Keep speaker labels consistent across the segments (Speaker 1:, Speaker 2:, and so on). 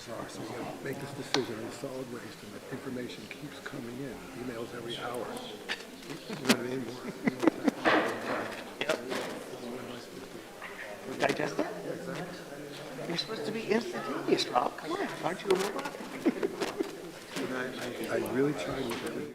Speaker 1: bizarre. So we gotta make this decision on solid waste, and the information keeps coming in, emails every hour. You know what I mean?
Speaker 2: Yep. Digest it? You're supposed to be instantaneous, Rob. Come on, aren't you a robot?
Speaker 1: I really tried with everything.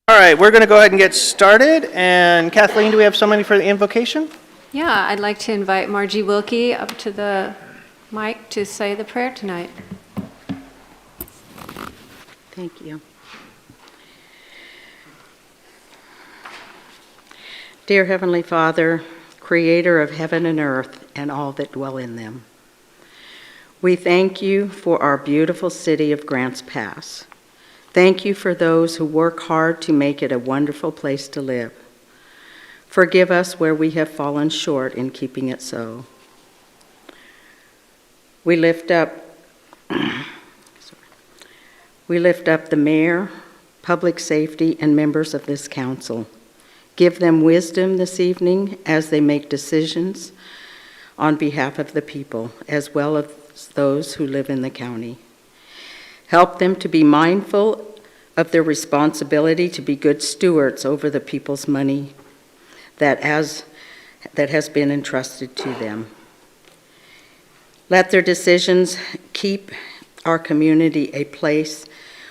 Speaker 3: All right, we're going to go ahead and get started. And Kathleen, do we have somebody for the invocation?
Speaker 4: Yeah, I'd like to invite Margie Wilkie up to the mic to say the prayer tonight.
Speaker 5: Thank you. Dear Heavenly Father, Creator of heaven and earth and all that dwell in them, we thank you for our beautiful city of Grants Pass. Thank you for those who work hard to make it a wonderful place to live. Forgive us where we have fallen short in keeping it so. We lift up the mayor, public safety, and members of this council. Give them wisdom this evening as they make decisions on behalf of the people, as well as those who live in the county. Help them to be mindful of their responsibility to be good stewards over the people's money that has been entrusted to them. Let their decisions keep our community a place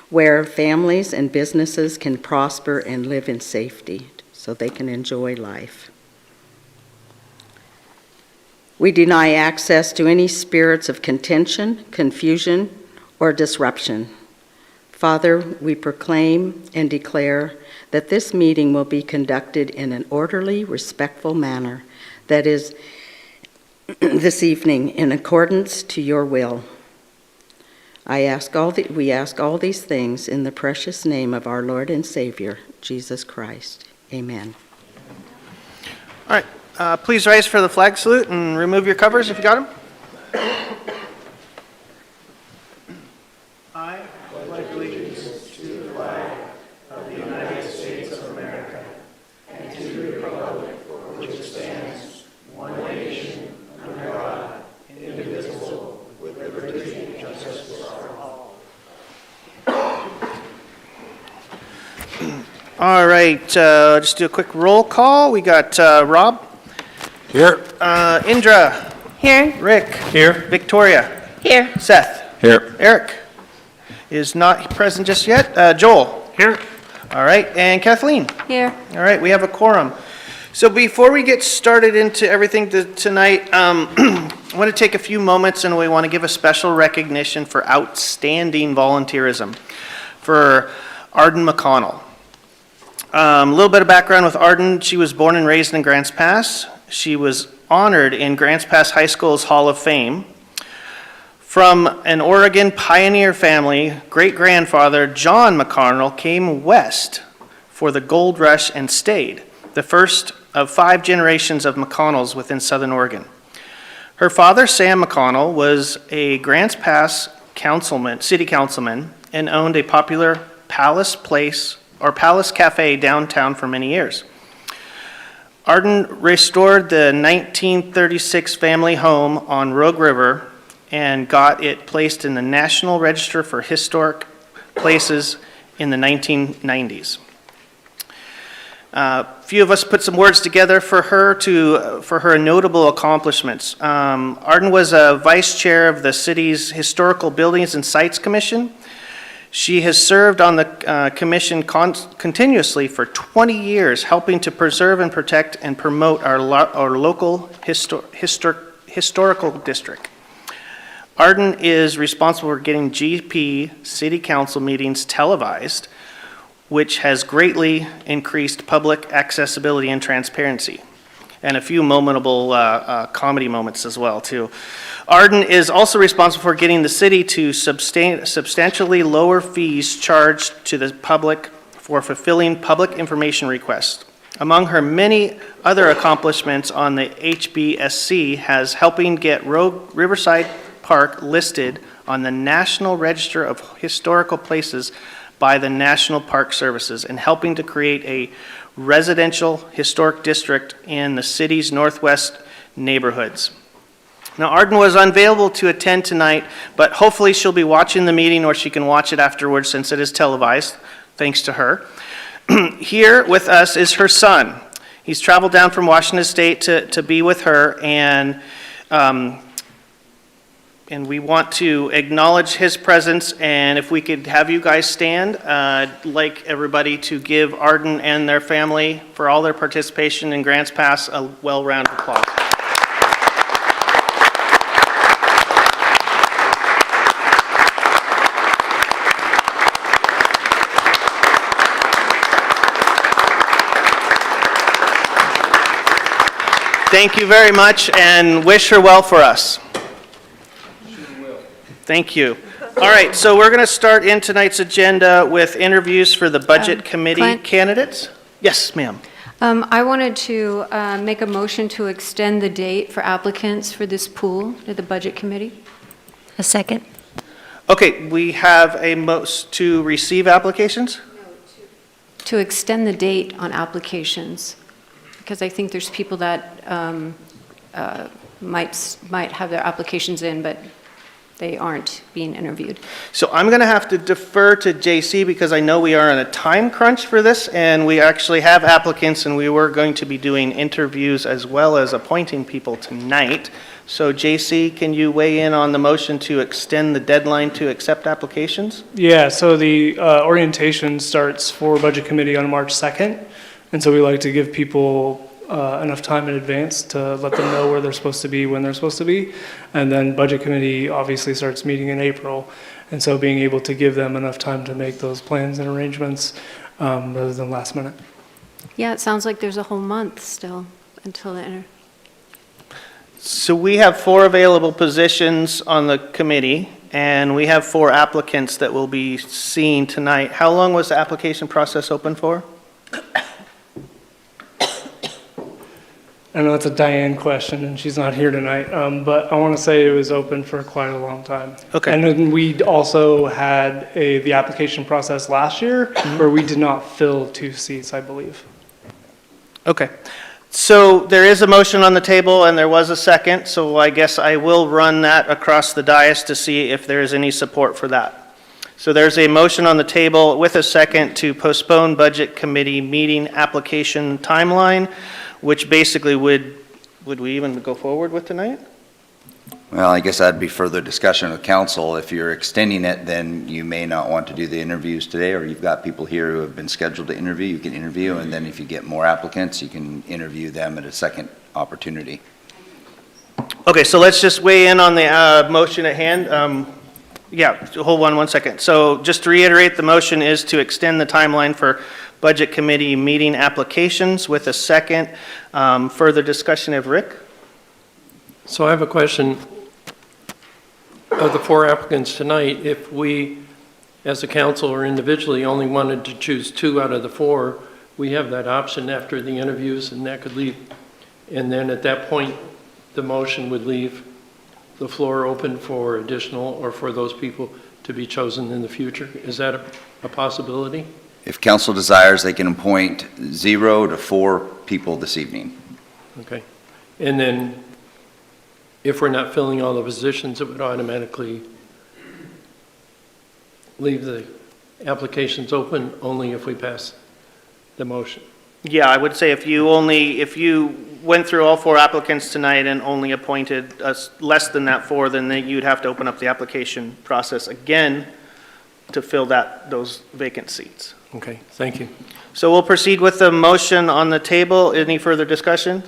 Speaker 5: where families and businesses can prosper and live in safety so they can enjoy life. We deny access to any spirits of contention, confusion, or disruption. Father, we proclaim and declare that this meeting will be conducted in an orderly, respectful manner that is this evening in accordance to your will. We ask all these things in the precious name of our Lord and Savior, Jesus Christ. Amen.
Speaker 3: All right, please rise for the flag salute and remove your covers if you got them. I pledge allegiance to the flag of the United States of America and to the republic for which it stands, one nation, under God, indivisible, with liberty and justice for all. All right, just do a quick roll call. We got Rob.
Speaker 6: Here.
Speaker 3: Indra.
Speaker 4: Here.
Speaker 3: Rick.
Speaker 6: Here.
Speaker 3: Victoria.
Speaker 4: Here.
Speaker 3: Seth.
Speaker 6: Here.
Speaker 3: Eric is not present just yet. Joel.
Speaker 6: Here.
Speaker 3: All right, and Kathleen.
Speaker 4: Here.
Speaker 3: All right, we have a quorum. So before we get started into everything tonight, I want to take a few moments and we want to give a special recognition for outstanding volunteerism for Arden McConnell. A little bit of background with Arden. She was born and raised in Grants Pass. She was honored in Grants Pass High School's Hall of Fame. From an Oregon pioneer family, great-grandfather John McConnell came west for the gold rush and stayed, the first of 5 generations of McConnells within Southern Oregon. Her father, Sam McConnell, was a Grants Pass city councilman and owned a popular Palace Cafe downtown for many years. Arden restored the 1936 family home on Rogue River and got it placed in the National Register for Historic Places in the 1990s. A few of us put some words together for her notable accomplishments. Arden was a vice chair of the city's Historical Buildings and Sites Commission. She has served on the commission continuously for 20 years, helping to preserve and protect and promote our local historical district. Arden is responsible for getting GP City Council meetings televised, which has greatly increased public accessibility and transparency, and a few memorable comedy moments as well, too. Arden is also responsible for getting the city to substantially lower fees charged to the public for fulfilling public information requests. Among her many other accomplishments on the HBSC has helping get Riverside Park listed on the National Register of Historical Places by the National Park Services and helping to create a Residential Historic District in the city's northwest neighborhoods. Now, Arden was unavailable to attend tonight, but hopefully she'll be watching the meeting, or she can watch it afterwards since it is televised, thanks to her. Here with us is her son. He's traveled down from Washington State to be with her, and we want to acknowledge his presence, and if we could have you guys stand, I'd like everybody to give Arden and their family, for all their participation in Grants Pass, a well-rounded applause. Thank you very much, and wish her well for us. Thank you. All right, so we're going to start in tonight's agenda with interviews for the Budget Committee
Speaker 4: Clint?
Speaker 3: candidates. Yes, ma'am.
Speaker 4: I wanted to make a motion to extend the date for applicants for this pool to the Budget Committee.
Speaker 6: A second.
Speaker 3: Okay, we have a to receive applications?
Speaker 4: To extend the date on applications, because I think there's people that might have their applications in, but they aren't being interviewed.
Speaker 3: So I'm going to have to defer to JC because I know we are on a time crunch for this, and we actually have applicants, and we were going to be doing interviews as well as appointing people tonight. So JC, can you weigh in on the motion to extend the deadline to accept applications?
Speaker 7: Yeah, so the orientation starts for Budget Committee on March 2nd, and so we like to give people enough time in advance to let them know where they're supposed to be, when they're supposed to be, and then Budget Committee obviously starts meeting in April, and so being able to give them enough time to make those plans and arrangements rather than last minute.
Speaker 4: Yeah, it sounds like there's a whole month still until the
Speaker 3: So we have 4 available positions on the committee, and we have 4 applicants that will be seen tonight. How long was the application process open for?
Speaker 7: I know it's a Diane question, and she's not here tonight, but I want to say it was open for quite a long time.
Speaker 3: Okay.
Speaker 7: And then we also had the application process last year where we did not fill 2 seats, I believe.
Speaker 3: Okay. So there is a motion on the table, and there was a second, so I guess I will run that across the dais to see if there is any support for that. So there's a motion on the table with a second to postpone Budget Committee meeting application timeline, which basically would we even go forward with tonight?
Speaker 8: Well, I guess that'd be further discussion with council. If you're extending it, then you may not want to do the interviews today, or you've got people here who have been scheduled to interview, you can interview, and then if you get more applicants, you can interview them at a second opportunity.
Speaker 3: Okay, so let's just weigh in on the motion at hand. Yeah, hold on 1 second. So just to reiterate, the motion is to extend the timeline for Budget Committee meeting applications with a second. Further discussion of Rick?
Speaker 9: So I have a question. Of the 4 applicants tonight, if we, as a council or individually, only wanted to choose 2 out of the 4, we have that option after the interviews, and that could leave, and then at that point, the motion would leave the floor open for additional or for those people to be chosen in the future. Is that a possibility?
Speaker 8: If council desires, they can appoint 0 to 4 people this evening.
Speaker 9: Okay. And then if we're not filling all the positions, it would automatically leave the applications open only if we pass the motion.
Speaker 3: Yeah, I would say if you went through all 4 applicants tonight and only appointed less than that 4, then you'd have to open up the application process again to fill those vacant seats.
Speaker 9: Okay, thank you.
Speaker 3: So we'll proceed with the motion on the table. Any further discussion?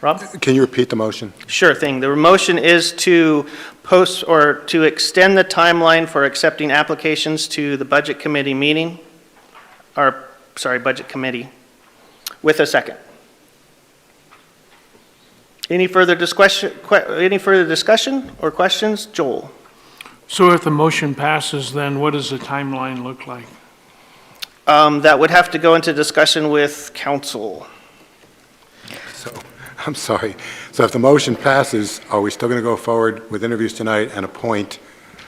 Speaker 3: Rob?
Speaker 1: Can you repeat the motion?
Speaker 3: Sure thing. The motion is to post or to extend the timeline for accepting applications to the Budget Committee meeting, Budget Committee, with a second. Any further discussion or questions? Joel?
Speaker 10: So if the motion passes, then what does the timeline look like?
Speaker 3: That would have to go into discussion with council.
Speaker 1: So, I'm sorry. So if the motion passes, are we still going to go forward with interviews tonight and appoint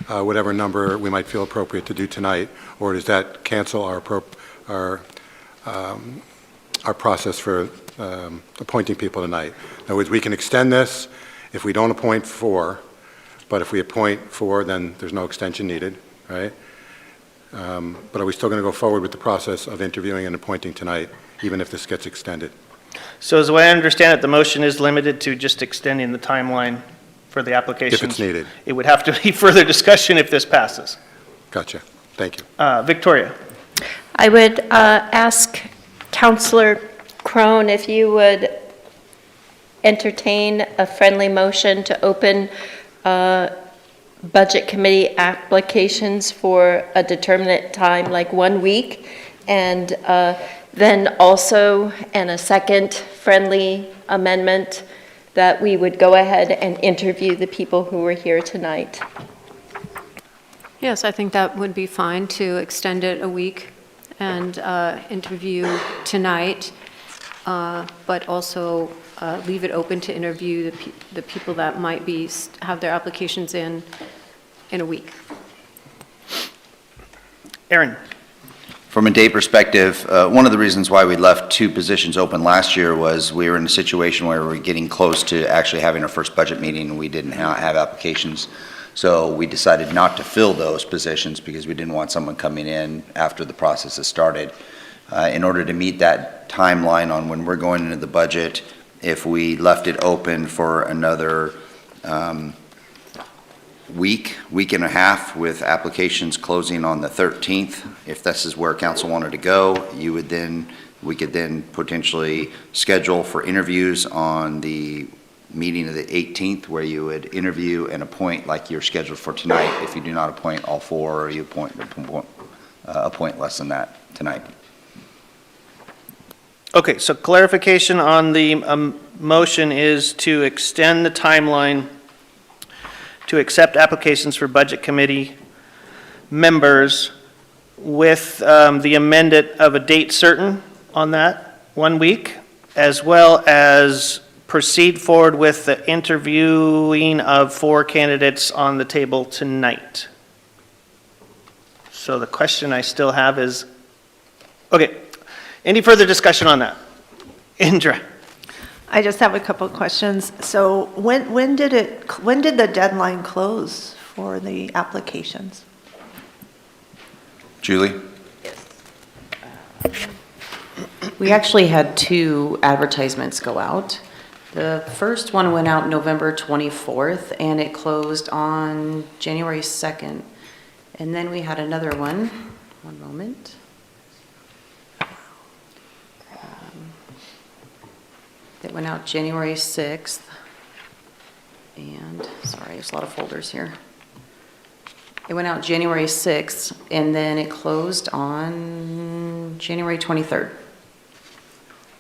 Speaker 1: whatever number we might feel appropriate to do tonight? Or does that cancel our our process for appointing people tonight. In other words, we can extend this if we don't appoint 4, but if we appoint 4, then there's no extension needed, right? But are we still going to go forward with the process of interviewing and appointing tonight, even if this gets extended?
Speaker 3: So as the way I understand it, the motion is limited to just extending the timeline for the applications.
Speaker 1: If it's needed.
Speaker 3: It would have to be further discussion if this passes.
Speaker 1: Gotcha. Thank you.
Speaker 3: Victoria?
Speaker 6: I would ask Counselor Crone if you would entertain a friendly motion to open Budget Committee applications for a determinate time, like 1 week, and then also, and a second friendly amendment, that we would go ahead and interview the people who were here tonight.
Speaker 4: Yes, I think that would be fine to extend it a week and interview tonight, but also leave it open to interview the people that might have their applications in a week.
Speaker 3: Aaron?
Speaker 8: From a date perspective, one of the reasons why we left 2 positions open last year was we were in a situation where we were getting close to actually having our first budget meeting, and we didn't have applications. So we decided not to fill those positions because we didn't want someone coming in after the process has started. In order to meet that timeline on when we're going into the budget, if we left it open for another week and a half, with applications closing on the 13th, if this is where council wanted to go, we could then potentially schedule for interviews on the meeting of the 18th, where you would interview and appoint like you're scheduled for tonight. If you do not appoint all 4, or you appoint less than that tonight.
Speaker 3: Okay, so clarification on the motion is to extend the timeline to accept applications for Budget Committee members with the amendment of a date certain on that, 1 week, as well as proceed forward with the interviewing of 4 candidates on the table tonight. So the question I still have is, okay, any further discussion on that? Indra?
Speaker 11: I just have a couple of questions. So when did the deadline close for the applications?
Speaker 8: Julie?
Speaker 12: We actually had 2 advertisements go out. The first one went out November 24th, and it closed on January 2nd. And then we had another one moment. It went out January 6th. And, sorry, there's a lot of folders here. It went out January 6th, and then it closed on January 23rd.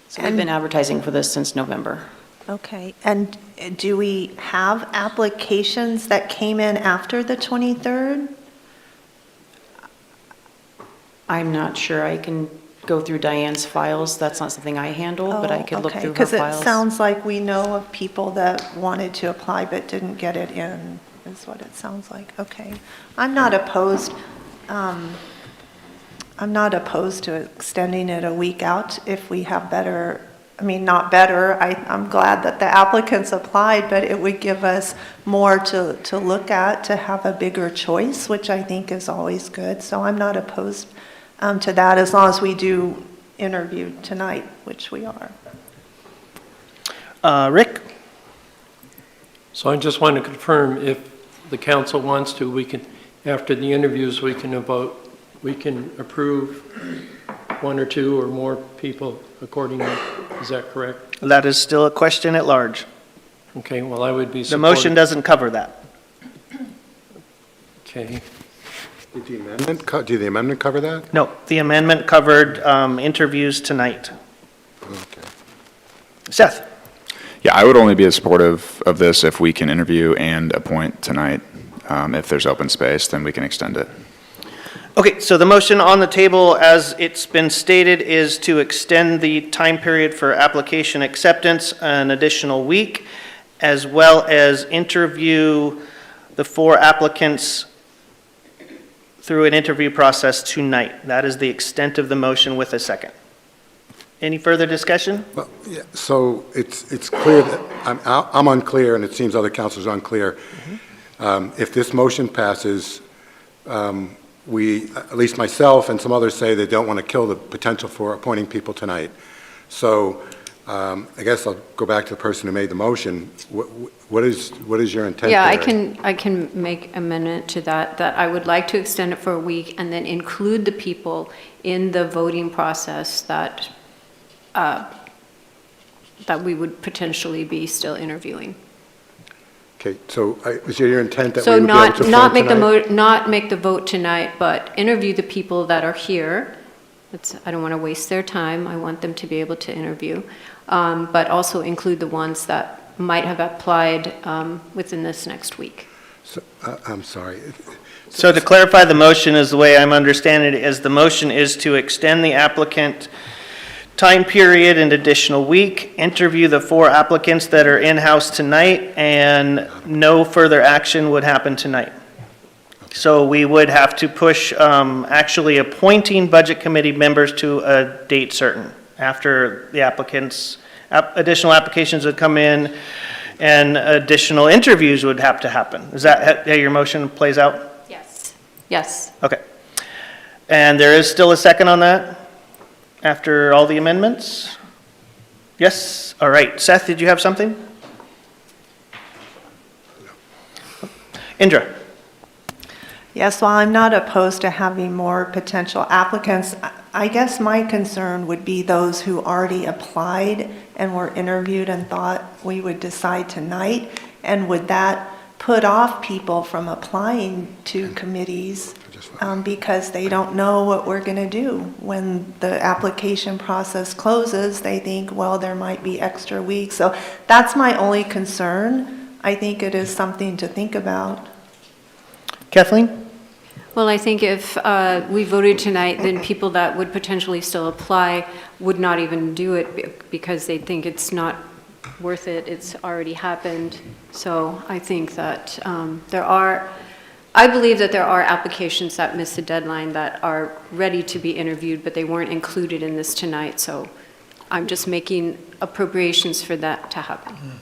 Speaker 12: So we've been advertising for this since November.
Speaker 11: Okay, and do we have applications that came in after the 23rd?
Speaker 12: I'm not sure. I can go through Diane's files. That's not something I handle, but I could look through her files.
Speaker 11: Because it sounds like we know of people that wanted to apply but didn't get it in, is what it sounds like. Okay. I'm not opposed to extending it a week out if we have better, not better. I'm glad that the applicants applied, but it would give us more to look at, to have a bigger choice, which I think is always good. So I'm not opposed to that, as long as we do interview tonight, which we are.
Speaker 3: Rick?
Speaker 9: So I just want to confirm, if the council wants to, we can, after the interviews, we can approve 1 or 2 or more people accordingly. Is that correct?
Speaker 3: That is still a question at large.
Speaker 9: Okay, well, I would be
Speaker 3: The motion doesn't cover that.
Speaker 9: Okay.
Speaker 1: Did the amendment cover that?
Speaker 3: No, the amendment covered interviews tonight.
Speaker 1: Okay.
Speaker 3: Seth?
Speaker 13: Yeah, I would only be supportive of this if we can interview and appoint tonight. If there's open space, then we can extend it.
Speaker 3: Okay, so the motion on the table, as it's been stated, is to extend the time period for application acceptance an additional week, as well as interview the 4 applicants through an interview process tonight. That is the extent of the motion with a second. Any further discussion?
Speaker 1: Well, yeah, so it's clear that, I'm unclear, and it seems other councilors are unclear. If this motion passes, at least myself and some others say they don't want to kill the potential for appointing people tonight. So I guess I'll go back to the person who made the motion. What is your intent
Speaker 4: Yeah,
Speaker 1: there?
Speaker 4: I can make amendment to that I would like to extend it for a week and then include the people in the voting process that we would potentially be still interviewing.
Speaker 1: Okay, so is your intent that
Speaker 4: So
Speaker 1: we would be able to
Speaker 4: not
Speaker 1: form tonight?
Speaker 4: not make the vote tonight, but interview the people that are here. I don't want to waste their time. I want them to be able to interview, but also include the ones that might have applied within this next week.
Speaker 1: So, I'm sorry.
Speaker 3: So to clarify the motion is the way I'm understanding it, is the motion is to extend the applicant time period an additional week, interview the 4 applicants that are in-house tonight, and no further action would happen tonight. So we would have to push actually appointing budget committee members to a date certain after the applicants, additional applications would come in and additional interviews would have to happen. Is that how your motion plays out?
Speaker 4: Yes. Yes.
Speaker 3: Okay. And there is still a second on that after all the amendments? Yes? All right. Seth, did you have something? Indra?
Speaker 11: Yes, while I'm not opposed to having more potential applicants, I guess my concern would be those who already applied and were interviewed and thought we would decide tonight. And would that put off people from applying to committees because they don't know what we're going to do? When the application process closes, they think, well, there might be extra weeks. So that's my only concern. I think it is something to think about.
Speaker 3: Kathleen?
Speaker 4: Well, I think if we voted tonight, then people that would potentially still apply would not even do it because they think it's not worth it. It's already happened. So I think that I believe that there are applications that missed the deadline that are ready to be interviewed, but they weren't included in this tonight. So I'm just making appropriations for that to happen.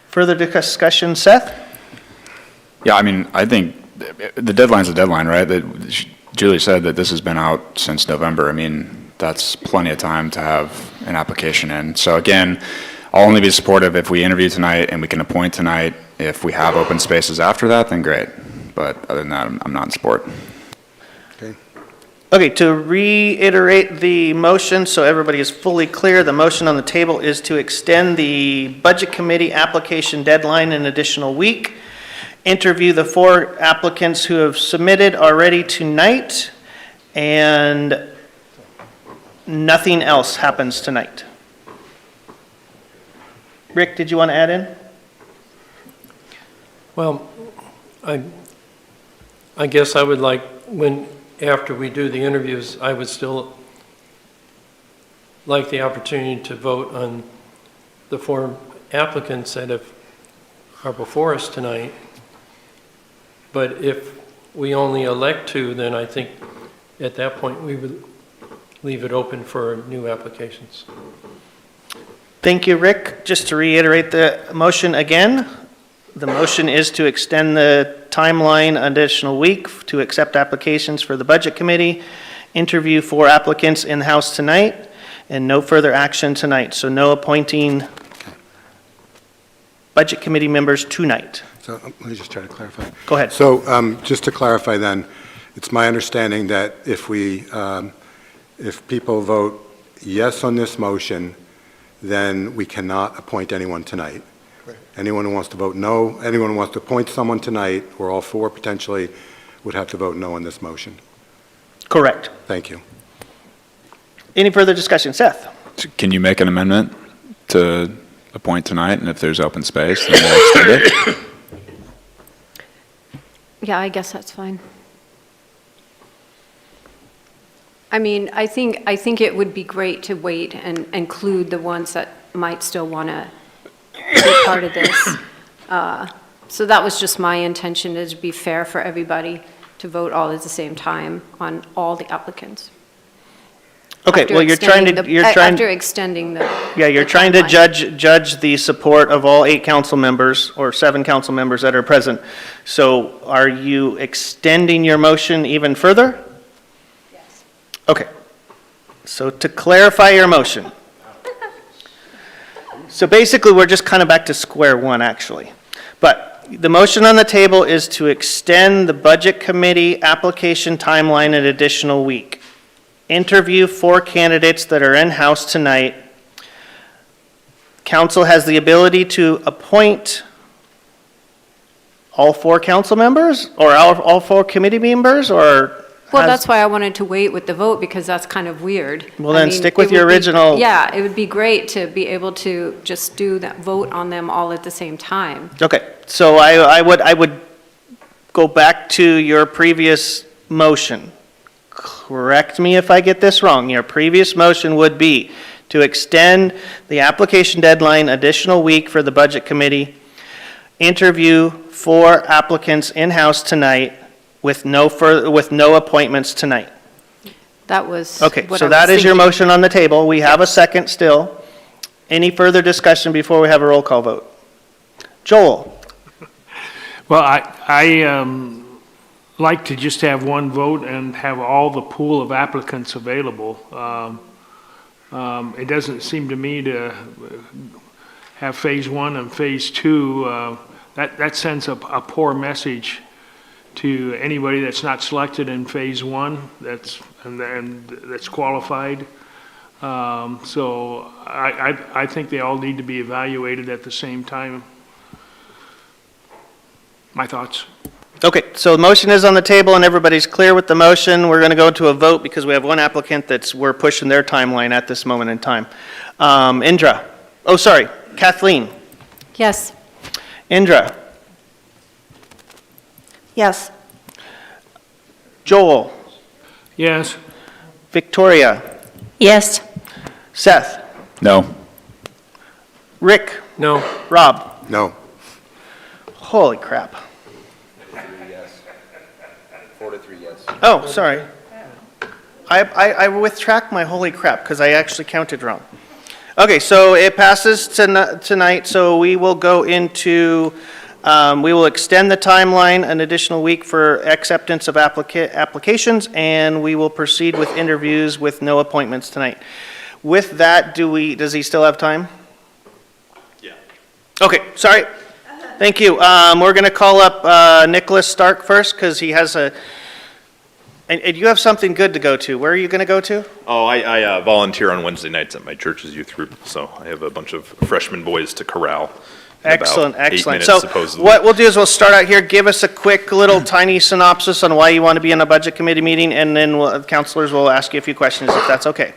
Speaker 3: Further discussion, Seth?
Speaker 13: Yeah, I mean, I think the deadline's a deadline, right? That Julie said that this has been out since November. I mean, that's plenty of time to have an application in. So again, I'll only be supportive if we interview tonight and we can appoint tonight. If we have open spaces after that, then great. But other than that, I'm not in support.
Speaker 3: Okay, to reiterate the motion so everybody is fully clear, the motion on the table is to extend the Budget Committee application deadline an additional week, interview the 4 applicants who have submitted already tonight, and nothing else happens tonight. Rick, did you want to add in?
Speaker 9: Well, I guess I would like, after we do the interviews, I would still like the opportunity to vote on the 4 applicants that are before us tonight. But if we only elect 2, then I think at that point we would leave it open for new applications.
Speaker 3: Thank you, Rick. Just to reiterate the motion again, the motion is to extend the timeline an additional week to accept applications for the Budget Committee, interview 4 applicants in-house tonight, and no further action tonight. So no appointing Budget Committee members tonight.
Speaker 1: So let me just try to clarify.
Speaker 3: Go ahead.
Speaker 1: So just to clarify then, it's my understanding that if people vote yes on this motion, then we cannot appoint anyone tonight. Right. Anyone who wants to vote no, anyone who wants to appoint someone tonight, or all 4 potentially, would have to vote no on this motion.
Speaker 3: Correct.
Speaker 1: Thank you.
Speaker 3: Any further discussion? Seth?
Speaker 13: Can you make an amendment to appoint tonight, and if there's open space, then we'll extend it?
Speaker 4: Yeah, I guess that's fine. I mean, I think it would be great to wait and include the ones that might still want to be part of this. So that was just my intention, is to be fair for everybody to vote all at the same time on all the applicants.
Speaker 3: Okay,
Speaker 4: after
Speaker 3: well, you're trying
Speaker 4: extending
Speaker 3: to, you're trying.
Speaker 4: After extending the.
Speaker 3: Yeah, you're
Speaker 4: the
Speaker 3: trying to
Speaker 4: timeline.
Speaker 3: judge the support of all 8 council members, or 7 council members that are present. So are you extending your motion even further? Yes. Okay. So to clarify your motion. So basically, we're just kind of back to square one, actually. But the motion on the table is to extend the Budget Committee application timeline an additional week. Interview 4 candidates that are in-house tonight. Council has the ability to appoint all 4 council members, or all 4 committee members, or?
Speaker 4: Well,
Speaker 3: has-
Speaker 4: that's why I wanted to wait with the vote, because that's kind of weird.
Speaker 3: Well,
Speaker 4: I
Speaker 3: then
Speaker 4: mean,
Speaker 3: stick with
Speaker 4: it
Speaker 3: your
Speaker 4: would be-
Speaker 3: original-
Speaker 4: Yeah, it would be great to be able to just do that, vote on them all at the same time.
Speaker 3: Okay, so I would go back to your previous motion. Correct me if I get this wrong. Your previous motion would be to extend the application deadline additional week for the Budget Committee, interview 4 applicants in-house tonight with no appointments tonight.
Speaker 4: That was
Speaker 3: Okay,
Speaker 4: what
Speaker 3: so
Speaker 4: I was
Speaker 3: that is your
Speaker 4: thinking.
Speaker 3: motion on the table. We have a second still. Any further discussion before we have a roll call vote? Joel?
Speaker 10: Well, I like to just have one vote and have all the pool of applicants available. It doesn't seem to me to have phase 1 and phase 2. That sends a poor message to anybody that's not selected in phase 1 that's qualified. So I think they all need to be evaluated at the same time. My thoughts.
Speaker 3: Okay, so the motion is on the table and everybody's clear with the motion. We're going to go to a vote because we have 1 applicant we're pushing their timeline at this moment in time. Indra. Oh, sorry, Kathleen.
Speaker 4: Yes.
Speaker 3: Indra.
Speaker 11: Yes.
Speaker 3: Joel.
Speaker 10: Yes.
Speaker 3: Victoria.
Speaker 6: Yes.
Speaker 3: Seth.
Speaker 13: No.
Speaker 3: Rick.
Speaker 9: No.
Speaker 3: Rob.
Speaker 1: No.
Speaker 3: Holy crap.
Speaker 8: 4 to 3 yes.
Speaker 3: Oh, sorry. I retract my holy crap because I actually counted wrong. Okay, so it passes tonight, so we will go into, we will extend the timeline an additional week for acceptance of applications, and we will proceed with interviews with no appointments tonight. With that, does he still have time? Yeah. Okay, sorry. Thank you. We're going to call up Nicholas Stark first because he has and you have something good to go to. Where are you going to go to?
Speaker 14: Oh, I volunteer on Wednesday nights at my church's youth group, so I have a bunch of freshman boys to corral. in
Speaker 3: Excellent,
Speaker 14: about 8
Speaker 3: excellent.
Speaker 14: minutes,
Speaker 3: So
Speaker 14: supposedly.
Speaker 3: what we'll do is we'll start out here, give us a quick little tiny synopsis on why you want to be in a budget committee meeting, and then counselors will ask you a few questions if that's okay.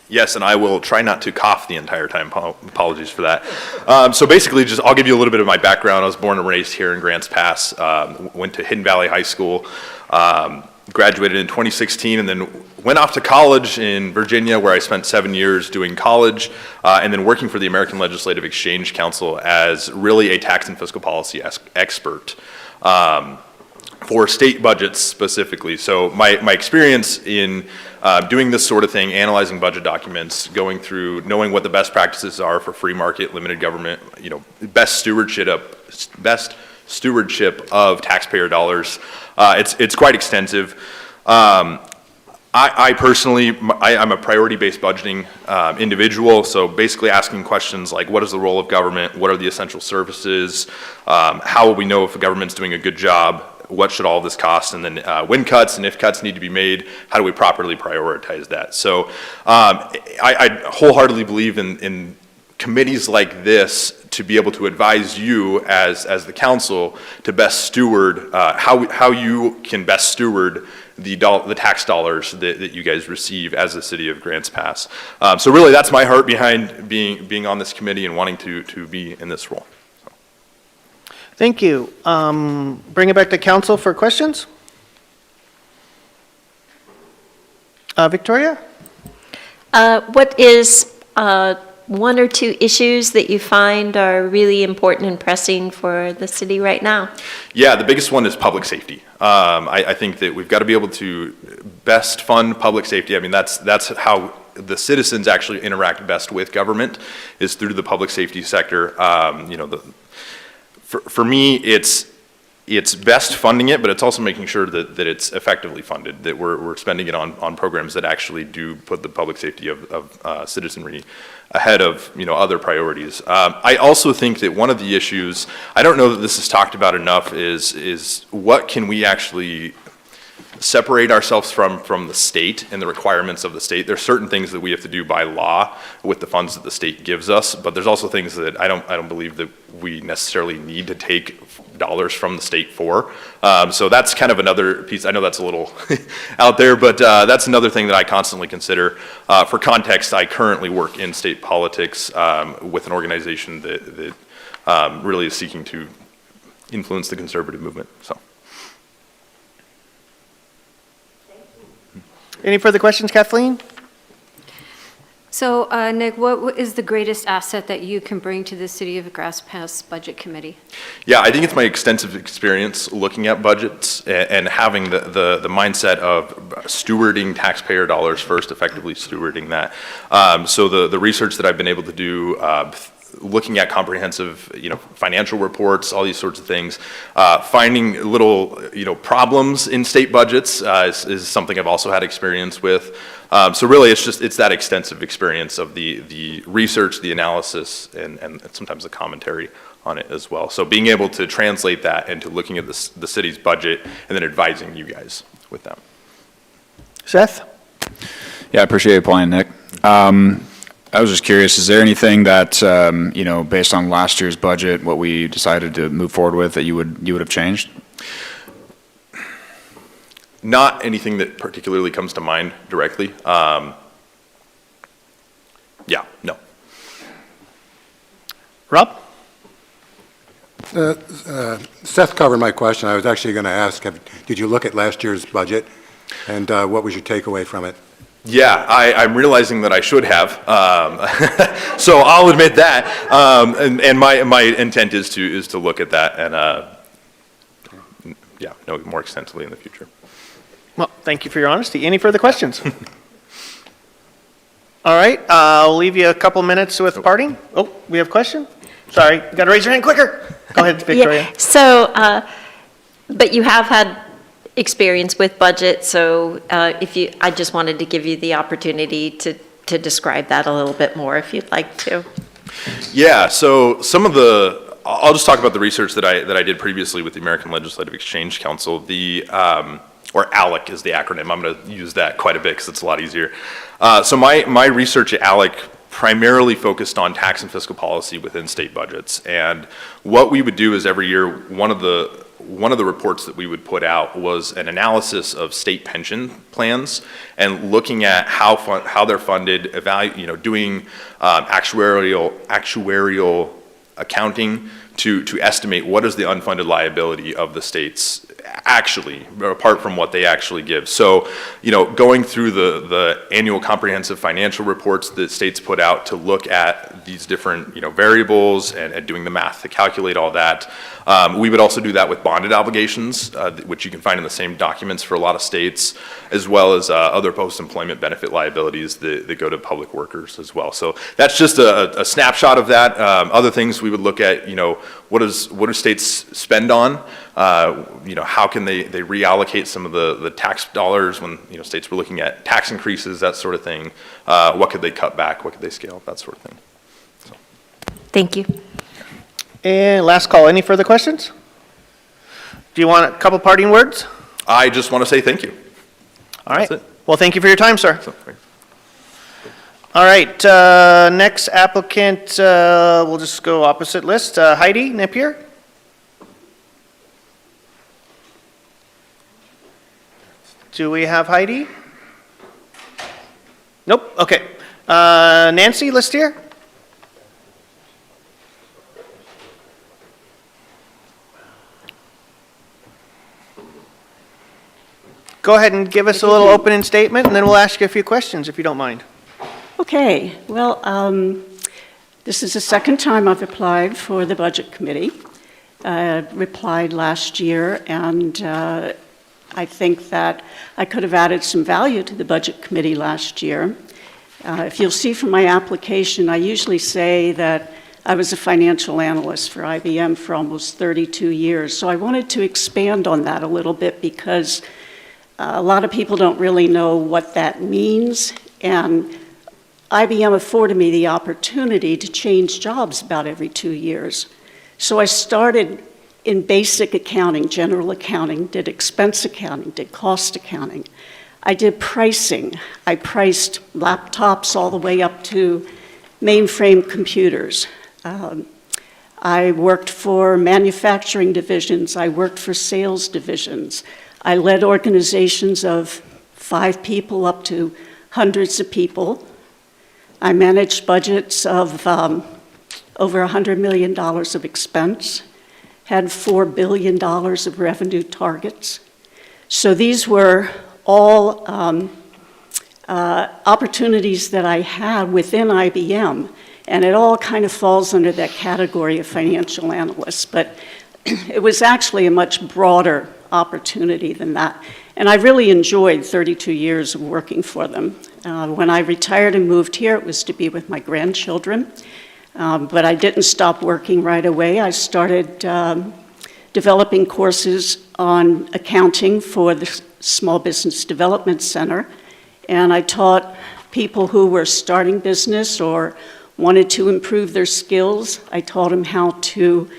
Speaker 14: Yes, and I will try not to cough the entire time. Apologies for that. So basically, I'll give you a little bit of my background. I was born and raised here in Grants Pass, went to Hidden Valley High School, graduated in 2016, and then went off to college in Virginia, where I spent 7 years doing college, and then working for the American Legislative Exchange Council as really a tax and fiscal policy expert. For state budgets specifically. So my experience in doing this sort of thing, analyzing budget documents, going through, knowing what the best practices are for free market, limited government, best stewardship of taxpayer dollars. It's quite extensive. I personally, I'm a priority-based budgeting individual, so basically asking questions like, what is the role of government? What are the essential services? How will we know if the government's doing a good job? What should all of this cost? And then when cuts and if cuts need to be made, how do we properly prioritize that? So I wholeheartedly believe in committees like this to be able to advise you as the council to best steward, how you can best steward the tax dollars that you guys receive as the city of Grants Pass. So really that's my heart behind being on this committee and wanting to be in this role.
Speaker 3: Thank you. Bring it back to council for questions. Victoria?
Speaker 6: What is 1 or 2 issues that you find are really important and pressing for the city right now?
Speaker 14: Yeah, the biggest one is public safety. I think that we've got to be able to best fund public safety. I mean, that's how the citizens actually interact best with government is through the public safety sector. For me, it's best funding it, but it's also making sure that it's effectively funded, that we're spending it on programs that actually do put the public safety of citizenry ahead of other priorities. I also think that one of the issues, I don't know that this is talked about enough, is what can we actually separate ourselves from the state and the requirements of the state. There's certain things that we have to do by law with the funds that the state gives us, but there's also things that I don't believe that we necessarily need to take dollars from the state for. So that's kind of another piece. I know that's a little out there, but that's another thing that I constantly consider. For context, I currently work in state politics with an organization that really is seeking to influence the conservative movement. So.
Speaker 3: Any further questions, Kathleen?
Speaker 4: So, Nick, what is the greatest asset that you can bring to the City of Grass Pass Budget Committee?
Speaker 14: Yeah, I think it's my extensive experience looking at budgets and having the mindset of stewarding taxpayer dollars first, effectively stewarding that. So the research that I've been able to do, looking at comprehensive, financial reports, all these sorts of things, finding little, problems in state budgets is something I've also had experience with. So really, it's that extensive experience of the research, the analysis, and sometimes the commentary on it as well. So being able to translate that into looking at the city's budget and then advising you guys with that.
Speaker 3: Seth?
Speaker 13: Yeah, I appreciate you playing, Nick. I was just curious, is there anything that, based on last year's budget, what we decided to move forward with, that you would have changed?
Speaker 14: Not anything that particularly comes to mind directly. Yeah, no.
Speaker 3: Rob?
Speaker 1: Seth covered my question. I was actually going to ask, did you look at last year's budget, and what was your takeaway from it?
Speaker 14: Yeah, I'm realizing that I should have. So I'll admit that. And my intent is to look at that and know more extensively in the future.
Speaker 3: Well, thank you for your honesty. Any further questions? All right, I'll leave you a couple minutes with parting. Oh, we have a question? Sorry, you got to raise your hand quicker. Go ahead, Victoria.
Speaker 6: Yeah. So, but you have had experience with budget, so I just wanted to give you the opportunity to describe that a little bit more if you'd like to.
Speaker 14: Yeah, so I'll just talk about the research that I did previously with the American Legislative Exchange Council. Or ALEC is the acronym. I'm going to use that quite a bit because it's a lot easier. So my research at ALEC primarily focused on tax and fiscal policy within state budgets. And what we would do is every year, one of the reports that we would put out was an analysis of state pension plans and looking at how they're funded, doing actuarial accounting to estimate what is the unfunded liability of the states actually, apart from what they actually give. So, going through the annual comprehensive financial reports that states put out to look at these different, variables and doing the math to calculate all that. We would also do that with bonded obligations, which you can find in the same documents for a lot of states, as well as other post-employment benefit liabilities that go to public workers as well. So that's just a snapshot of that. Other things we would look at, what do states spend on? How can they reallocate some of the tax dollars when states were looking at tax increases, that sort of thing. What could they cut back? What could they scale? That sort of thing. So.
Speaker 6: Thank you.
Speaker 3: And last call, any further questions? Do you want a couple parting words?
Speaker 14: I just want to say thank you.
Speaker 3: All right.
Speaker 14: That's it.
Speaker 3: Well, thank you for your time, sir. All right, next applicant, we'll just go opposite list. Heidi Napier. Do we have Heidi? Nope, okay. Nancy Listier? Go ahead and give us a little opening statement, and then we'll ask you a few questions, if you don't mind.
Speaker 15: Okay, well, this is the second time I've applied for the Budget Committee. Replied last year, and I think that I could have added some value to the Budget Committee last year. If you'll see from my application, I usually say that I was a financial analyst for IBM for almost 32 years. So I wanted to expand on that a little bit because a lot of people don't really know what that means. And IBM afforded me the opportunity to change jobs about every 2 years. So I started in basic accounting, general accounting, did expense accounting, did cost accounting. I did pricing. I priced laptops all the way up to mainframe computers. I worked for manufacturing divisions. I worked for sales divisions. I led organizations of 5 people up to hundreds of people. I managed budgets of over $100 million of expense, had $4 billion of revenue targets. So these were all opportunities that I had within IBM, and it all kind of falls under that category of financial analyst, but it was actually a much broader opportunity than that. And I really enjoyed 32 years of working for them. When I retired and moved here, it was to be with my grandchildren, but I didn't stop working right away. I started developing courses on accounting for the Small Business Development Center, and I taught people who were starting business or wanted to improve their skills. I taught them how to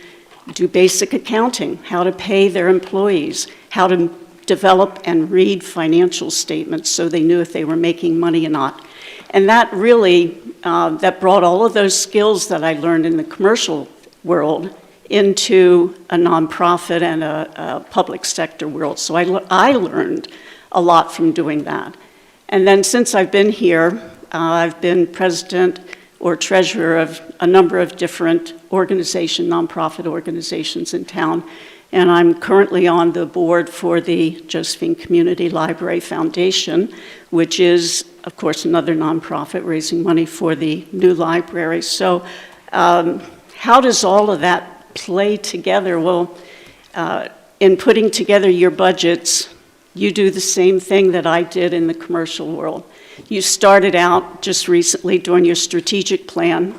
Speaker 15: do basic accounting, how to pay their employees, how to develop and read financial statements so they knew if they were making money or not. And that really, that brought all of those skills that I learned in the commercial world into a nonprofit and a public sector world. So I learned a lot from doing that. And then since I've been here, I've been president or treasurer of a number of different nonprofit organizations in town. And I'm currently on the board for the Josephine Community Library Foundation, which is, of course, another nonprofit raising money for the new library. So how does all of that play together? Well, in putting together your budgets, you do the same thing that I did in the commercial world. You started out just recently doing your strategic plan.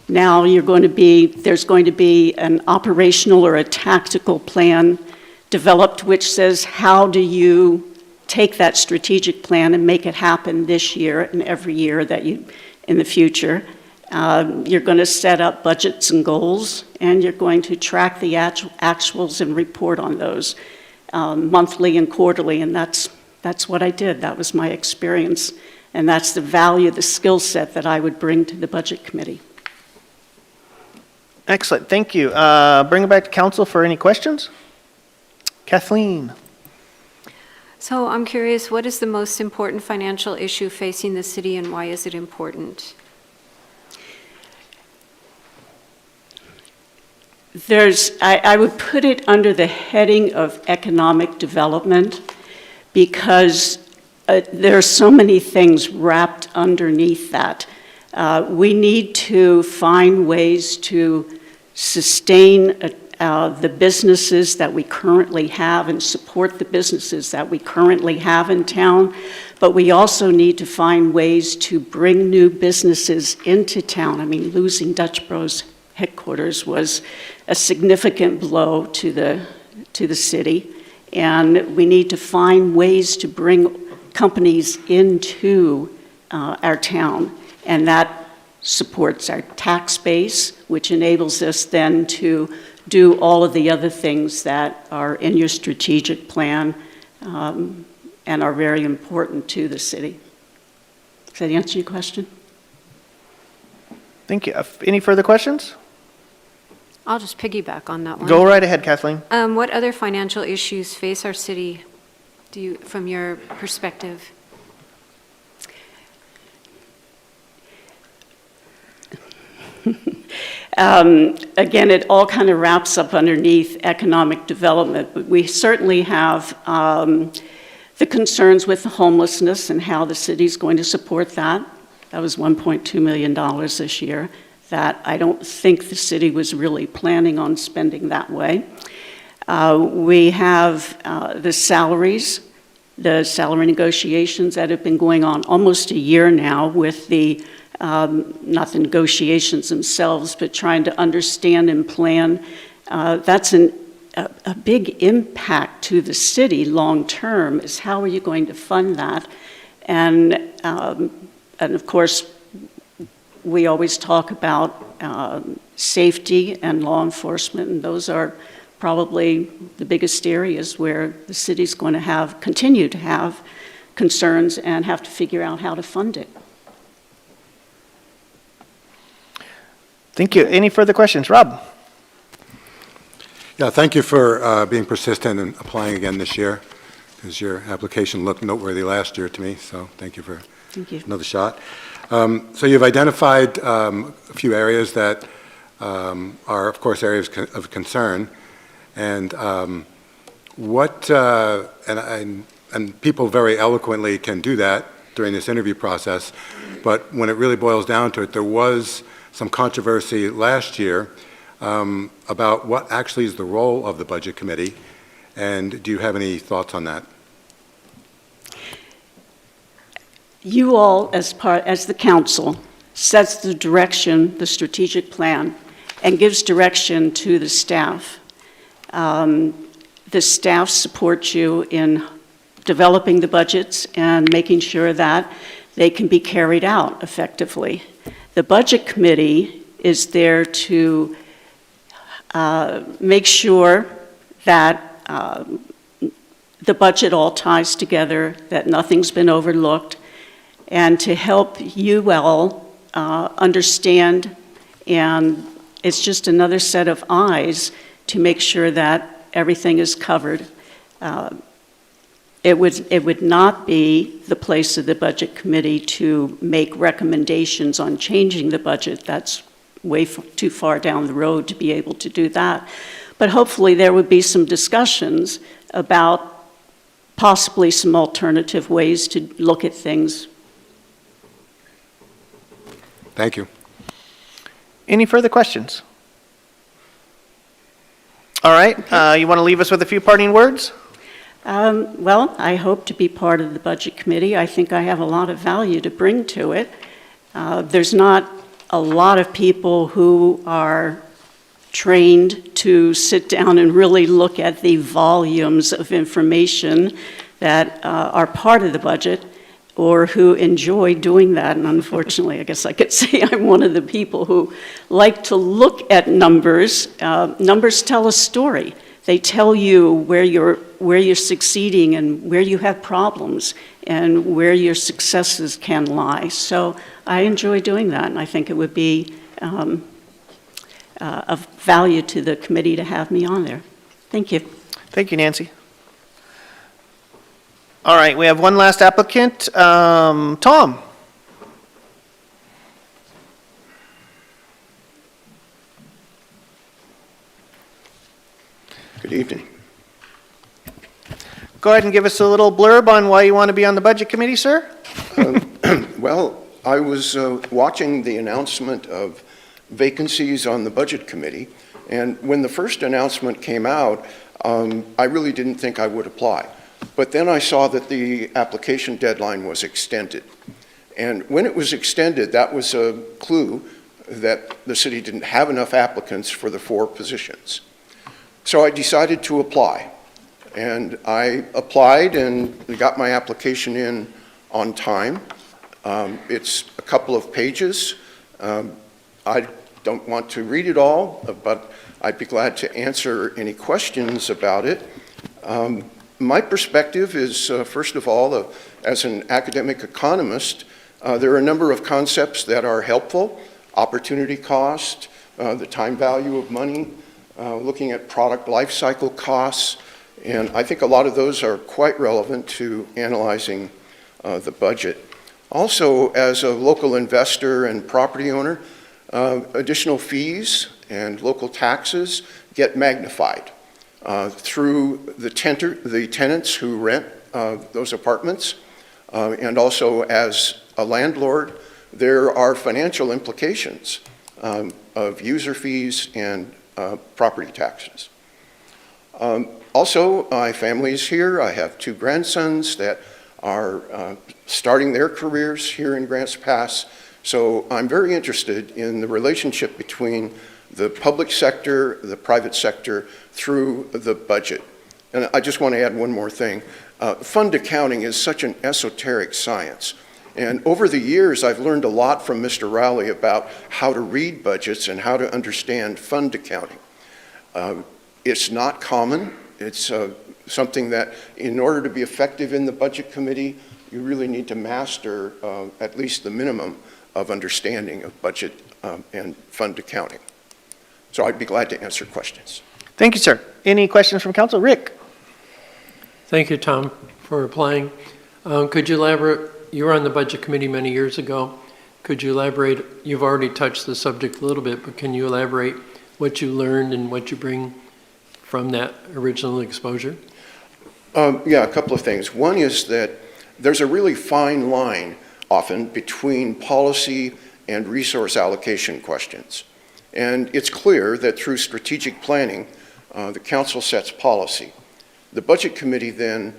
Speaker 15: Now there's going to be an operational or a tactical plan developed which says how do you take that strategic plan and make it happen this year and every year in the future. You're going to set up budgets and goals, and you're going to track the actuals and report on those monthly and quarterly, and that's what I did. That was my experience, and that's the value, the skill set that I would bring to the Budget Committee.
Speaker 3: Excellent, thank you. Bring it back to council for any questions. Kathleen.
Speaker 4: So I'm curious, what is the most important financial issue facing the city and why is it important?
Speaker 15: I would put it under the heading of economic development because there are so many things wrapped underneath that. We need to find ways to sustain the businesses that we currently have and support the businesses that we currently have in town, but we also need to find ways to bring new businesses into town. I mean, losing Dutch Bros headquarters was a significant blow to the city, and we need to find ways to bring companies into our town, and that supports our tax base, which enables us then to do all of the other things that are in your strategic plan and are very important to the city. Does that answer your question?
Speaker 3: Thank you. Any further questions?
Speaker 4: I'll just piggyback on that one.
Speaker 3: Go right ahead, Kathleen.
Speaker 4: What other financial issues face our city, from your perspective?
Speaker 15: Again, it all kind of wraps up underneath economic development, but we certainly have the concerns with the homelessness and how the city's going to support that. That was $1.2 million this year that I don't think the city was really planning on spending that way. We have the salaries the salary negotiations that have been going on almost a year now with the, not the negotiations themselves, but trying to understand and plan. That's a big impact to the city long-term, is how are you going to fund that? And of course, we always talk about safety and law enforcement, and those are probably the biggest areas where the city's going to continue to have concerns and have to figure out how to fund it.
Speaker 3: Thank you. Any further questions? Rob?
Speaker 1: Yeah, thank you for being persistent and applying again this year, because your application looked noteworthy last year to me, so thank you for another shot. So you've identified a few areas that are, of course, areas of concern, and and people very eloquently can do that during this interview process, but when it really boils down to it, there was some controversy last year about what actually is the role of the Budget Committee, and do you have any thoughts on that?
Speaker 15: You all, as the council, sets the direction, the strategic plan, and gives direction to the staff. The staff supports you in developing the budgets and making sure that they can be carried out effectively. The Budget Committee is there to make sure that the budget all ties together, that nothing's been overlooked, and to help you all understand, and it's just another set of eyes to make sure that everything is covered. It would not be the place of the Budget Committee to make recommendations on changing the budget. That's way too far down the road to be able to do that. But hopefully there would be some discussions about possibly some alternative ways to look at things.
Speaker 1: Thank you.
Speaker 3: Any further questions? All right, you want to leave us with a few parting words?
Speaker 15: Well, I hope to be part of the Budget Committee. I think I have a lot of value to bring to it. There's not a lot of people who are trained to sit down and really look at the volumes of information that are part of the budget, or who enjoy doing that. And unfortunately, I guess I could say I'm one of the people who like to look at numbers. Numbers tell a story. They tell you where you're succeeding and where you have problems and where your successes can lie. So I enjoy doing that, and I think it would be of value to the committee to have me on there. Thank you.
Speaker 3: Thank you, Nancy. All right, we have one last applicant, Tom.
Speaker 16: Good evening.
Speaker 3: Go ahead and give us a little blurb on why you want to be on the Budget Committee, sir.
Speaker 16: Well, I was watching the announcement of vacancies on the Budget Committee, and when the first announcement came out, I really didn't think I would apply. But then I saw that the application deadline was extended. And when it was extended, that was a clue that the city didn't have enough applicants for the 4 positions. So I decided to apply. And I applied and got my application in on time. It's a couple of pages. I don't want to read it all, but I'd be glad to answer any questions about it. My perspective is, first of all, as an academic economist, there are a number of concepts that are helpful: opportunity cost, the time value of money, looking at product life cycle costs, and I think a lot of those are quite relevant to analyzing the budget. Also, as a local investor and property owner, additional fees and local taxes get magnified through the tenants who rent those apartments, and also as a landlord, there are financial implications of user fees and property taxes. Also, my family is here. I have 2 grandsons that are starting their careers here in Grants Pass. So I'm very interested in the relationship between the public sector, the private sector, through the budget. And I just want to add one more thing. Fund accounting is such an esoteric science. And over the years, I've learned a lot from Mr. Rowley about how to read budgets and how to understand fund accounting. It's not common. It's something that, in order to be effective in the budget committee, you really need to master at least the minimum of understanding of budget and fund accounting. So I'd be glad to answer questions.
Speaker 3: Thank you, sir. Any questions from council? Rick?
Speaker 9: Thank you, Tom, for applying. Could you elaborate? You were on the budget committee many years ago. Could you elaborate? You've already touched the subject a little bit, but can you elaborate what you learned and what you bring from that original exposure?
Speaker 16: Yeah, a couple of things. One is that there's a really fine line often between policy and resource allocation questions. And it's clear that through strategic planning, the council sets policy. The budget committee then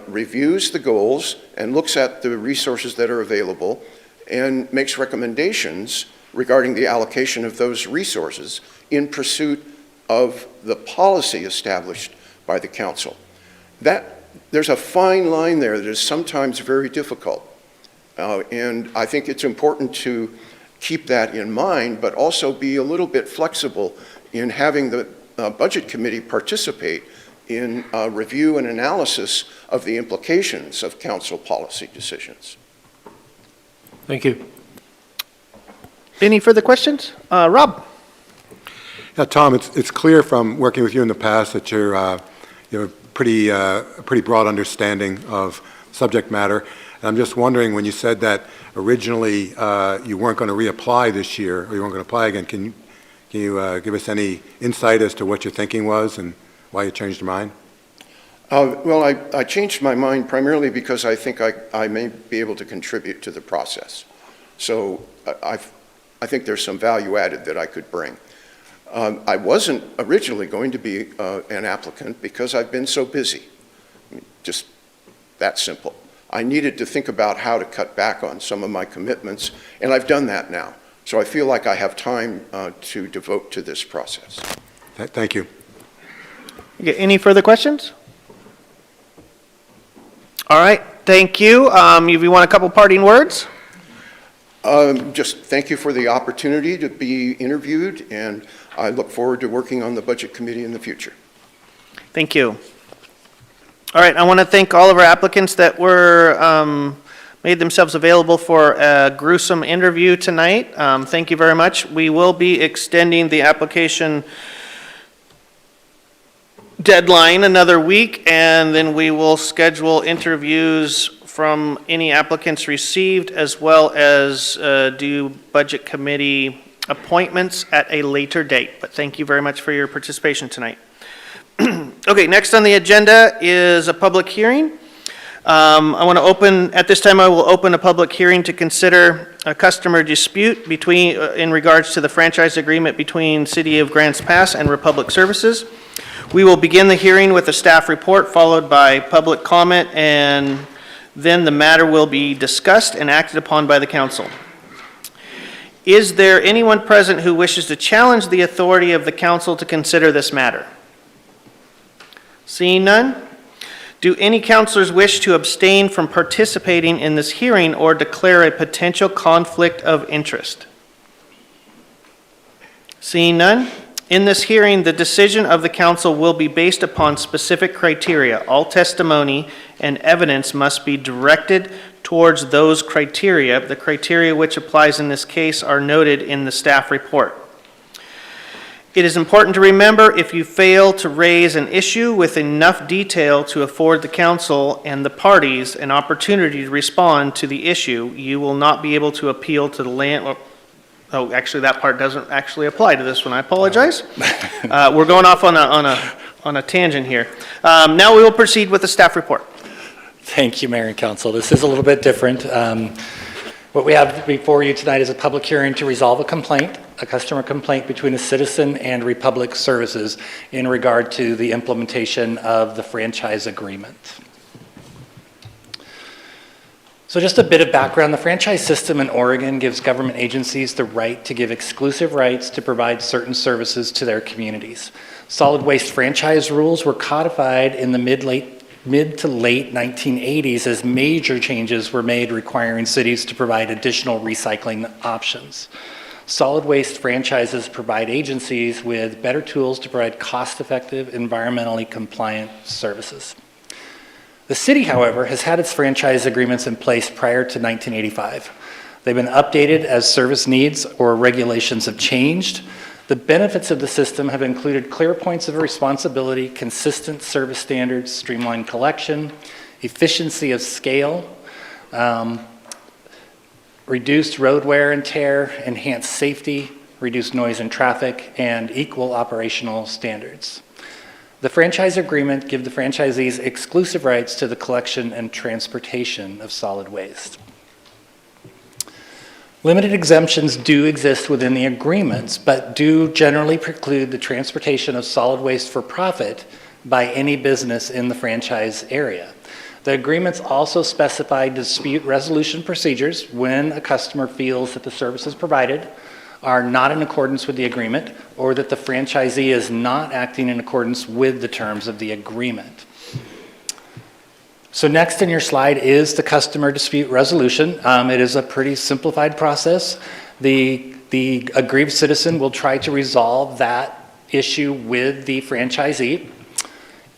Speaker 16: reviews the goals and looks at the resources that are available and makes recommendations regarding the allocation of those resources in pursuit of the policy established by the council. There's a fine line there that is sometimes very difficult. And I think it's important to keep that in mind, but also be a little bit flexible in having the budget committee participate in review and analysis of the implications of council policy decisions.
Speaker 9: Thank you.
Speaker 3: Any further questions? Rob?
Speaker 1: Yeah, Tom, it's clear from working with you in the past that you have a pretty broad understanding of subject matter. And I'm just wondering, when you said that originally you weren't going to reapply this year, or you weren't going to apply again, can you give us any insight as to what your thinking was and why you changed your mind?
Speaker 16: Well, I changed my mind primarily because I think I may be able to contribute to the process. So I think there's some value added that I could bring. I wasn't originally going to be an applicant because I've been so busy. I mean, just that simple. I needed to think about how to cut back on some of my commitments, and I've done that now. So I feel like I have time to devote to this process.
Speaker 1: Thank you.
Speaker 3: Okay, any further questions? All right, thank you. If you want a couple parting words?
Speaker 16: Just thank you for the opportunity to be interviewed, and I look forward to working on the Budget Committee in the future.
Speaker 3: Thank you. All right, I want to thank all of our applicants that were made themselves available for a gruesome interview tonight. Thank you very much. We will be extending the application deadline another week, and then we will schedule interviews from any applicants received, as well as do Budget Committee appointments at a later date. But thank you very much for your participation tonight. Okay, next on the agenda is a public hearing. I want to open, at this time I will open a public hearing to consider a customer dispute in regards to the franchise agreement between City of Grants Pass and Republic Services. We will begin the hearing with a staff report, followed by public comment, and then the matter will be discussed and acted upon by the council. Is there anyone present who wishes to challenge the authority of the council to consider this matter? Seeing none, do any councilors wish to abstain from participating in this hearing or declare a potential conflict of interest? Seeing none, in this hearing, the decision of the council will be based upon specific criteria. All testimony and evidence must be directed towards those criteria. The criteria which applies in this case are noted in the staff report. It is important to remember, if you fail to raise an issue with enough detail to afford the council and the parties an opportunity to respond to the issue, you will not be able to appeal to the land. Oh, actually, that part doesn't actually apply to this one. I apologize. We're going off on a tangent here. Now we will proceed with the staff report.
Speaker 17: Thank you, Mayor and Council. This is a little bit different. What we have before you tonight is a public hearing to resolve a complaint a customer complaint between a citizen and Republic Services in regard to the implementation of the franchise agreement. So just a bit of background, the franchise system in Oregon gives government agencies the right to give exclusive rights to provide certain services to their communities. Solid waste franchise rules were codified in the mid to late 1980s as major changes were made requiring cities to provide additional recycling options. Solid waste franchises provide agencies with better tools to provide cost-effective, environmentally compliant services. The city, however, has had its franchise agreements in place prior to 1985. They've been updated as service needs or regulations have changed. The benefits of the system have included clear points of responsibility, consistent service standards, streamlined collection, efficiency of scale, reduced road wear and tear, enhanced safety, reduced noise and traffic, and equal operational standards. The franchise agreement gives the franchisees exclusive rights to the collection and transportation of solid waste. Limited exemptions do exist within the agreements, but do generally preclude the transportation of solid waste for profit by any business in the franchise area. The agreements also specify dispute resolution procedures when a customer feels that the services provided are not in accordance with the agreement or that the franchisee is not acting in accordance with the terms of the agreement. So next in your slide is the customer dispute resolution. It is a pretty simplified process. The aggrieved citizen will try to resolve that issue with the franchisee.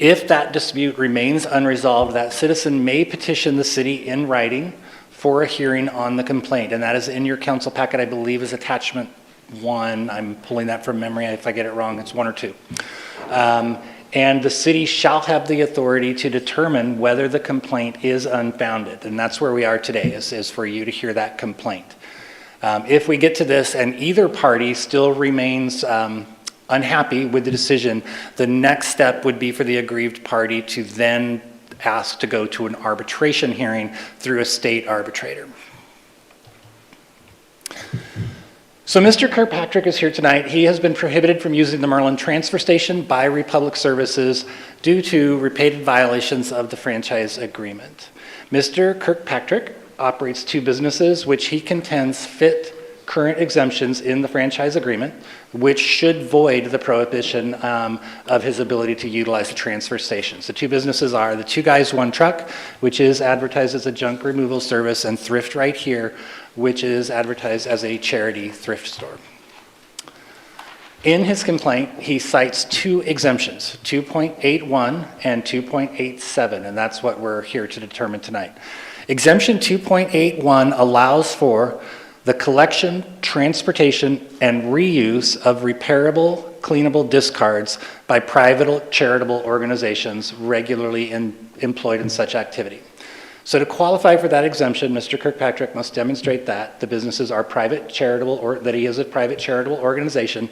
Speaker 17: If that dispute remains unresolved, that citizen may petition the city in writing for a hearing on the complaint, and that is in your council packet, I believe is attachment 1. I'm pulling that from memory. If I get it wrong, it's 1 or 2. And the city shall have the authority to determine whether the complaint is unfounded, and that's where we are today, is for you to hear that complaint. If we get to this and either party still remains unhappy with the decision, the next step would be for the aggrieved party to then asked to go to an arbitration hearing through a state arbitrator. So Mr. Kirkpatrick is here tonight. He has been prohibited from using the Merlin transfer station by Republic Services due to repeated violations of the franchise agreement. Mr. Kirkpatrick operates 2 businesses which he contends fit current exemptions in the franchise agreement, which should void the prohibition of his ability to utilize the transfer stations. The 2 businesses are the 2 Guys, 1 Truck, which is advertised as a junk removal service, and Thrift Right Here, which is advertised as a charity thrift store. In his complaint, he cites 2 exemptions, 2.81 and 2.87, and that's what we're here to determine tonight. Exemption 2.81 allows for the collection, transportation, and reuse of repairable, cleanable discards by private charitable organizations regularly employed in such activity. So to qualify for that exemption, Mr. Kirkpatrick must demonstrate that the businesses are private charitable, or that he is a private charitable organization,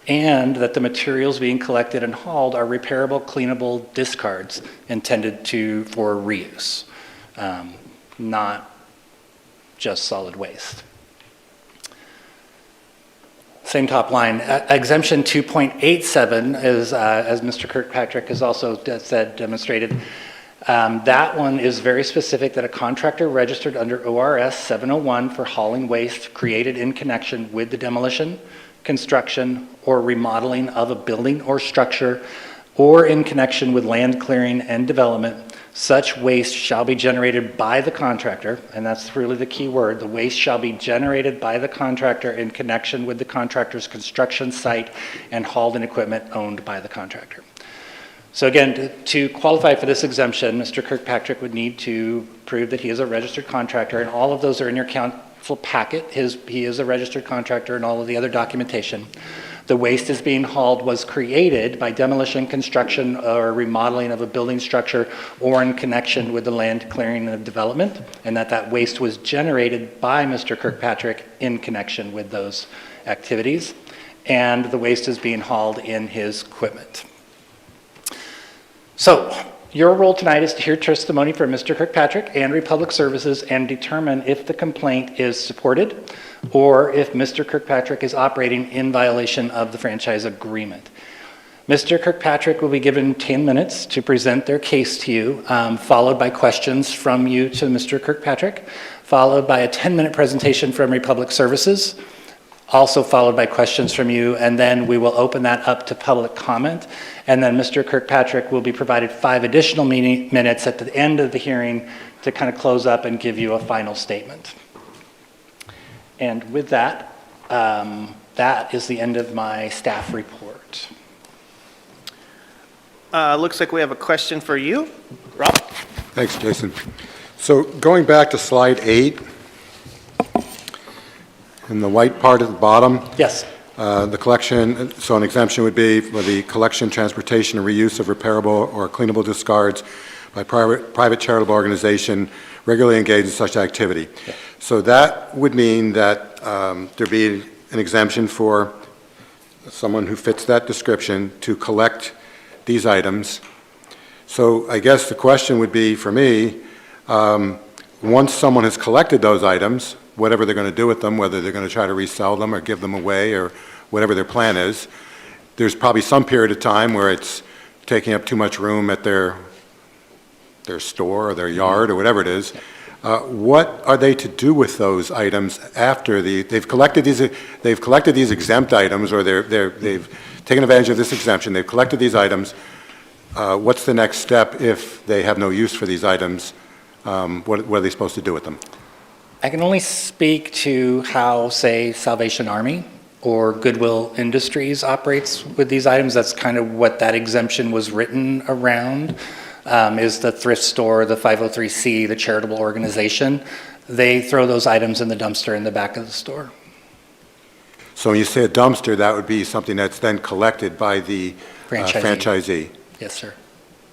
Speaker 17: and that the materials being collected and hauled are repairable, cleanable discards intended for reuse, not just solid waste. Same top line. Exemption 2.87 is, as Mr. Kirkpatrick has also said, demonstrated, that one is very specific that a contractor registered under ORS 701 for hauling waste created in connection with the demolition, construction, or remodeling of a building or structure, or in connection with land clearing and development, such waste shall be generated by the contractor, and that's really the key word, the waste shall be generated by the contractor in connection with the contractor's construction site and hauled in equipment owned by the contractor. So again, to qualify for this exemption, Mr. Kirkpatrick would need to prove that he is a registered contractor, and all of those are in your council packet. He is a registered contractor and all of the other documentation. The waste is being hauled was created by demolition, construction, or remodeling of a building structure or in connection with the land clearing and development, and that waste was generated by Mr. Kirkpatrick in connection with those activities, and the waste is being hauled in his equipment. So Your role tonight is to hear testimony from Mr. Kirkpatrick and Republic Services and determine if the complaint is supported or if Mr. Kirkpatrick is operating in violation of the franchise agreement. Mr. Kirkpatrick will be given 10 minutes to present their case to you, followed by questions from you to Mr. Kirkpatrick, followed by a 10-minute presentation from Republic Services, also followed by questions from you, and then we will open that up to public comment. And then Mr. Kirkpatrick will be provided 5 additional minutes at the end of the hearing to kind of close up and give you a final statement. And with that, that is the end of my staff report.
Speaker 3: Looks like we have a question for you. Rob?
Speaker 1: Thanks, Jason. So going back to slide 8, in the white part at the bottom.
Speaker 17: Yes.
Speaker 1: The collection, so an exemption would be for the collection, transportation, and reuse of repairable or cleanable discards by private charitable organization regularly engaged in such activity.
Speaker 17: Yeah.
Speaker 1: So that would mean that there'd be an exemption for someone who fits that description to collect these items. So I guess the question would be for me, once someone has collected those items, whatever they're going to do with them, whether they're going to try to resell them or give them away or whatever their plan is, there's probably some period of time where it's taking up too much room at their store or their yard or whatever it is. What are they to do with those items after they've collected these exempt items, or they've taken advantage of this exemption, they've collected these items? What's the next step if they have no use for these items? What are they supposed to do with them?
Speaker 17: I can only speak to how, say, Salvation Army or Goodwill Industries operates with these items. That's kind of what that exemption was written around, is the thrift store, the 503C, the charitable organization. They throw those items in the dumpster in the back of the store.
Speaker 1: So when you say a dumpster, that would be something that's then collected by the franchisee?
Speaker 17: Yes, sir.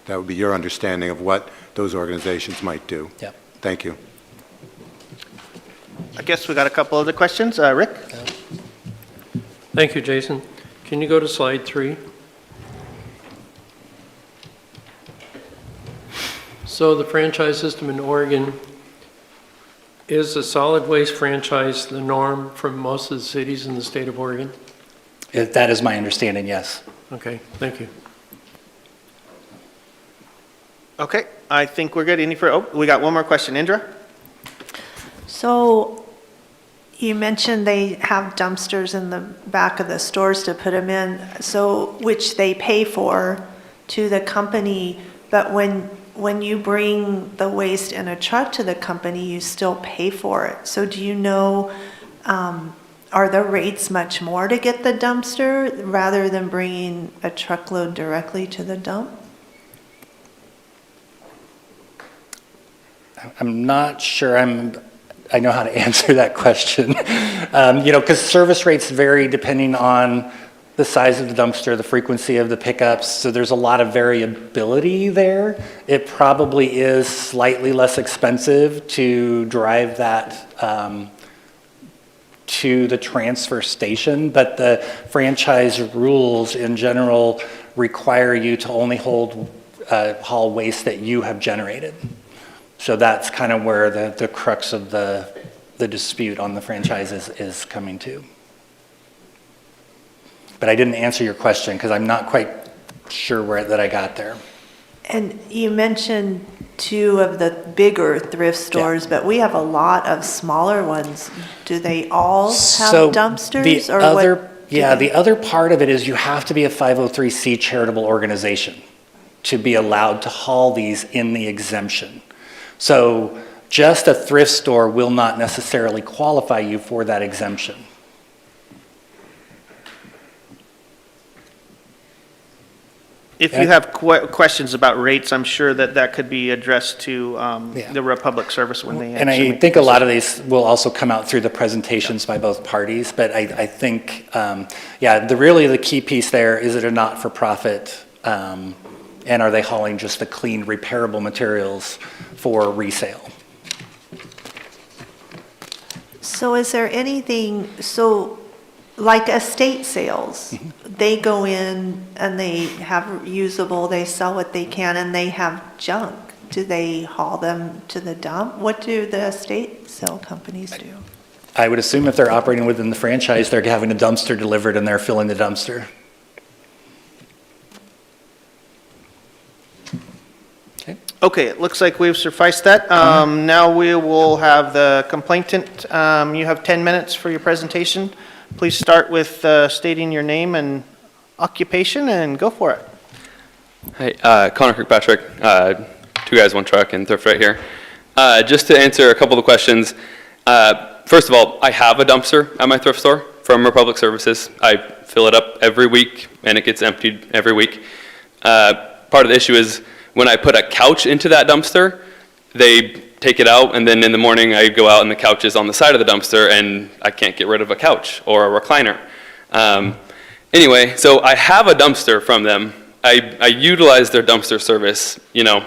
Speaker 1: That would be your understanding of what those organizations might do?
Speaker 17: Yep.
Speaker 1: Thank you.
Speaker 3: I guess we got a couple other questions. Rick?
Speaker 9: Thank you, Jason. Can you go to slide 3? So the franchise system in Oregon, is a solid waste franchise the norm for most of the cities in the state of Oregon?
Speaker 17: That is my understanding, yes.
Speaker 9: Okay, thank you.
Speaker 3: Okay, I think we're good. We got one more question. Indra?
Speaker 11: So you mentioned they have dumpsters in the back of the stores to put them in, so which they pay for to the company, but when you bring the waste in a truck to the company, you still pay for it. So do you know, are the rates much more to get the dumpster rather than bringing a truckload directly to the dump?
Speaker 17: I'm not sure I know how to answer that question. Because service rates vary depending on the size of the dumpster, the frequency of the pickups, so there's a lot of variability there. It probably is slightly less expensive to drive that to the transfer station, but the franchise rules in general require you to only haul waste that you have generated. So that's kind of where the crux of the dispute on the franchises is coming to. But I didn't answer your question because I'm not quite sure that I got there.
Speaker 11: And you mentioned 2 of the bigger thrift stores, yeah, but we have a lot of smaller ones. Do they all have dumpsters?
Speaker 17: The other part of it is you have to be a 503C charitable organization to be allowed to haul these in the exemption. So just a thrift store will not necessarily qualify you for that exemption.
Speaker 3: If you have questions about rates, I'm sure that could be addressed to the Republic Service when they
Speaker 17: And I think a lot of these will also come out through the presentations by both parties, but I think, really the key piece there, is it a not-for-profit, and are they hauling just the clean, repairable materials for resale?
Speaker 11: So is there anything, like estate sales, they go in and they have usable, they sell what they can, and they have junk. Do they haul them to the dump? What do the estate sale companies do?
Speaker 17: I would assume if they're operating within the franchise, they're having a dumpster delivered and they're filling the dumpster.
Speaker 3: Okay, it looks like we've sufficed that. Now we will have the complainant. You have 10 minutes for your presentation. Please start with stating your name and occupation and go for it.
Speaker 18: Hi, Connor Kirkpatrick, Two Guys, One Truck in Thrift right here. Just to answer a couple of the questions, first of all, I have a dumpster at my thrift store from Republic Services. I fill it up every week and it gets emptied every week. Part of the issue is when I put a couch into that dumpster, they take it out, and then in the morning I go out and the couch is on the side of the dumpster and I can't get rid of a couch or a recliner. Anyway, so I have a dumpster from them. I utilize their dumpster service, you know.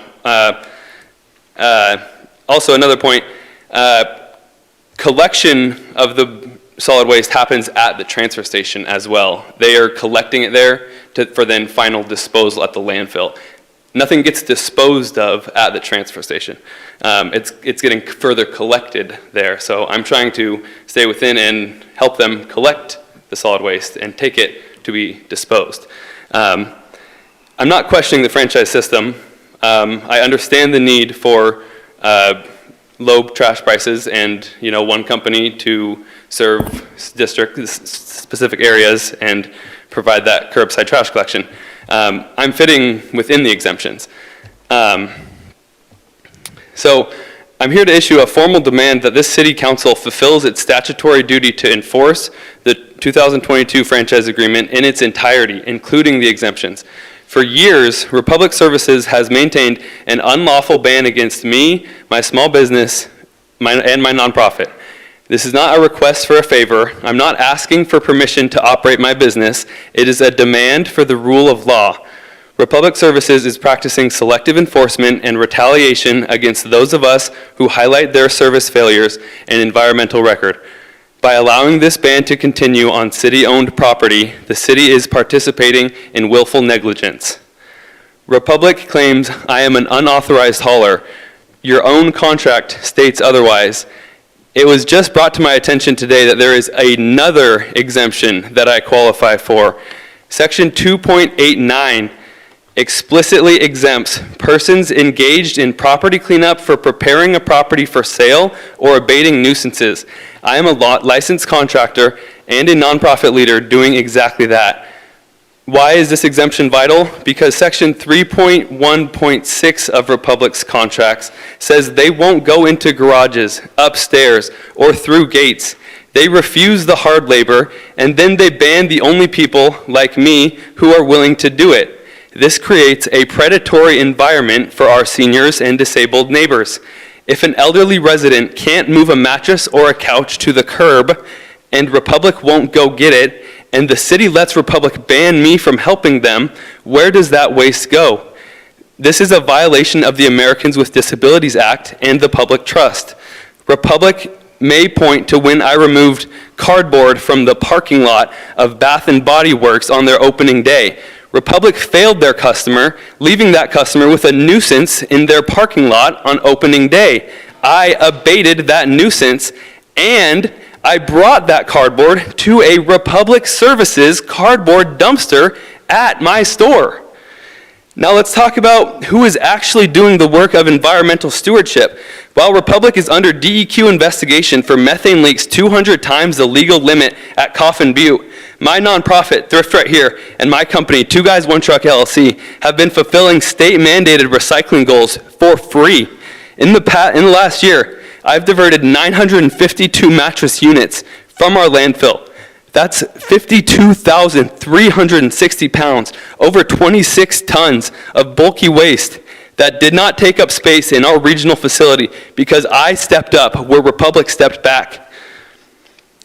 Speaker 18: Also another point, collection of the solid waste happens at the transfer station as well. They are collecting it there for then final disposal at the landfill. Nothing gets disposed of at the transfer station. It's getting further collected there. So I'm trying to stay within and help them collect the solid waste and take it to be disposed. I'm not questioning the franchise system. I understand the need for low trash prices and, you know, one company to serve specific areas and provide that curbside trash collection. I'm fitting within the exemptions. So I'm here to issue a formal demand that this city council fulfills its statutory duty to enforce the 2022 franchise agreement in its entirety, including the exemptions. For years, Republic Services has maintained an unlawful ban against me, my small business, and my nonprofit. This is not a request for a favor. I'm not asking for permission to operate my business. It is a demand for the rule of law. Republic Services is practicing selective enforcement and retaliation against those of us who highlight their service failures and environmental record. By allowing this ban to continue on city-owned property, the city is participating in willful negligence. Republic claims I am an unauthorized hauler. Your own contract states otherwise. It was just brought to my attention today that there is another exemption that I qualify for. Section 2.89 explicitly exempts persons engaged in property cleanup for preparing a property for sale or abating nuisances. I am a licensed contractor and a nonprofit leader doing exactly that. Why is this exemption vital? Because Section 3.1.6 of Republic's contracts says they won't go into garages, upstairs, or through gates. They refuse the hard labor, and then they ban the only people, like me, who are willing to do it. This creates a predatory environment for our seniors and disabled neighbors. If an elderly resident can't move a mattress or a couch to the curb, and Republic won't go get it, and the city lets Republic ban me from helping them, where does that waste go? This is a violation of the Americans with Disabilities Act and the public trust. Republic may point to when I removed cardboard from the parking lot of Bath & Body Works on their opening day. Republic failed their customer, leaving that customer with a nuisance in their parking lot on opening day. I abated that nuisance, and I brought that cardboard to a Republic Services cardboard dumpster at my store. Now let's talk about who is actually doing the work of environmental stewardship. While Republic is under DEQ investigation for methane leaks 200 times the legal limit at Coffin Butte, my nonprofit, Thrift Right Here, and my company, Two Guys, One Truck LLC, have been fulfilling state-mandated recycling goals for free. In the last year, I've diverted 952 mattress units from our landfill. That's 52,360 pounds, over 26 tons of bulky waste that did not take up space in our regional facility because I stepped up where Republic stepped back.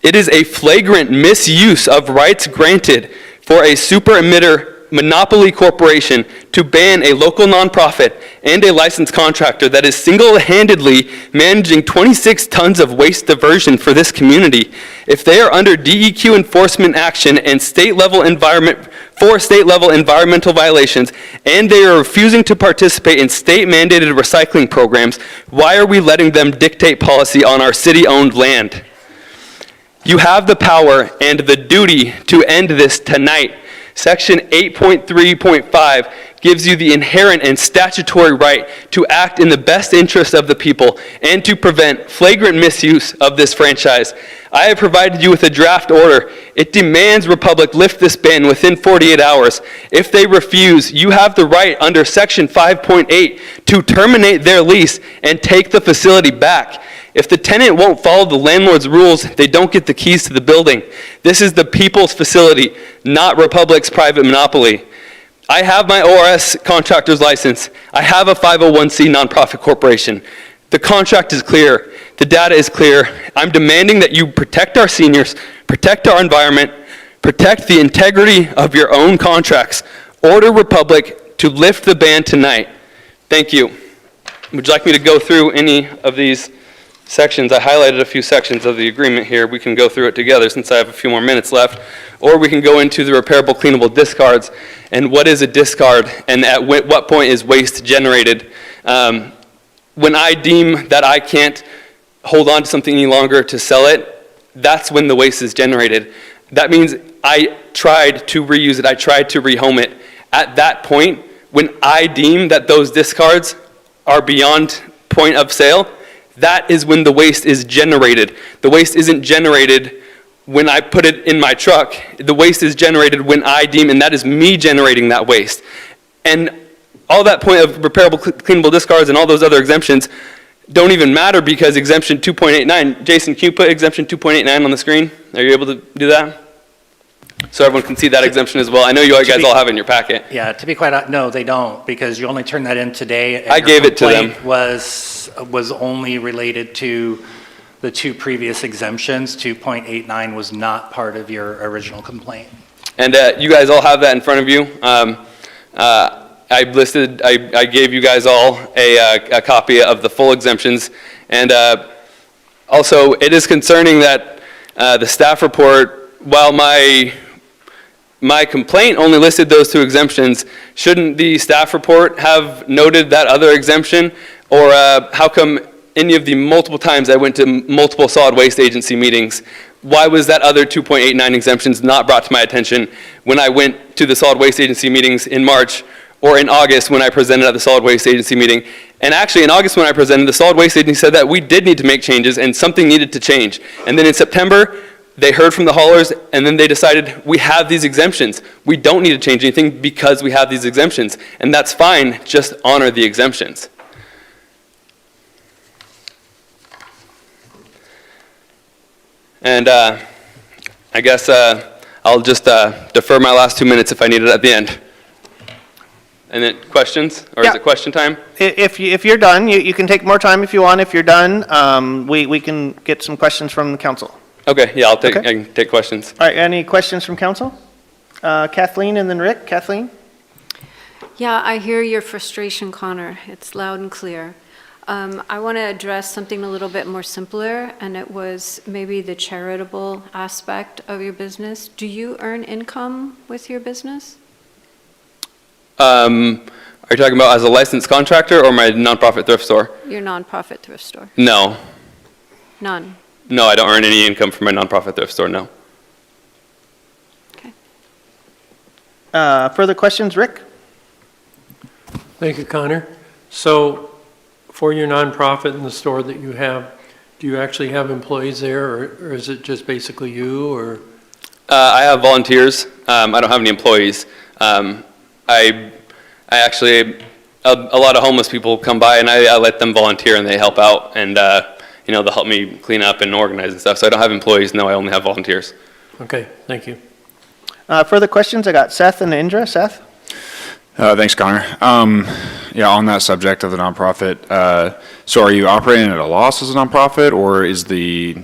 Speaker 18: It is a flagrant misuse of rights granted for a super emitter monopoly corporation to ban a local nonprofit and a licensed contractor that is single-handedly managing 26 tons of waste diversion for this community. If they are under DEQ enforcement action and state-level environmental violations, and they are refusing to participate in state-mandated recycling programs, why are we letting them dictate policy on our city-owned land? You have the power and the duty to end this tonight. Section 8.3.5 gives you the inherent and statutory right to act in the best interest of the people and to prevent flagrant misuse of this franchise. I have provided you with a draft order. It demands Republic lift this ban within 48 hours. If they refuse, you have the right under Section 5.8 to terminate their lease and take the facility back. If the tenant won't follow the landlord's rules, they don't get the keys to the building. This is the people's facility, not Republic's private monopoly. I have my ORS contractor's license. I have a 501c nonprofit corporation. The contract is clear. The data is clear. I'm demanding that you protect our seniors, protect our environment, protect the integrity of your own contracts. Order Republic to lift the ban tonight. Thank you. Would you like me to go through any of these sections? I highlighted a few sections of the agreement here. We can go through it together since I have a few more minutes left. Or we can go into the repairable, cleanable discards and what is a discard and at what point is waste generated. When I deem that I can't hold on to something any longer to sell it, that's when the waste is generated. That means I tried to reuse it, I tried to rehome it. At that point, when I deem that those discards are beyond point of sale, that is when the waste is generated. The waste isn't generated when I put it in my truck. The waste is generated when I deem, and that is me generating that waste. And all that point of repairable, cleanable discards and all those other exemptions don't even matter because exemption 2.89, Jason, can you put exemption 2.89 on the screen? Are you able to do that? So everyone can see that exemption as well. I know you guys all have it in your packet.
Speaker 17: Yeah, to be quite honest, no, they don't, because you only turned that in today. And
Speaker 18: I gave it to them.
Speaker 17: Was only related to the two previous exemptions. 2.89 was not part of your original complaint.
Speaker 18: And you guys all have that in front of you. I gave you guys all a copy of the full exemptions. And also, it is concerning that the staff report, while my complaint only listed those two exemptions, shouldn't the staff report have noted that other exemption? Or how come any of the multiple times I went to multiple solid waste agency meetings, why was that other 2.89 exemptions not brought to my attention when I went to the solid waste agency meetings in March or in August when I presented at the solid waste agency meeting? And actually in August when I presented, the solid waste agency said that we did need to make changes and something needed to change. And then in September, they heard from the haulers and then they decided we have these exemptions. We don't need to change anything because we have these exemptions. And that's fine, just honor the exemptions. And I guess I'll just defer my last 2 minutes if I need it at the end. And then questions, or is it question time?
Speaker 3: If you're done, you can take more time if you want. If you're done, we can get some questions from the council.
Speaker 18: Okay, yeah, I can take questions.
Speaker 3: All right, any questions from council? Kathleen and then Rick. Kathleen?
Speaker 4: Yeah, I hear your frustration, Connor. It's loud and clear. I want to address something a little bit more simpler, and it was maybe the charitable aspect of your business. Do you earn income with your business?
Speaker 18: Are you talking about as a licensed contractor or my nonprofit thrift store?
Speaker 4: Your nonprofit thrift store?
Speaker 18: No.
Speaker 4: None?
Speaker 18: No, I don't earn any income from my nonprofit thrift store, no.
Speaker 4: Okay.
Speaker 3: Further questions, Rick?
Speaker 9: Thank you, Connor. So for your nonprofit and the store that you have, do you actually have employees there, or is it just basically you, or?
Speaker 18: I have volunteers. I don't have any employees. I actually, a lot of homeless people come by and I let them volunteer and they help out and, they'll help me clean up and organize and stuff. So I don't have employees, no, I only have volunteers.
Speaker 9: Okay, thank you.
Speaker 3: Further questions? I got Seth and Indra. Seth?
Speaker 13: Thanks, Connor. On that subject of the nonprofit, so are you operating at a loss as a nonprofit, or is the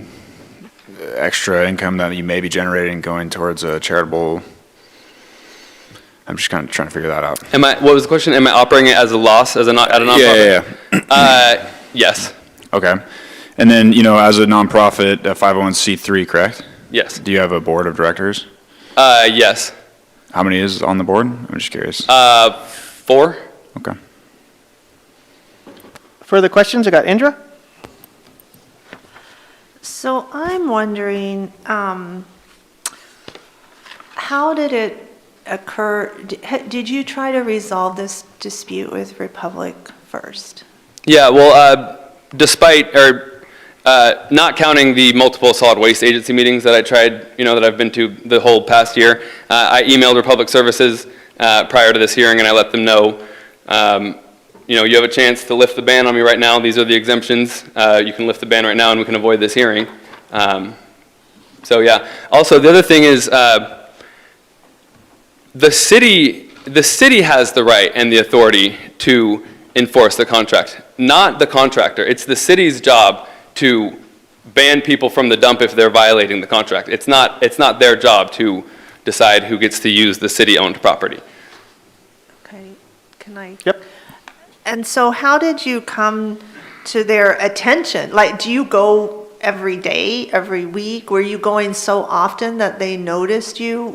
Speaker 13: extra income that you may be generating going towards a charitable I'm just kind of trying to figure that out.
Speaker 18: What was the question? Am I operating it as a loss, at a nonprofit?
Speaker 13: Yeah.
Speaker 18: Yes.
Speaker 13: Okay. And then, as a nonprofit, a 501c3, correct?
Speaker 18: Yes.
Speaker 13: Do you have a board of directors?
Speaker 18: Yes.
Speaker 13: How many is on the board? I'm just curious.
Speaker 18: 4.
Speaker 13: Okay.
Speaker 3: Further questions? I got Indra.
Speaker 11: So I'm wondering, how did it occur? Did you try to resolve this dispute with Republic first?
Speaker 18: Yeah, well, despite, not counting the multiple solid waste agency meetings that I tried, that I've been to the whole past year, I emailed Republic Services prior to this hearing, and I let them know, you have a chance to lift the ban on me right now. These are the exemptions. You can lift the ban right now, and we can avoid this hearing. So yeah. Also, the other thing is, the city has the right and the authority to enforce the contract, not the contractor. It's the city's job to ban people from the dump if they're violating the contract. It's not their job to decide who gets to use the city-owned property.
Speaker 11: Okay, can I?
Speaker 3: Yep.
Speaker 11: And so how did you come to their attention? Like, do you go every day, every week? Were you going so often that they noticed you?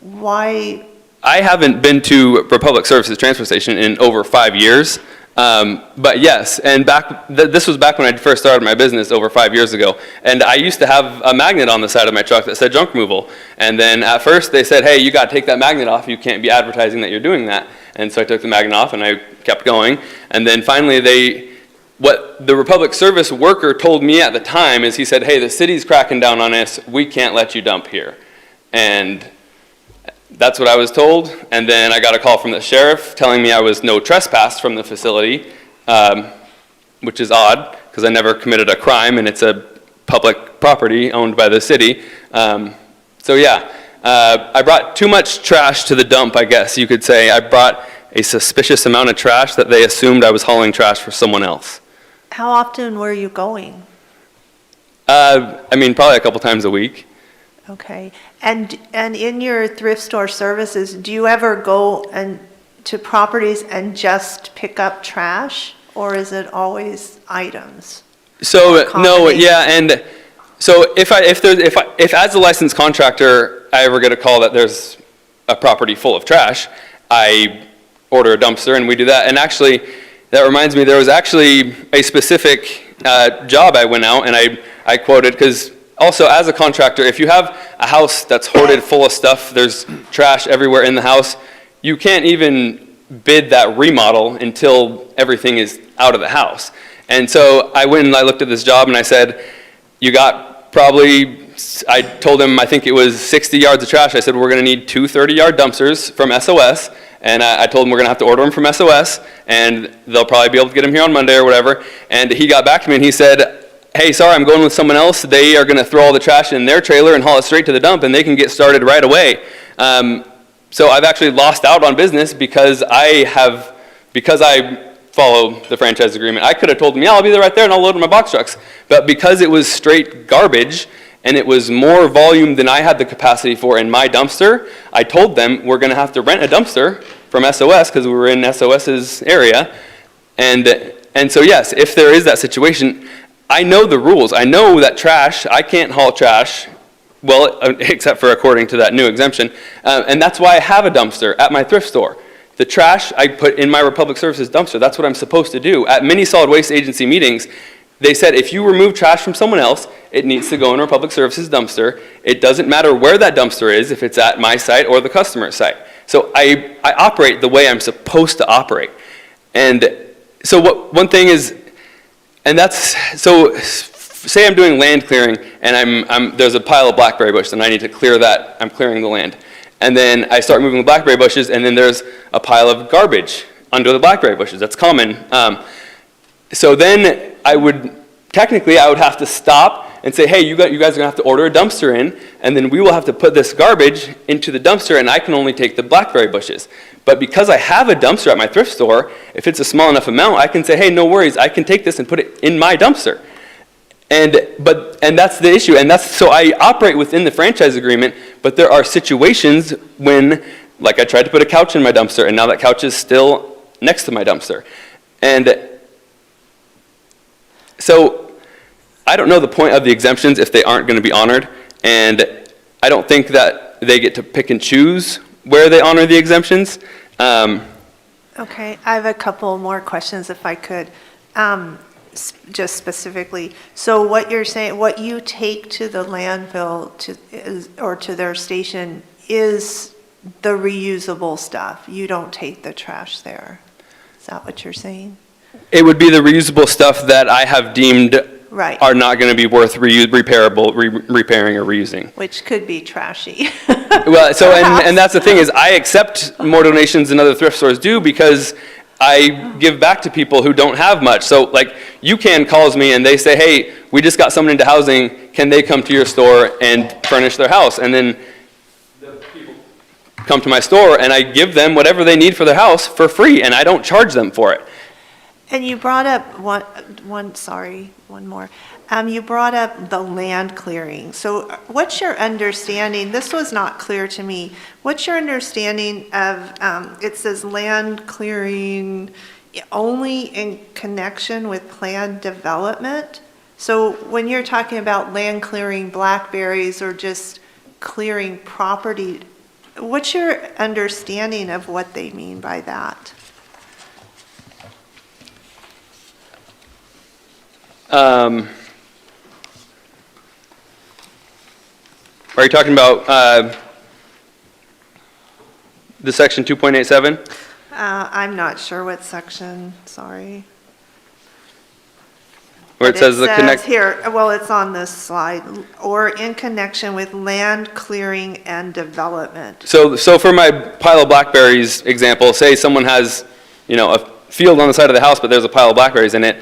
Speaker 11: Why?
Speaker 18: I haven't been to Republic Services Transfer Station in over 5 years. But yes, and this was back when I first started my business over 5 years ago. And I used to have a magnet on the side of my truck that said junk removal. And then at first they said, hey, you got to take that magnet off. You can't be advertising that you're doing that. And so I took the magnet off and I kept going. And then finally what the Republic Service worker told me at the time is he said, hey, the city's cracking down on us. We can't let you dump here. And that's what I was told. And then I got a call from the sheriff telling me I was no trespass from the facility, which is odd because I never committed a crime and it's a public property owned by the city. So yeah, I brought too much trash to the dump, I guess you could say. I brought a suspicious amount of trash that they assumed I was hauling trash for someone else.
Speaker 11: How often were you going?
Speaker 18: Probably a couple times a week.
Speaker 11: Okay, and in your thrift store services, do you ever go to properties and just pick up trash, or is it always items?
Speaker 18: So no, yeah, and so if as a licensed contractor I ever get a call that there's a property full of trash, I order a dumpster and we do that. And actually, that reminds me, there was actually a specific job I went out and I quoted because. Also, as a contractor, if you have a house that's hoarded full of stuff, there's trash everywhere in the house, you can't even bid that remodel until everything is out of the house. And so I went and I looked at this job and I said, you got probably, I told them I think it was 60 yards of trash. I said, we're going to need 2 30-yard dumpsters from SOS. And I told him we're going to have to order them from SOS, and they'll probably be able to get them here on Monday or whatever. And he got back to me and he said, hey, sorry, I'm going with someone else. They are going to throw all the trash in their trailer and haul it straight to the dump, and they can get started right away. So I've actually lost out on business because I follow the franchise agreement. I could have told them, yeah, I'll be there right there, and I'll load my box trucks. But because it was straight garbage, and it was more volume than I had the capacity for in my dumpster, I told them we're going to have to rent a dumpster from SOS because we were in SOS's area. And so, yes, if there is that situation, I know the rules. I know that trash, I can't haul trash, well, except for according to that new exemption, and that's why I have a dumpster at my thrift store. The trash I put in my Republic Services dumpster. That's what I'm supposed to do. At many solid waste agency meetings, they said if you remove trash from someone else, it needs to go in Republic Services dumpster. It doesn't matter where that dumpster is, if it's at my site or the customer's site. So I operate the way I'm supposed to operate. And so one thing is, and that's, so say I'm doing land clearing and there's a pile of blackberry bushes and I need to clear that, I'm clearing the land. And then I start moving the blackberry bushes and then there's a pile of garbage under the blackberry bushes. That's common. So then I would have to stop and say, hey, you guys are gonna have to order a dumpster in, and then we will have to put this garbage into the dumpster and I can only take the blackberry bushes. But because I have a dumpster at my thrift store, if it's a small enough amount, I can say, hey, no worries, I can take this and put it in my dumpster. And that's the issue, and so I operate within the franchise agreement, but there are situations when Like I tried to put a couch in my dumpster, and now that couch is still next to my dumpster. And so I don't know the point of the exemptions if they aren't going to be honored, and I don't think that they get to pick and choose where they honor the exemptions.
Speaker 11: Okay, I have a couple more questions if I could. Just specifically, so what you're saying, what you take to the landfill or to their station is the reusable stuff. You don't take the trash there. Is that what you're saying?
Speaker 18: It would be the reusable stuff that I have deemed
Speaker 11: Right.
Speaker 18: are not going to be worth repairing or reusing.
Speaker 11: Which could be trashy.
Speaker 18: Well, so, and that's the thing is I accept more donations than other thrift stores do because I give back to people who don't have much. So like UCAN calls me and they say, hey, we just got someone into housing. Can they come to your store and furnish their house? And then the people come to my store and I give them whatever they need for their house for free and I don't charge them for it.
Speaker 11: And you brought up one more. You brought up the land clearing. So what's your understanding, this was not clear to me, what's your understanding of, it says land clearing only in connection with planned development? So when you're talking about land clearing blackberries or just clearing property, what's your understanding of what they mean by that?
Speaker 18: Are you talking about the section 2.87?
Speaker 11: I'm not sure what section, sorry.
Speaker 18: Where it says the connect.
Speaker 11: Here, well, it's on this slide, or in connection with land clearing and development.
Speaker 18: So for my pile of blackberries example, say someone has, a field on the side of the house, but there's a pile of blackberries in it.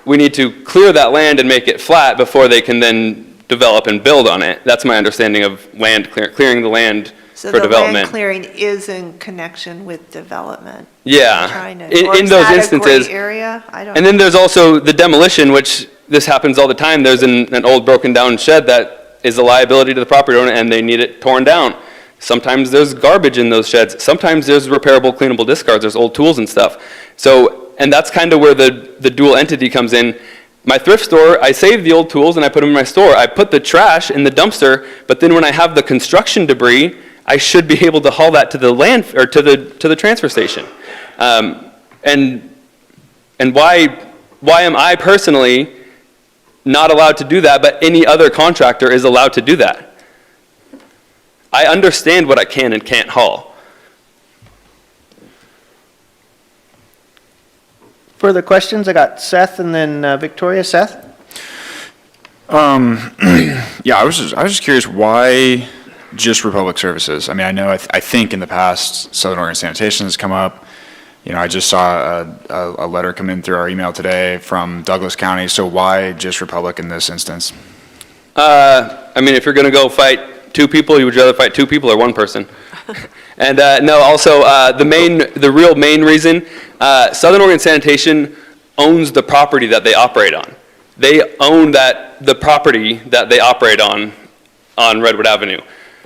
Speaker 18: We need to clear that land and make it flat before they can then develop and build on it. That's my understanding of land clearing the land for development.
Speaker 11: So the land clearing is in connection with development.
Speaker 18: Yeah,
Speaker 11: in
Speaker 18: those instances.
Speaker 11: A gray area? I don't
Speaker 18: And then there's also the demolition, which this happens all the time. There's an old broken down shed that is a liability to the property owner and they need it torn down. Sometimes there's garbage in those sheds. Sometimes there's repairable, cleanable discards. There's old tools and stuff. So, and that's kind of where the dual entity comes in. My thrift store, I save the old tools and I put them in my store. I put the trash in the dumpster, but then when I have the construction debris, I should be able to haul that to the or to the transfer station. And why am I personally not allowed to do that, but any other contractor is allowed to do that? I understand what I can and can't haul.
Speaker 3: Further questions? I got Seth and then Victoria. Seth?
Speaker 13: Yeah, I was just curious why just Republic Services? I mean, I know, I think in the past, Southern Oregon Sanitation has come up. I just saw a letter come in through our email today from Douglas County. So why just Republic in this instance?
Speaker 18: I mean, if you're going to go fight two people, you would rather fight two people or one person. And no, also the real main reason, Southern Oregon Sanitation owns the property that they operate on. They own the property that they operate on Redwood Avenue.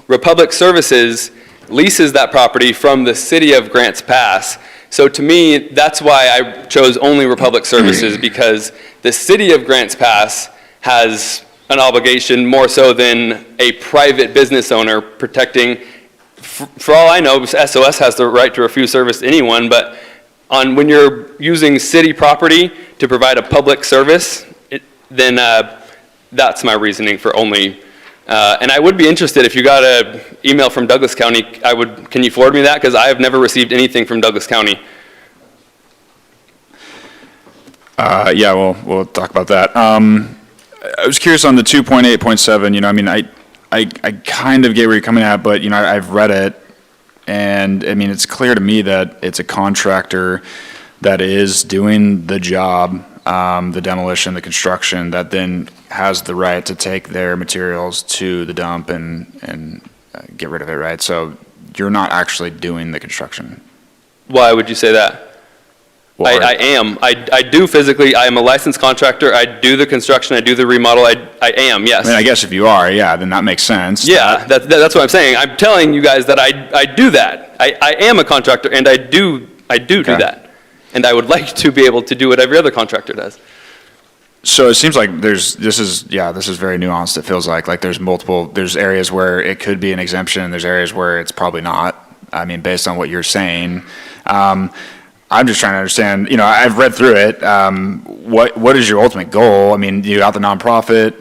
Speaker 18: Republic Services leases that property from the city of Grants Pass. So to me, that's why I chose only Republic Services, because the city of Grants Pass has an obligation more so than a private business owner protecting. For all I know, SOS has the right to refuse service to anyone, but when you're using city property to provide a public service, then that's my reasoning for only. And I would be interested if you got an email from Douglas County. Can you forward me that? Because I have never received anything from Douglas County.
Speaker 13: Yeah, we'll talk about that. I was curious on the 2.8.7. I mean, I kind of get where you're coming at, but I've read it, and I mean, it's clear to me that it's a contractor that is doing the job, the demolition, the construction, that then has the right to take their materials to the dump and get rid of it, right? So you're not actually doing the construction.
Speaker 18: Why would you say that? I am. I do physically, I am a licensed contractor. I do the construction, I do the remodel. I am, yes.
Speaker 13: I mean, I guess if you are, yeah, then that makes sense.
Speaker 18: Yeah, that's what I'm saying. I'm telling you guys that I do that. I am a contractor, and I do that. And I would like to be able to do what every other contractor does.
Speaker 13: So it seems like this is very nuanced. It feels like there's areas where it could be an exemption, there's areas where it's probably not. I mean, based on what you're saying. I'm just trying to understand, I've read through it. What is your ultimate goal? I mean, you got the nonprofit,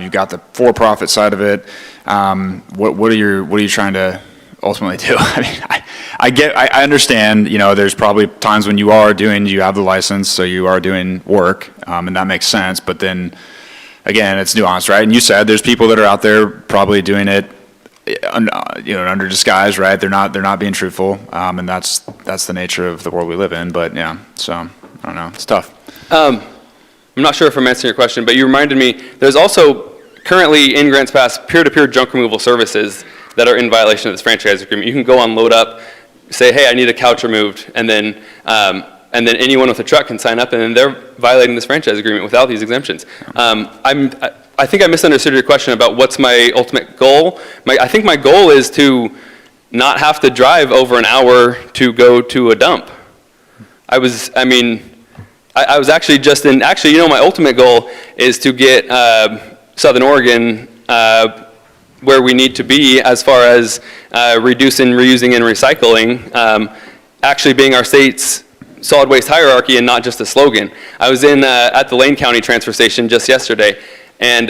Speaker 13: you've got the for-profit side of it. What are you trying to ultimately do? I mean, I understand, there's probably times when you have the license, so you are doing work, and that makes sense. But then, again, it's nuanced, right? And you said there's people that are out there probably doing it, under disguise, right? They're not being truthful, and that's the nature of the world we live in. But yeah, so I don't know, it's tough.
Speaker 18: I'm not sure if I'm answering your question, but you reminded me. There's also currently in Grants Pass peer-to-peer junk removal services that are in violation of this franchise agreement. You can go on Load Up, say, hey, I need a couch removed, and then anyone with a truck can sign up, and then they're violating this franchise agreement without these exemptions. I think I misunderstood your question about what's my ultimate goal. I think my goal is to not have to drive over an hour to go to a dump. I was actually just in, my ultimate goal is to get Southern Oregon where we need to be as far as reducing, reusing, and recycling, actually being our state's solid waste hierarchy and not just a slogan. I was at the Lane County transfer station just yesterday, and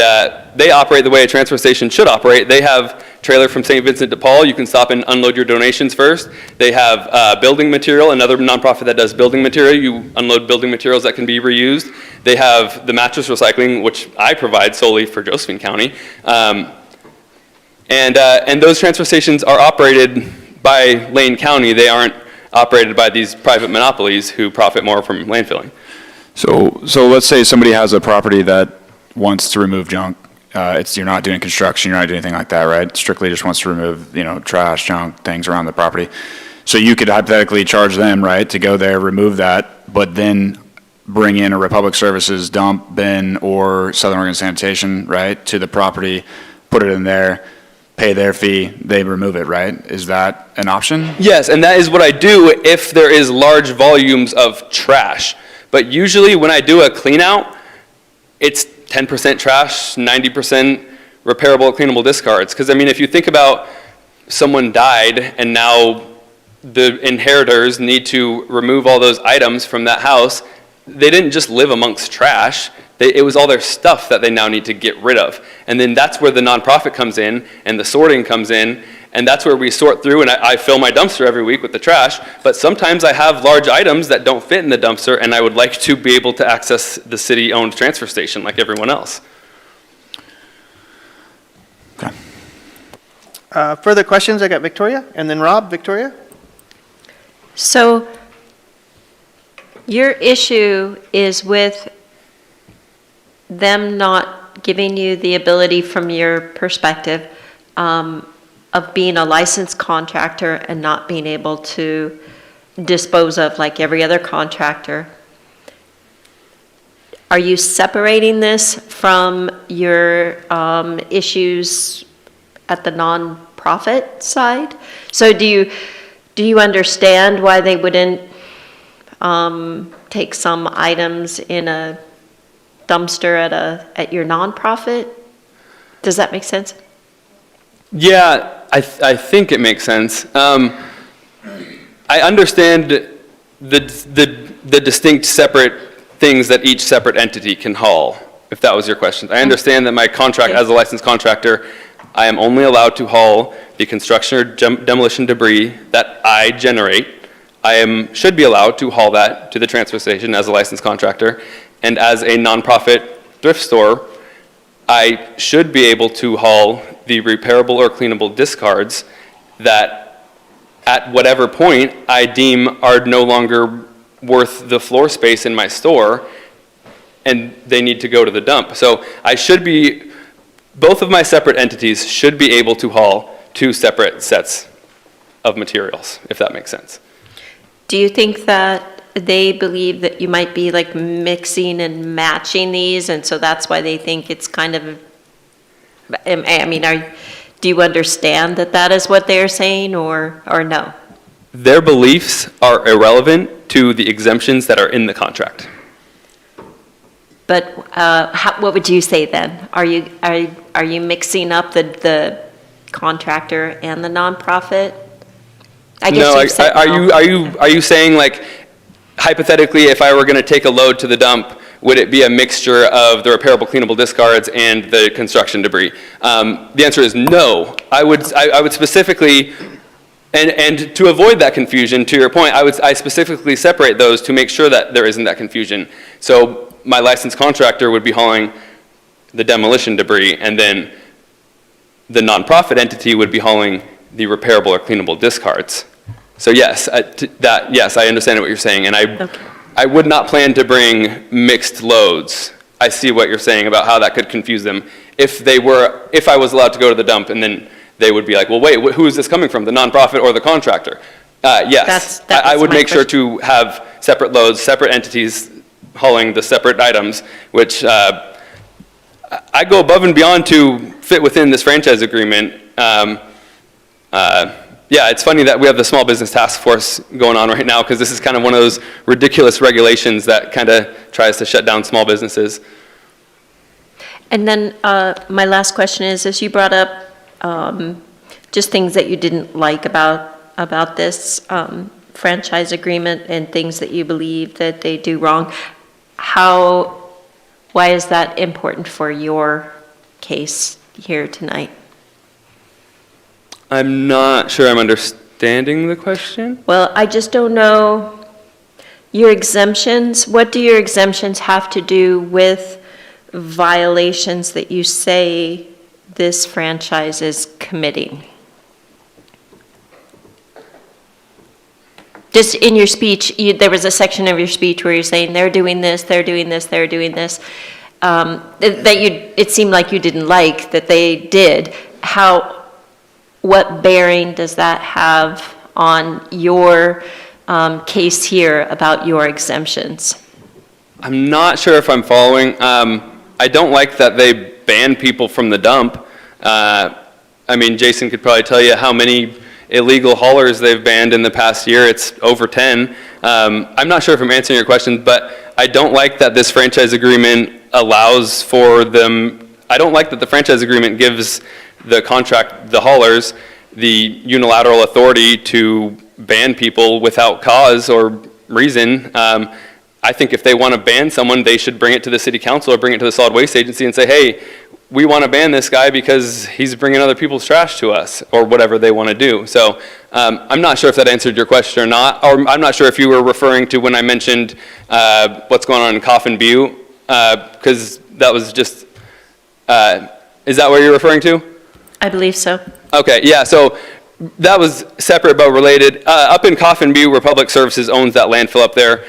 Speaker 18: they operate the way a transfer station should operate. They have trailer from St. Vincent de Paul. You can stop and unload your donations first. They have building material, another nonprofit that does building material. You unload building materials that can be reused. They have the mattress recycling, which I provide solely for Josephine County. And those transfer stations are operated by Lane County. They aren't operated by these private monopolies who profit more from landfilling.
Speaker 13: So let's say somebody has a property that wants to remove junk. You're not doing construction, you're not doing anything like that, right? Strictly just wants to remove, trash, junk, things around the property. So you could hypothetically charge them, right, to go there, remove that, but then bring in a Republic Services dump bin or Southern Oregon Sanitation, right, to the property, put it in there, pay their fee, they remove it, right? Is that an option?
Speaker 18: Yes, and that is what I do if there is large volumes of trash. But usually when I do a clean out, it's 10% trash, 90% repairable, cleanable discards. Because, if you think about someone died and now the inheritors need to remove all those items from that house, they didn't just live amongst trash. It was all their stuff that they now need to get rid of. And then that's where the nonprofit comes in and the sorting comes in. And that's where we sort through, and I fill my dumpster every week with the trash, but sometimes I have large items that don't fit in the dumpster, and I would like to be able to access the city-owned transfer station like everyone else.
Speaker 13: Okay.
Speaker 3: Further questions? I got Victoria, and then Rob. Victoria?
Speaker 6: So your issue is with them not giving you the ability from your perspective of being a licensed contractor and not being able to dispose of like every other contractor. Are you separating this from your issues at the nonprofit side? So do you understand why they wouldn't take some items in a dumpster at your nonprofit? Does that make sense?
Speaker 18: Yeah, I think it makes sense. I understand the distinct separate things that each separate entity can haul, if that was your question. I understand that my contract as a licensed contractor, I am only allowed to haul the construction or demolition debris that I generate. Should be allowed to haul that to the transfer station as a licensed contractor. And as a nonprofit thrift store, I should be able to haul the repairable or cleanable discards that at whatever point I deem are no longer worth the floor space in my store and they need to go to the dump. So both of my separate entities should be able to haul two separate sets of materials, if that makes sense.
Speaker 6: Do you think that they believe that you might be like mixing and matching these, and so that's why they think it's kind of, I mean, do you understand that that is what they're saying, or no?
Speaker 18: Their beliefs are irrelevant to the exemptions that are in the contract.
Speaker 6: But what would you say then? Are you mixing up the contractor and the nonprofit? I guess
Speaker 18: No,
Speaker 6: you've said no.
Speaker 18: are you saying, like, hypothetically, if I were going to take a load to the dump, would it be a mixture of the repairable, cleanable discards and the construction debris? The answer is no. I would specifically, and to avoid that confusion, to your point, I specifically separate those to make sure that there isn't that confusion. So my licensed contractor would be hauling the demolition debris, and then the nonprofit entity would be hauling the repairable or cleanable discards. So yes, yes, I understand what you're saying, and I would not plan to bring mixed loads. I see what you're saying about how that could confuse them. If I was allowed to go to the dump, and then they would be like, well, wait, who is this coming from, the nonprofit or the contractor? Yes, I would make sure to have separate loads, separate entities hauling the separate items, which I go above and beyond to fit within this franchise agreement. Yeah, it's funny that we have the Small Business Task Force going on right now, because this is kind of one of those ridiculous regulations that kind of tries to shut down small businesses.
Speaker 6: And then my last question is, as you brought up just things that you didn't like about this franchise agreement and things that you believe that they do wrong, why is that important for your case here tonight?
Speaker 18: I'm not sure I'm understanding the question.
Speaker 6: Well, I just don't know your exemptions. What do your exemptions have to do with violations that you say this franchise is committing? Just in your speech, there was a section of your speech where you're saying they're doing this, they're doing this, they're doing this. It seemed like you didn't like that they did. What bearing does that have on your case here about your exemptions?
Speaker 18: I'm not sure if I'm following. I don't like that they ban people from the dump. I mean, Jason could probably tell you how many illegal haulers they've banned in the past year. It's over 10. I'm not sure if I'm answering your question, but I don't like that this franchise agreement allows for them. I don't like that the franchise agreement gives the haulers, the unilateral authority to ban people without cause or reason. I think if they want to ban someone, they should bring it to the city council or bring it to the solid waste agency and say, hey, we want to ban this guy because he's bringing other people's trash to us, or whatever they want to do. So I'm not sure if that answered your question or not, or I'm not sure if you were referring to when I mentioned what's going on in Coffin Butte, because that was just, is that what you're referring to?
Speaker 6: I believe so.
Speaker 18: Okay, yeah, so that was separate but related. Up in Coffin Butte, where Public Services owns that landfill up there,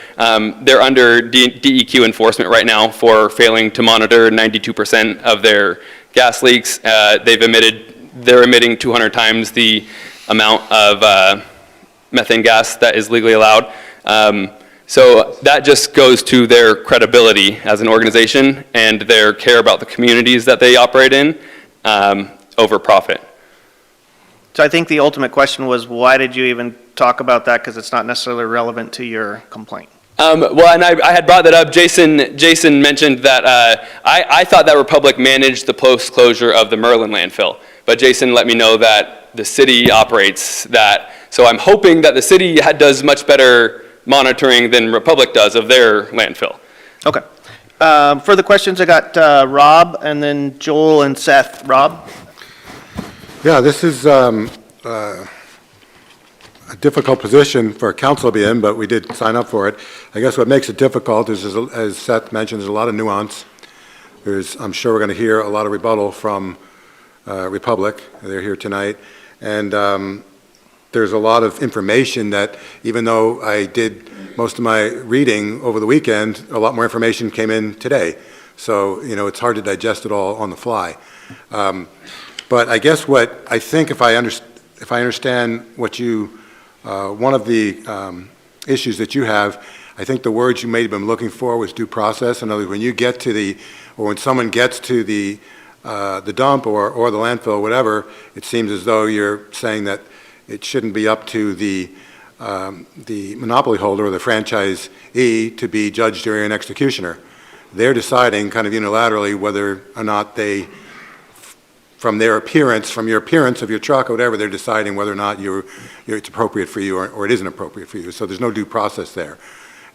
Speaker 18: they're under DEQ enforcement right now for failing to monitor 92% of their gas leaks. They're emitting 200 times the amount of methane gas that is legally allowed. So that just goes to their credibility as an organization and their care about the communities that they operate in over profit.
Speaker 3: So I think the ultimate question was, why did you even talk about that? Because it's not necessarily relevant to your complaint.
Speaker 18: Well, and I had brought that up. Jason mentioned that I thought that Republic managed the post-closure of the Merlin landfill, but Jason let me know that the city operates that. So I'm hoping that the city does much better monitoring than Republic does of their landfill.
Speaker 3: Okay. Further questions, I got Rob, and then Joel and Seth. Rob?
Speaker 1: Yeah, this is a difficult position for council to be in, but we did sign up for it. I guess what makes it difficult is, as Seth mentioned, there's a lot of nuance. I'm sure we're going to hear a lot of rebuttal from Republic. They're here tonight. And there's a lot of information that, even though I did most of my reading over the weekend, a lot more information came in today. So, it's hard to digest it all on the fly. But I guess what I think, if I understand what one of the issues that you have, I think the words you may have been looking for was due process. In other words, when you get to the, or when someone gets to the dump or the landfill, or whatever, it seems as though you're saying that it shouldn't be up to the monopoly holder or the franchisee to be judge, jury, and executioner. They're deciding kind of unilaterally whether or not they, from their appearance, from your appearance of your truck or whatever, they're deciding whether or not it's appropriate for you or it isn't appropriate for you. So there's no due process there.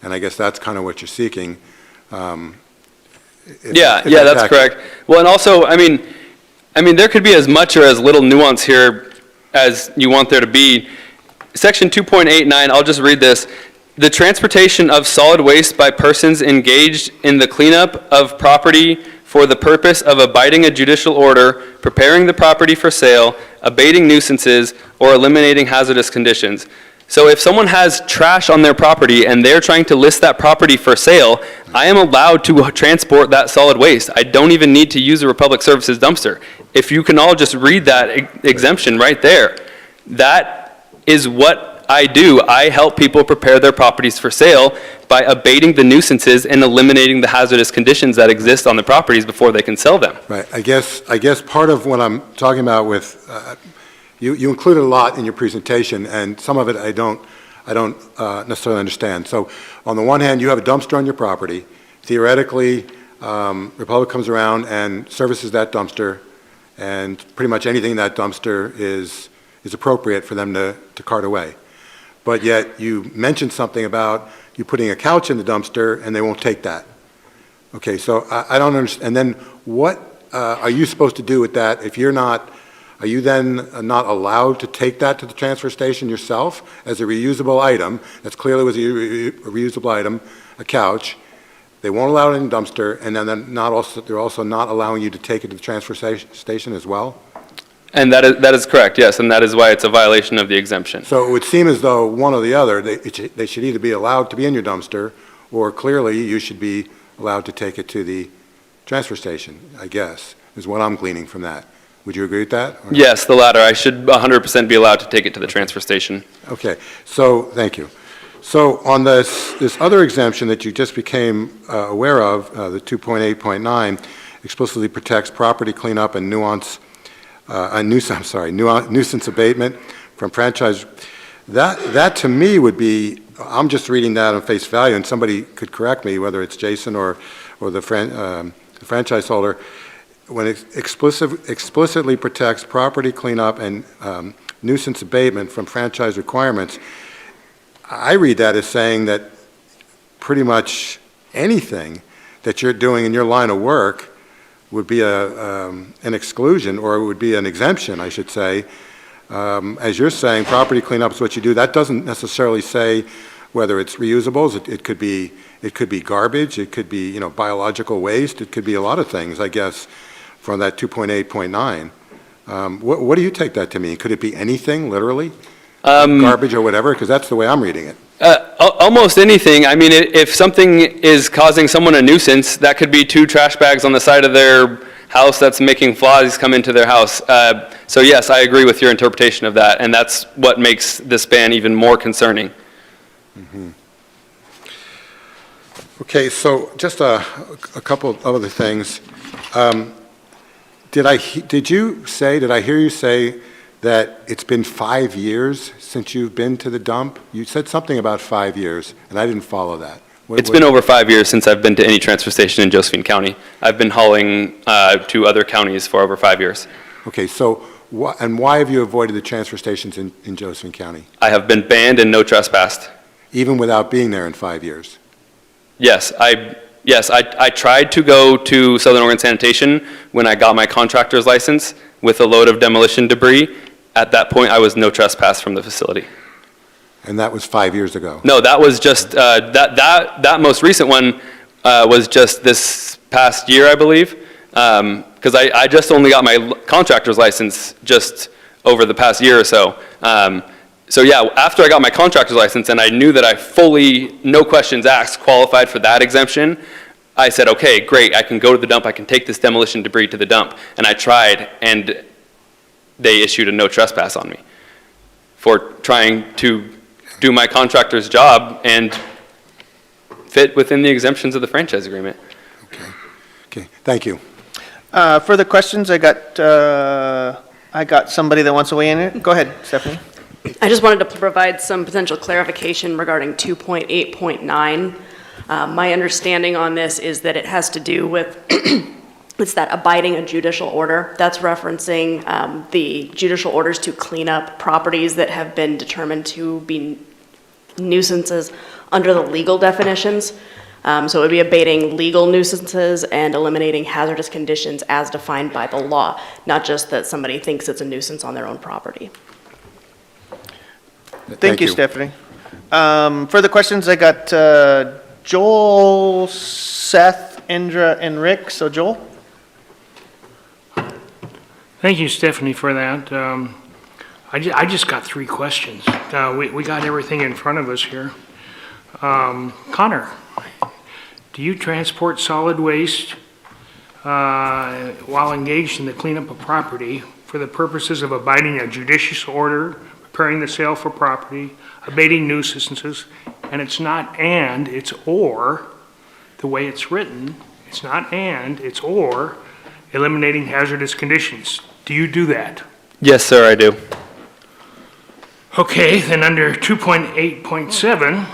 Speaker 1: And I guess that's kind of what you're seeking.
Speaker 18: Yeah, that's correct. Well, and also, I mean, there could be as much or as little nuance here as you want there to be. Section 2.89, I'll just read this. The transportation of solid waste by persons engaged in the cleanup of property for the purpose of abiding a judicial order, preparing the property for sale, abating nuisances, or eliminating hazardous conditions. So if someone has trash on their property and they're trying to list that property for sale, I am allowed to transport that solid waste. I don't even need to use a Republic Services dumpster. If you can all just read that exemption right there, that is what I do. I help people prepare their properties for sale by abating the nuisances and eliminating the hazardous conditions that exist on the properties before they can sell them.
Speaker 1: Right. I guess part of what I'm talking about with, you included a lot in your presentation, and some of it I don't necessarily understand. So on the one hand, you have a dumpster on your property. Theoretically, Republic comes around and services that dumpster, and pretty much anything in that dumpster is appropriate for them to cart away. But yet you mentioned something about you putting a couch in the dumpster and they won't take that. Okay, so I don't understand. And then what are you supposed to do with that if you're not, are you then not allowed to take that to the transfer station yourself as a reusable item? That's clearly was a reusable item, a couch. They won't allow it in the dumpster, and then they're also not allowing you to take it to the transfer station as well?
Speaker 18: And that is correct, yes, and that is why it's a violation of the exemption.
Speaker 1: So it would seem as though one or the other, they should either be allowed to be in your dumpster, or clearly you should be allowed to take it to the transfer station, I guess, is what I'm gleaning from that. Would you agree with that?
Speaker 18: Yes, the latter. I should 100% be allowed to take it to the transfer station.
Speaker 1: Okay, so thank you. So on this other exemption that you just became aware of, the 2.8.9, explicitly protects property cleanup and nuisance abatement from franchise. That to me would be, I'm just reading that on face value, and somebody could correct me, whether it's Jason or the franchise holder, when it explicitly protects property cleanup and nuisance abatement from franchise requirements. I read that as saying that pretty much anything that you're doing in your line of work would be an exclusion, or it would be an exemption, I should say. As you're saying, property cleanup is what you do. That doesn't necessarily say whether it's reusables. It could be garbage. It could be biological waste. It could be a lot of things, I guess, from that 2.8.9. What do you take that to mean? Could it be anything, literally? Garbage or whatever? Because that's the way I'm reading it.
Speaker 18: Almost anything. I mean, if something is causing someone a nuisance, that could be 2 trash bags on the side of their house that's making flies come into their house. So yes, I agree with your interpretation of that, and that's what makes this ban even more concerning.
Speaker 1: Mm-hmm. Okay, so just a couple of other things. Did I hear you say that it's been 5 years since you've been to the dump? You said something about 5 years, and I didn't follow that.
Speaker 18: It's been over 5 years since I've been to any transfer station in Josephine County. I've been hauling to other counties for over 5 years.
Speaker 1: Okay, so and why have you avoided the transfer stations in Josephine County?
Speaker 18: I have been banned and no trespassed.
Speaker 1: Even without being there in 5 years?
Speaker 18: Yes, I tried to go to Southern Oregon Sanitation when I got my contractor's license with a load of demolition debris. At that point, I was no trespass from the facility.
Speaker 1: And that was 5 years ago?
Speaker 18: No, that was just, that most recent one was just this past year, I believe, because I just only got my contractor's license just over the past year or so. So yeah, after I got my contractor's license and I knew that I fully, no questions asked, qualified for that exemption, I said, okay, great, I can go to the dump, I can take this demolition debris to the dump. And I tried, and they issued a no trespass on me for trying to do my contractor's job, and fit within the exemptions of the franchise agreement.
Speaker 1: Okay, thank you.
Speaker 3: Further questions? I got somebody that wants to weigh in. Go ahead, Stephanie.
Speaker 19: I just wanted to provide some potential clarification regarding 2.8.9. My understanding on this is that it has to do with, it's that abiding a judicial order. That's referencing the judicial orders to clean up properties that have been determined to be nuisances under the legal definitions. So it would be abating legal nuisances and eliminating hazardous conditions as defined by the law, not just that somebody thinks it's a nuisance on their own property.
Speaker 3: Thank you, Stephanie. Further questions? I got Joel, Seth, Indra, and Rick. So Joel?
Speaker 10: Thank you, Stephanie, for that. I just got 3 questions. We got everything in front of us here. Connor, do you transport solid waste while engaged in the cleanup of property for the purposes of abiding a judicious order, preparing the sale for property, abating nuisances, and it's not and, it's or, the way it's written, it's not and, it's or, eliminating hazardous conditions. Do you do that?
Speaker 18: Yes, sir, I do.
Speaker 10: Okay, then under 2.8.7,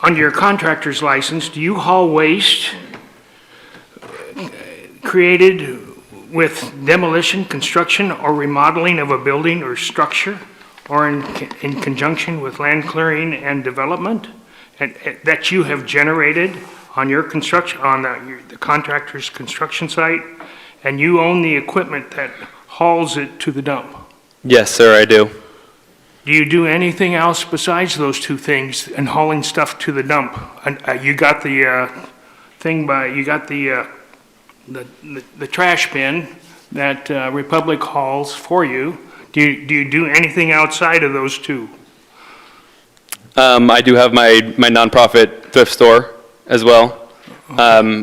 Speaker 10: under your contractor's license, do you haul waste created with demolition, construction, or remodeling of a building or structure, or in conjunction with land clearing and development that you have generated on your construction, on the contractor's construction site, and you own the equipment that hauls it to the dump?
Speaker 18: Yes, sir, I do.
Speaker 10: Do you do anything else besides those 2 things and hauling stuff to the dump? You got the you got the trash bin that Republic hauls for you. Do you do anything outside of those 2?
Speaker 18: I do have my nonprofit thrift store as well,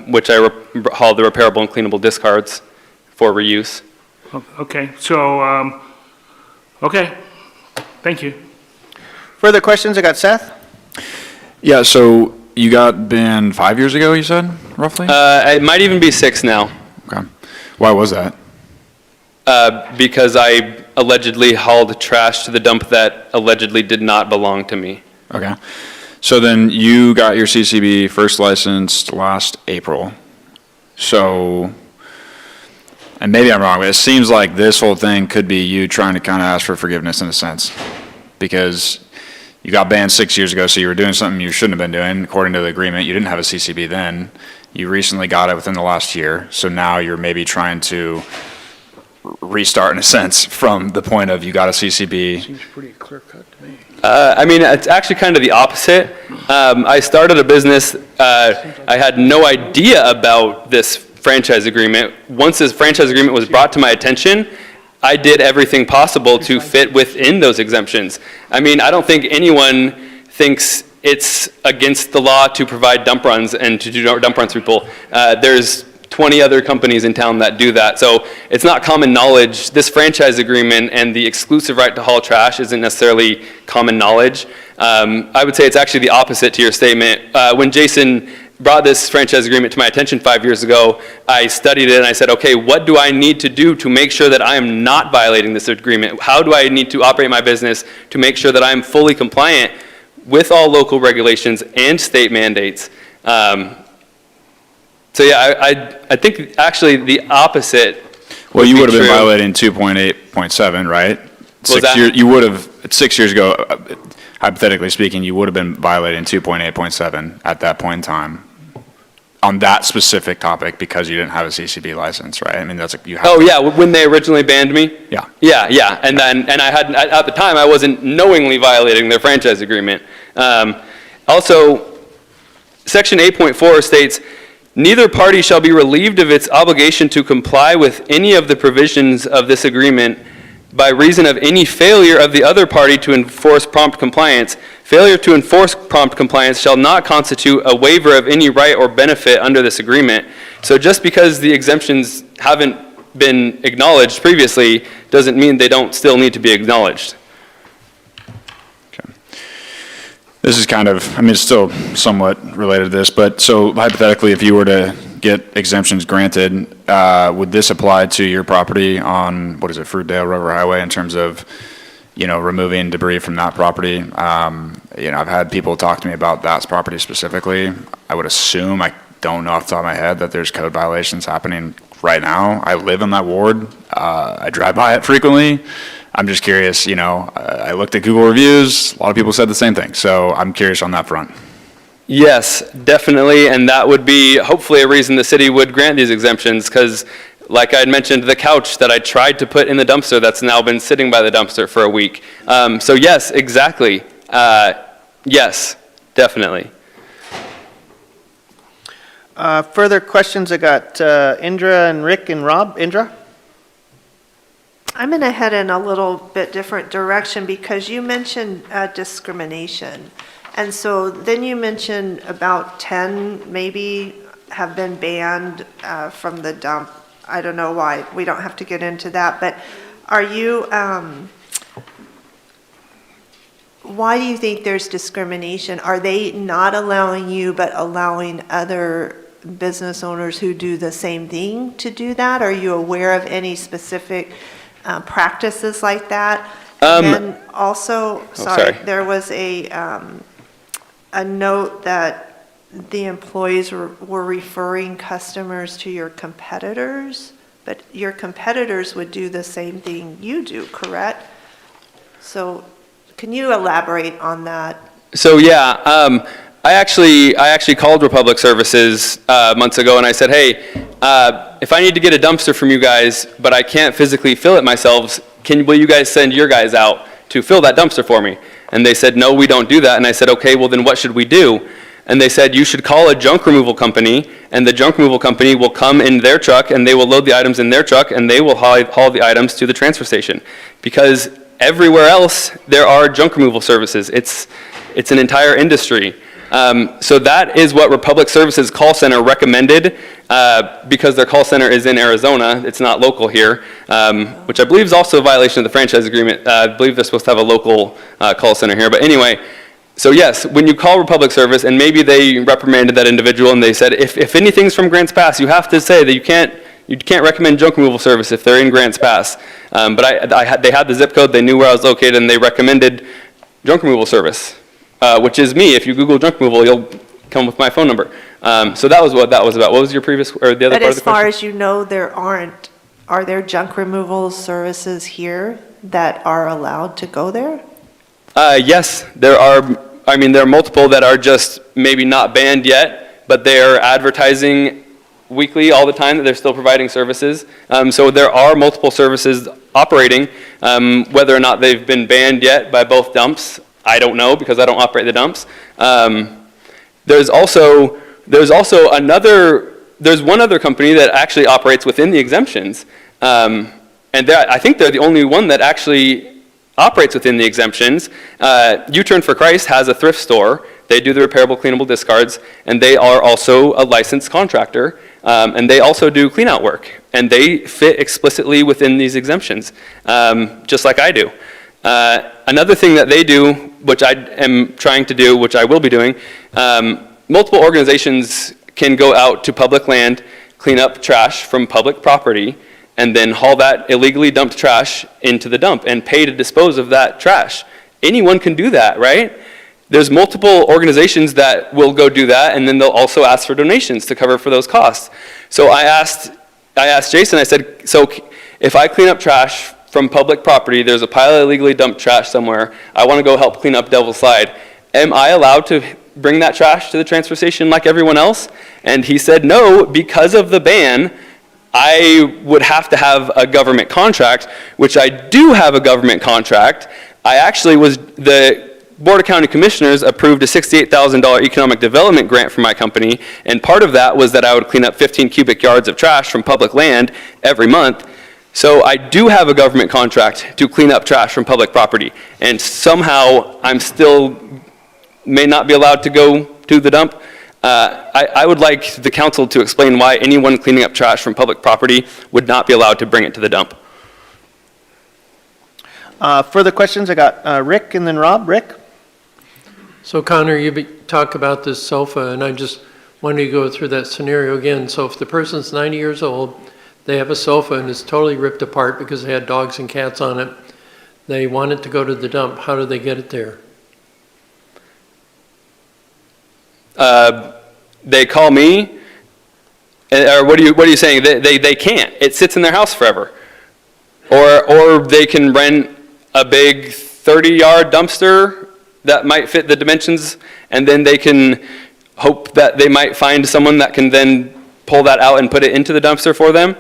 Speaker 18: which I haul the repairable and cleanable discards for reuse.
Speaker 10: Okay, so, okay, thank you.
Speaker 3: Further questions? I got Seth.
Speaker 13: Yeah, so you got banned 5 years ago, you said, roughly?
Speaker 18: It might even be 6 now.
Speaker 13: Okay. Why was that?
Speaker 18: Because I allegedly hauled trash to the dump that allegedly did not belong to me.
Speaker 13: Okay. So then you got your CCB first licensed last April. So, and maybe I'm wrong, but it seems like this whole thing could be you trying to kind of ask for forgiveness in a sense. Because you got banned 6 years ago, so you were doing something you shouldn't have been doing according to the agreement. You didn't have a CCB then. You recently got it within the last year. So now you're maybe trying to restart in a sense from the point of you got a CCB.
Speaker 10: Seems pretty clear cut to me.
Speaker 18: I mean, it's actually kind of the opposite. I started a business, I had no idea about this franchise agreement. Once this franchise agreement was brought to my attention, I did everything possible to fit within those exemptions. I mean, I don't think anyone thinks it's against the law to provide dump runs and to do dump runs for people. There's 20 other companies in town that do that. So it's not common knowledge. This franchise agreement and the exclusive right to haul trash isn't necessarily common knowledge. I would say it's actually the opposite to your statement. When Jason brought this franchise agreement to my attention 5 years ago, I studied it and I said, okay, what do I need to do to make sure that I am not violating this agreement? How do I need to operate my business to make sure that I'm fully compliant with all local regulations and state mandates? So yeah, I think actually the opposite.
Speaker 13: Well, you would have been violating 2.8.7, right? You would have, 6 years ago, hypothetically speaking, you would have been violating 2.8.7 at that point in time on that specific topic because you didn't have a CCB license, right? I mean, that's you have.
Speaker 18: Oh yeah, when they originally banned me.
Speaker 13: Yeah.
Speaker 18: Yeah, and I hadn't at the time I wasn't knowingly violating their franchise agreement. Also, Section 8.4 states, neither party shall be relieved of its obligation to comply with any of the provisions of this agreement by reason of any failure of the other party to enforce prompt compliance. Failure to enforce prompt compliance shall not constitute a waiver of any right or benefit under this agreement. So just because the exemptions haven't been acknowledged previously doesn't mean they don't still need to be acknowledged.
Speaker 13: This is kind of, I mean, it's still somewhat related to this, but so hypothetically, if you were to get exemptions granted, would this apply to your property on, what is it, Fruitdale River Highway in terms of, you know, removing debris from that property? You know, I've had people talk to me about that property specifically. I would assume, I don't know off the top of my head, that there's code violations happening right now. I live in that ward. I drive by it frequently. I'm just curious, you know, I looked at Google reviews. A lot of people said the same thing. So I'm curious on that front.
Speaker 18: Yes, definitely, and that would be hopefully a reason the city would grant these exemptions, because like I had mentioned, the couch that I tried to put in the dumpster that's now been sitting by the dumpster for a week. So yes, exactly. Yes, definitely.
Speaker 3: Further questions? I got Indra and Rick and Rob. Indra?
Speaker 11: I'm going to head in a little bit different direction because you mentioned discrimination. And so then you mentioned about 10 maybe have been banned from the dump. I don't know why. We don't have to get into that. But are you, why do you think there's discrimination? Are they not allowing you but allowing other business owners who do the same thing to do that? Are you aware of any specific practices like that? And then also, sorry, there was a note that the employees were referring customers to your competitors, but your competitors would do the same thing you do, correct? So can you elaborate on that?
Speaker 18: So yeah, I actually called Republic Services months ago and I said, hey, if I need to get a dumpster from you guys, but I can't physically fill it myself, will you guys send your guys out to fill that dumpster for me? And they said, no, we don't do that. And I said, okay, well then what should we do? And they said, you should call a junk removal company, and the junk removal company will come in their truck and they will load the items in their truck and they will haul the items to the transfer station. Because everywhere else there are junk removal services. It's an entire industry. So that is what Republic Services call center recommended, because their call center is in Arizona. It's not local here, which I believe is also a violation of the franchise agreement. I believe they're supposed to have a local call center here. But anyway, so yes, when you call Republic Service, and maybe they reprimanded that individual and they said, if anything's from Grants Pass, you have to say that you can't recommend junk removal service if they're in Grants Pass. But they had the zip code, they knew where I was located, and they recommended junk removal service. Which is me. If you Google junk removal, you'll come with my phone number. So that was what that was about. What was your previous, or the other part of the question?
Speaker 11: But as far as you know, are there junk removal services here that are allowed to go there?
Speaker 18: Yes, there are. I mean, there are multiple that are just maybe not banned yet, but they are advertising weekly all the time that they're still providing services. So there are multiple services operating. Whether or not they've been banned yet by both dumps, I don't know, because I don't operate the dumps. There's one other company that actually operates within the exemptions. And I think they're the only one that actually operates within the exemptions. U-Turn for Christ has a thrift store. They do the repairable, cleanable discards, and they are also a licensed contractor. And they also do clean-out work. And they fit explicitly within these exemptions, just like I do. Another thing that they do, which I am trying to do, which I will be doing, multiple organizations can go out to public land, clean up trash from public property, and then haul that illegally dumped trash into the dump and pay to dispose of that trash. Anyone can do that, right? There's multiple organizations that will go do that, and then they'll also ask for donations to cover for those costs. So I asked Jason, I said, so if I clean up trash from public property, there's a pile of illegally dumped trash somewhere, I want to go help clean up Devil's Slide, am I allowed to bring that trash to the transfer station like everyone else? And he said, no, because of the ban, I would have to have a government contract, which I do have a government contract. The Board of County Commissioners approved a $68,000 economic development grant for my company, and part of that was that I would clean up 15 cubic yards of trash from public land every month. So I do have a government contract to clean up trash from public property, and somehow I'm still may not be allowed to go to the dump. I would like the council to explain why anyone cleaning up trash from public property would not be allowed to bring it to the dump.
Speaker 3: Further questions? I got Rick and then Rob. Rick?
Speaker 9: So Connor, talk about this sofa, and I just wanted to go through that scenario again. So if the person's 90 years old, they have a sofa and it's totally ripped apart because they had dogs and cats on it, they want it to go to the dump, how do they get it there?
Speaker 18: They call me, or what are you saying? They can't. It sits in their house forever. Or they can rent a big 30-yard dumpster that might fit the dimensions, and then they can hope that they might find someone that can then pull that out and put it into the dumpster for them,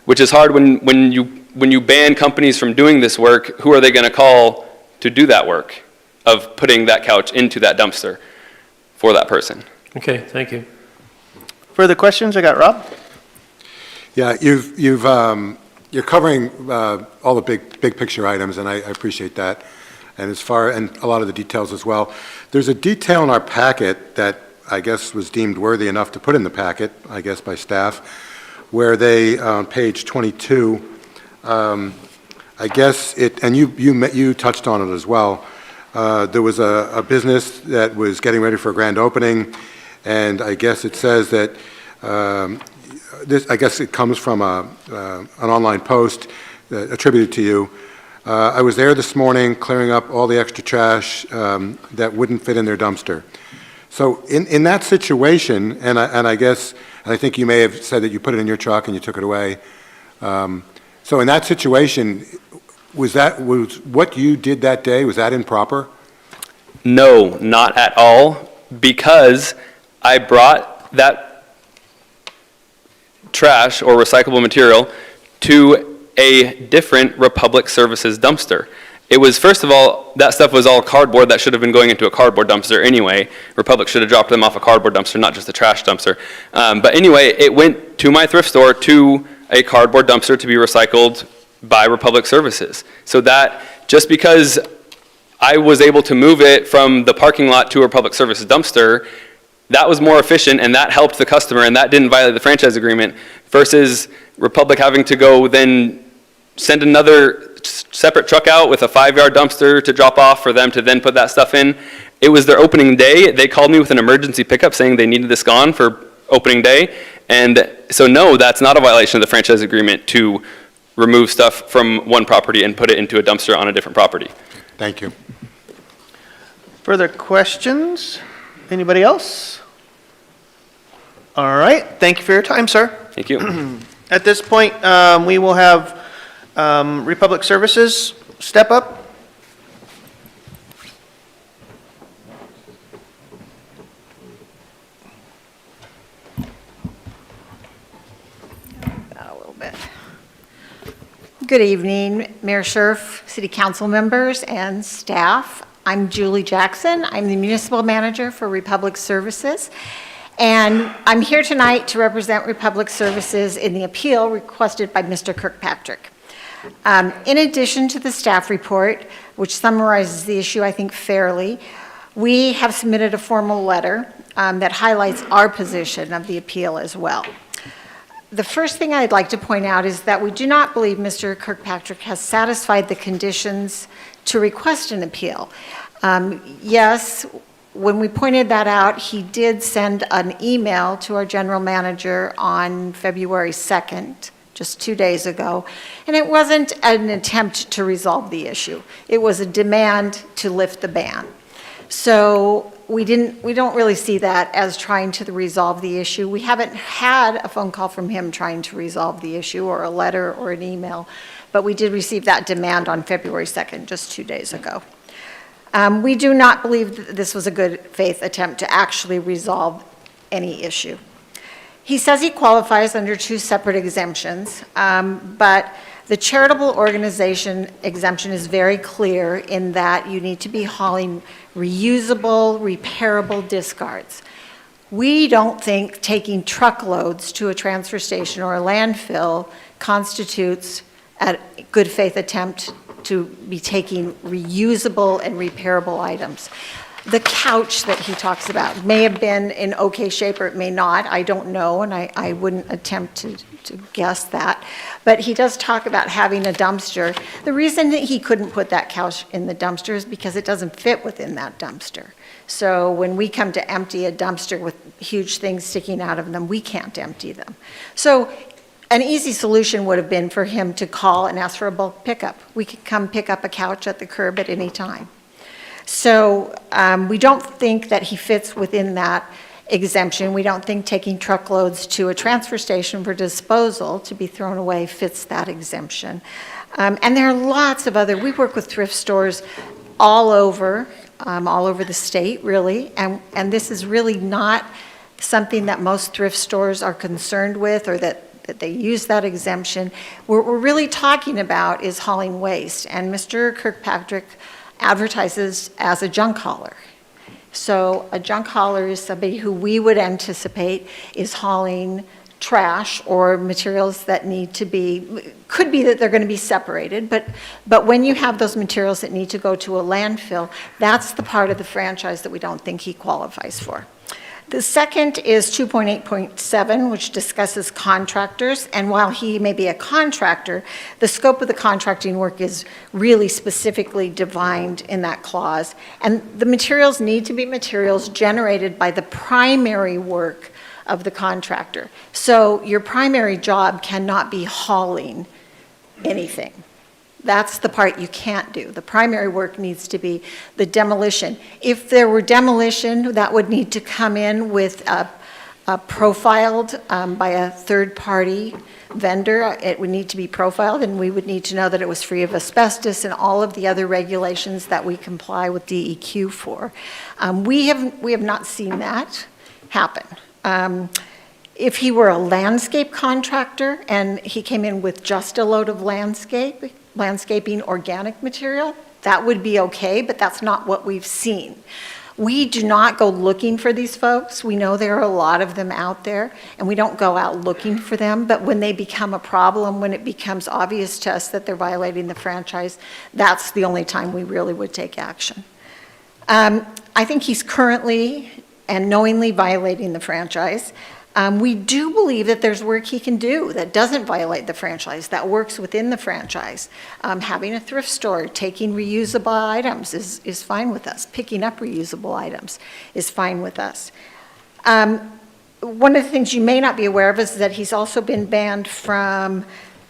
Speaker 18: which is hard when you ban companies from doing this work. Who are they going to call to do that work of putting that couch into that dumpster for that person?
Speaker 9: Okay, thank you.
Speaker 3: Further questions? I got Rob.
Speaker 1: Yeah, you're covering all the big picture items, and I appreciate that. And and a lot of the details as well. There's a detail in our packet that I guess was deemed worthy enough to put in the packet, I guess by staff, where they, on page 22, I guess and you touched on it as well. There was a business that was getting ready for a grand opening, and I guess it says that I guess it comes from an online post attributed to you. I was there this morning clearing up all the extra trash that wouldn't fit in their dumpster. So in that situation, and I think you may have said that you put it in your truck and you took it away. So in that situation, was what you did that day, was that improper?
Speaker 18: No, not at all, because I brought that trash or recyclable material to a different Republic Services dumpster. It was, first of all, that stuff was all cardboard that should have been going into a cardboard dumpster anyway. Republic should have dropped them off a cardboard dumpster, not just a trash dumpster. But anyway, it went to my thrift store to a cardboard dumpster to be recycled by Republic Services. So that, just because I was able to move it from the parking lot to a Republic Services dumpster, that was more efficient and that helped the customer and that didn't violate the franchise agreement, versus Republic having to go then send another separate truck out with a 5-yard dumpster to drop off for them to then put that stuff in. It was their opening day. They called me with an emergency pickup saying they needed this gone for opening day. And so no, that's not a violation of the franchise agreement to remove stuff from one property and put it into a dumpster on a different property.
Speaker 1: Thank you.
Speaker 3: Further questions? Anybody else? All right, thank you for your time, sir.
Speaker 18: Thank you.
Speaker 3: At this point, we will have Republic Services step up.
Speaker 20: A little bit. Good evening, Mayor Scherf, City Council members, and staff. I'm Julie Jackson. I'm the Municipal Manager for Republic Services. And I'm here tonight to represent Republic Services in the appeal requested by Mr. Kirkpatrick. In addition to the staff report, which summarizes the issue, I think, fairly, we have submitted a formal letter that highlights our position of the appeal as well. The first thing I'd like to point out is that we do not believe Mr. Kirkpatrick has satisfied the conditions to request an appeal. Yes, when we pointed that out, he did send an email to our general manager on February 2nd, just 2 days ago, and it wasn't an attempt to resolve the issue. It was a demand to lift the ban. So we don't really see that as trying to resolve the issue. We haven't had a phone call from him trying to resolve the issue, or a letter or an email, but we did receive that demand on February 2nd, just 2 days ago. We do not believe that this was a good faith attempt to actually resolve any issue. He says he qualifies under 2 separate exemptions, but the charitable organization exemption is very clear in that you need to be hauling reusable, repairable discards. We don't think taking truckloads to a transfer station or a landfill constitutes a good faith attempt to be taking reusable and repairable items. The couch that he talks about may have been in okay shape or it may not. I don't know, and I wouldn't attempt to guess that. But he does talk about having a dumpster. The reason that he couldn't put that couch in the dumpster is because it doesn't fit within that dumpster. So when we come to empty a dumpster with huge things sticking out of them, we can't empty them. So an easy solution would have been for him to call and ask for a bulk pickup. We could come pick up a couch at the curb at any time. So we don't think that he fits within that exemption. We don't think taking truckloads to a transfer station for disposal to be thrown away fits that exemption. And there are lots of other, we work with thrift stores all over the state, really, and this is really not something that most thrift stores are concerned with or that they use that exemption. What we're really talking about is hauling waste, and Mr. Kirkpatrick advertises as a junk hauler. So a junk hauler is somebody who we would anticipate is hauling trash or materials that need to be, could be that they're going to be separated, but when you have those materials that need to go to a landfill, that's the part of the franchise that we don't think he qualifies for. The second is 2.8.7, which discusses contractors, and while he may be a contractor, the scope of the contracting work is really specifically defined in that clause, and the materials need to be materials generated by the primary work of the contractor. So your primary job cannot be hauling anything. That's the part you can't do. The primary work needs to be the demolition. If there were demolition, that would need to come in with a profiled by a third-party vendor. It would need to be profiled, and we would need to know that it was free of asbestos and all of the other regulations that we comply with DEQ for. We have not seen that happen. If he were a landscape contractor and he came in with just a load of landscaping organic material, that would be okay, but that's not what we've seen. We do not go looking for these folks. We know there are a lot of them out there, and we don't go out looking for them, but when they become a problem, when it becomes obvious to us that they're violating the franchise, that's the only time we really would take action. I think he's currently and knowingly violating the franchise. We do believe that there's work he can do that doesn't violate the franchise, that works within the franchise. Having a thrift store, taking reusable items is fine with us. Picking up reusable items is fine with us. One of the things you may not be aware of is that he's also been banned from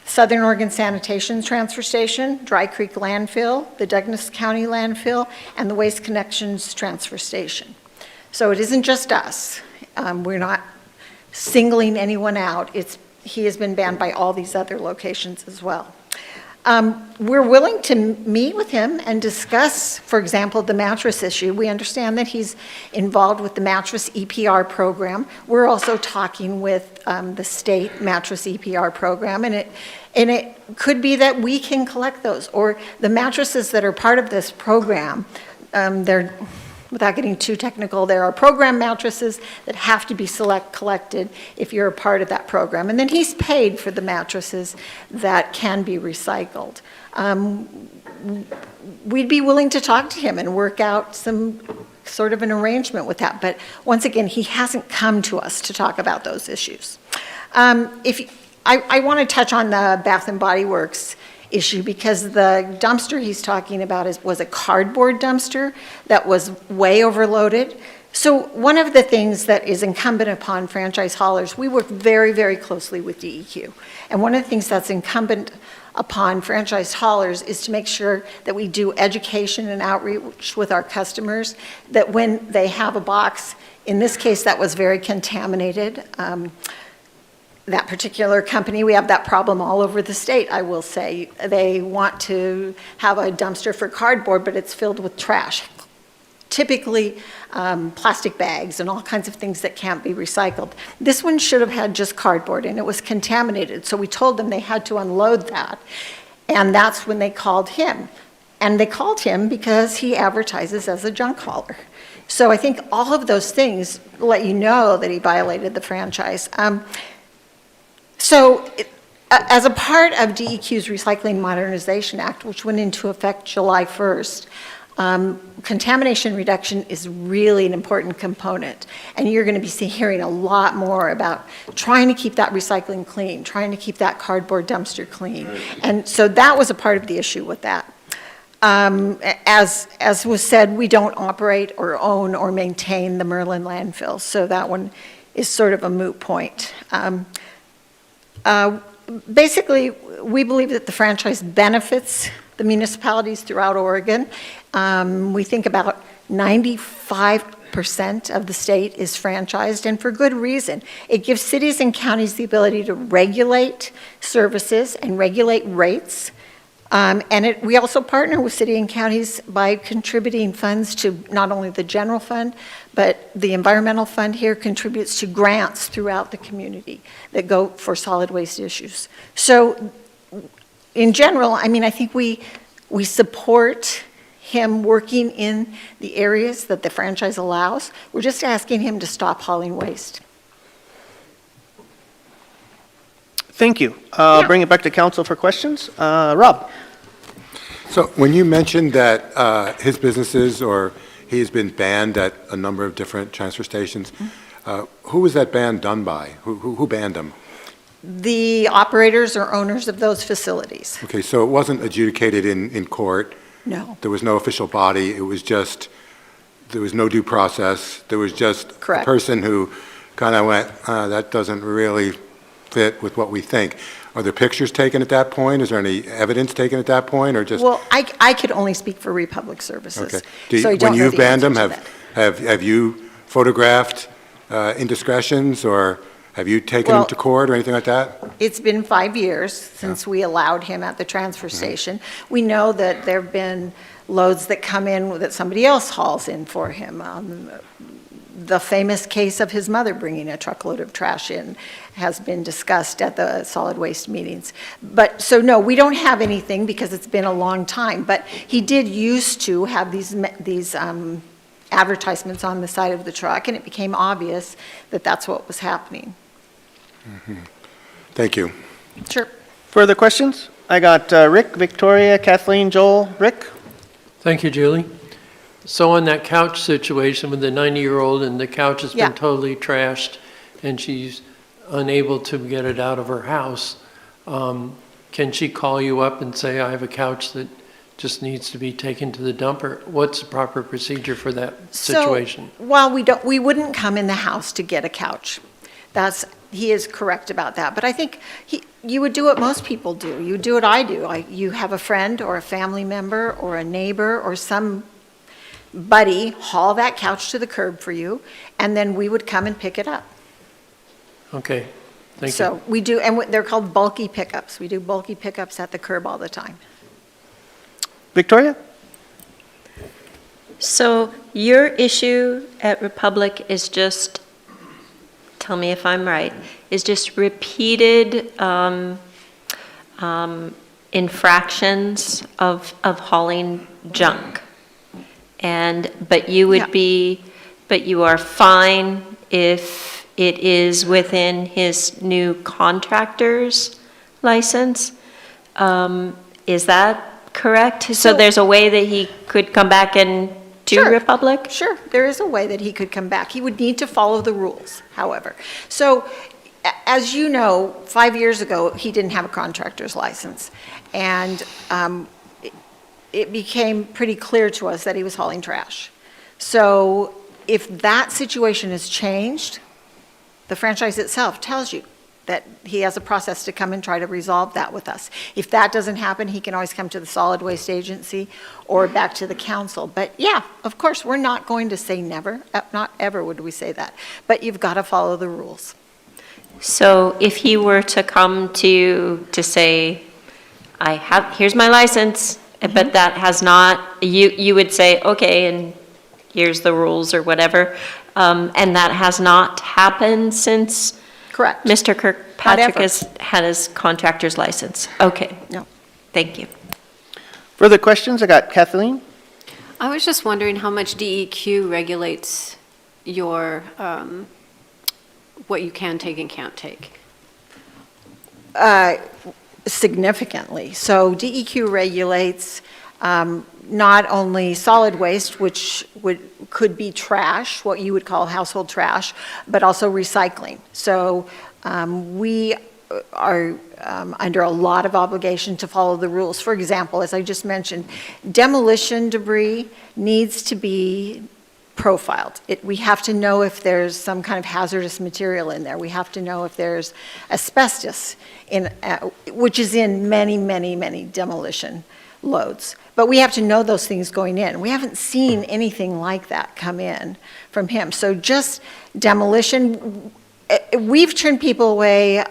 Speaker 20: Southern Oregon Sanitation Transfer Station, Dry Creek Landfill, the Douglas County Landfill, and the Waste Connections Transfer Station. So it isn't just us. We're not singling anyone out. He has been banned by all these other locations as well. We're willing to meet with him and discuss, for example, the mattress issue. We understand that he's involved with the mattress EPR program. We're also talking with the state mattress EPR program, and it could be that we can collect those, or the mattresses that are part of this program, without getting too technical, there are program mattresses that have to be collected if you're a part of that program. And then he's paid for the mattresses that can be recycled. We'd be willing to talk to him and work out some sort of an arrangement with that. But once again, he hasn't come to us to talk about those issues. I want to touch on the Bath and Body Works issue, because the dumpster he's talking about was a cardboard dumpster that was way overloaded. So one of the things that is incumbent upon franchise haulers, we work very, very closely with DEQ. And one of the things that's incumbent upon franchise haulers is to make sure that we do education and outreach with our customers, that when they have a box, in this case that was very contaminated, that particular company, we have that problem all over the state, I will say. They want to have a dumpster for cardboard, but it's filled with trash. Typically plastic bags and all kinds of things that can't be recycled. This one should have had just cardboard, and it was contaminated. So we told them they had to unload that. And that's when they called him. And they called him because he advertises as a junk hauler. So I think all of those things let you know that he violated the franchise. As a part of DEQ's Recycling Modernization Act, which went into effect July 1st, contamination reduction is really an important component. And you're going to be hearing a lot more about trying to keep that recycling clean, trying to keep that cardboard dumpster clean. And so that was a part of the issue with that. As was said, we don't operate or own or maintain the Merlin landfill, so that one is sort of a moot point. Basically, we believe that the franchise benefits the municipalities throughout Oregon. We think about 95% of the state is franchised, and for good reason. It gives cities and counties the ability to regulate services and regulate rates. We also partner with city and counties by contributing funds to not only the general fund, but the environmental fund here contributes to grants throughout the community that go for solid waste issues. So in general, I mean, I think we support him working in the areas that the franchise allows. We're just asking him to stop hauling waste.
Speaker 3: Thank you. I'll bring it back to council for questions. Rob?
Speaker 1: So when you mentioned that his businesses or he's been banned at a number of different transfer stations, who was that ban done by? Who banned him?
Speaker 20: The operators or owners of those facilities.
Speaker 1: Okay, so it wasn't adjudicated in court?
Speaker 20: No.
Speaker 1: There was no official body? It was just, there was no due process? There was just a person who kind of went, that doesn't really fit with what we think. Are there pictures taken at that point? Is there any evidence taken at that point, or just?
Speaker 20: Well, I could only speak for Republic Services.
Speaker 1: Okay.
Speaker 20: So I don't
Speaker 1: when
Speaker 20: know
Speaker 1: you've
Speaker 20: the
Speaker 1: banned them,
Speaker 20: answer to
Speaker 1: have you photographed indiscretions, or have you taken them to court or anything like that?
Speaker 20: It's been 5 years since we allowed him at the transfer station. We know that there have been loads that come in that somebody else hauls in for him. The famous case of his mother bringing a truckload of trash in has been discussed at the solid waste meetings. But, so no, we don't have anything because it's been a long time. But he did used to have these advertisements on the side of the truck, and it became obvious that that's what was happening.
Speaker 1: Thank you.
Speaker 20: Sure.
Speaker 3: Further questions? I got Rick, Victoria, Kathleen, Joel. Rick?
Speaker 9: Thank you, Julie. So on that couch situation with the 90-year-old, and the couch has been totally trashed, and she's unable to get it out of her house, can she call you up and say, I have a couch that just needs to be taken to the dumper? What's the proper procedure for that situation?
Speaker 20: So, while we wouldn't come in the house to get a couch. He is correct about that. But I think you would do what most people do. You do what I do. You have a friend or a family member or a neighbor or somebody haul that couch to the curb for you, and then we would come and pick it up.
Speaker 9: Okay, thank you.
Speaker 20: So we do, and they're called bulky pickups. We do bulky pickups at the curb all the time.
Speaker 3: Victoria?
Speaker 6: So your issue at Republic is just, tell me if I'm right, is just repeated infractions of hauling junk. But you would but you are fine if it is within his new contractor's license. Is that correct? So there's a way that he could come back and do Republic?
Speaker 20: Sure, there is a way that he could come back. He would need to follow the rules, however. So, as you know, 5 years ago, he didn't have a contractor's license. And it became pretty clear to us that he was hauling trash. So, if that situation has changed, the franchise itself tells you that he has a process to come and try to resolve that with us. If that doesn't happen, he can always come to the solid waste agency or back to the council. But yeah, of course, we're not going to say never, not ever would we say that, but you've got to follow the rules.
Speaker 6: So if he were to come to say, here's my license, but that has not, you would say, okay, and here's the rules or whatever, and that has not happened since
Speaker 20: Correct.
Speaker 6: Mr. Kirkpatrick has had his contractor's license. Okay.
Speaker 20: No.
Speaker 6: Thank you.
Speaker 3: Further questions? I got Kathleen.
Speaker 4: I was just wondering how much DEQ regulates your, what you can take and can't take.
Speaker 20: Significantly. So DEQ regulates not only solid waste, which could be trash, what you would call household trash, but also recycling. So we are under a lot of obligation to follow the rules. For example, as I just mentioned, demolition debris needs to be profiled. We have to know if there's some kind of hazardous material in there. We have to know if there's asbestos, which is in many, many, many demolition loads. But we have to know those things going in. We haven't seen anything like that come in from him. So just demolition, we've turned people away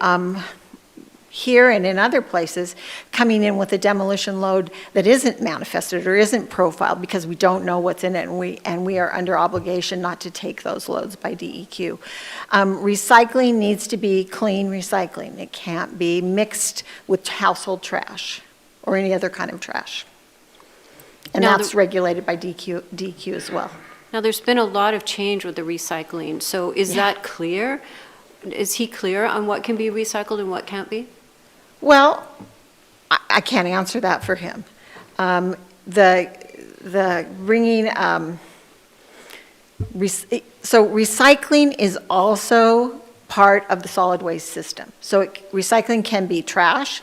Speaker 20: here and in other places coming in with a demolition load that isn't manifested or isn't profiled because we don't know what's in it, and we are under obligation not to take those loads by DEQ. Recycling needs to be clean recycling. It can't be mixed with household trash or any other kind of trash. And
Speaker 4: Now,
Speaker 20: that's regulated by DEQ as well.
Speaker 4: Now, there's been a lot of change with the recycling, so is that clear? Is he clear on what can be recycled and what can't be?
Speaker 20: Well, I can't answer that for him. So recycling is also part of the solid waste system. So recycling can be trash,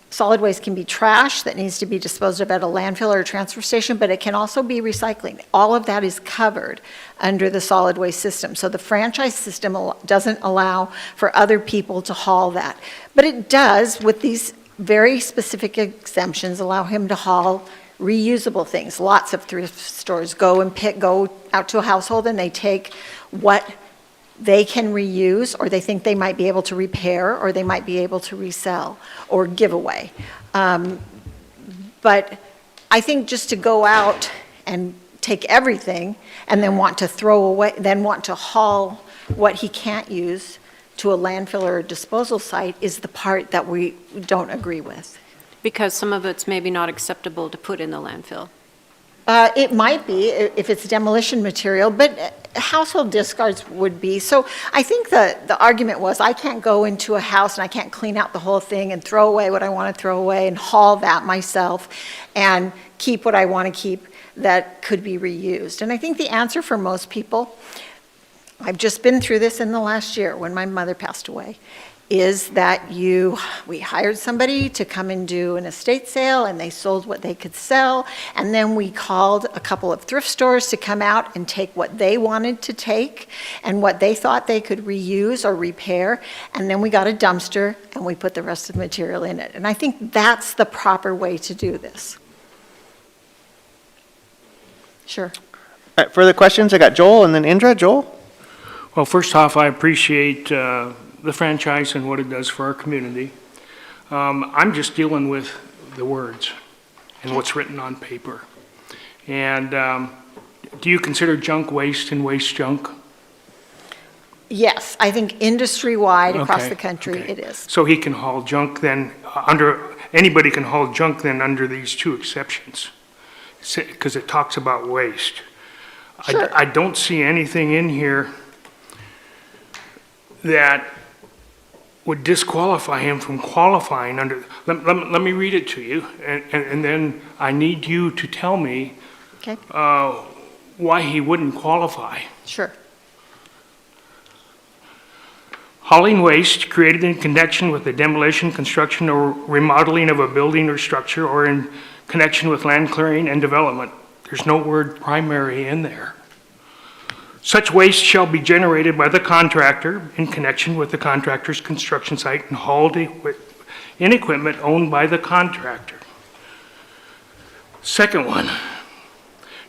Speaker 20: solid waste can be trash that needs to be disposed of at a landfill or a transfer station, but it can also be recycling. All of that is covered under the solid waste system. So the franchise system doesn't allow for other people to haul that. But it does, with these very specific exemptions, allow him to haul reusable things. Lots of thrift stores go out to a household and they take what they can reuse, or they think they might be able to repair, or they might be able to resell or give away. But I think just to go out and take everything and then want to throw away, then want to haul what he can't use to a landfill or a disposal site is the part that we don't agree with.
Speaker 4: Because some of it's maybe not acceptable to put in the landfill.
Speaker 20: It might be if it's demolition material, but household discards would be. So I think the argument was I can't go into a house and I can't clean out the whole thing and throw away what I want to throw away and haul that myself and keep what I want to keep that could be reused. And I think the answer for most people, I've just been through this in the last year when my mother passed away, is that we hired somebody to come and do an estate sale, and they sold what they could sell, and then we called a couple of thrift stores to come out and take what they wanted to take and what they thought they could reuse or repair, and then we got a dumpster and we put the rest of the material in it. And I think that's the proper way to do this. Sure.
Speaker 3: All right, further questions? I got Joel and then Indra. Joel?
Speaker 10: Well, first off, I appreciate the franchise and what it does for our community. I'm just dealing with the words and what's written on paper. And do you consider junk waste and waste junk?
Speaker 20: Yes, I think industry-wide across the country it is.
Speaker 10: So he can haul junk then, anybody can haul junk then under these two exceptions, because it talks about waste.
Speaker 20: Sure.
Speaker 10: I don't see anything in here that would disqualify him from qualifying under, let me read it to you, and then I need you to tell me why he wouldn't qualify.
Speaker 20: Sure.
Speaker 10: Hauling waste created in connection with the demolition, construction, or remodeling of a building or structure, or in connection with land clearing and development. There's no word primary in there. Such waste shall be generated by the contractor in connection with the contractor's construction site and hauled in equipment owned by the contractor. Second one,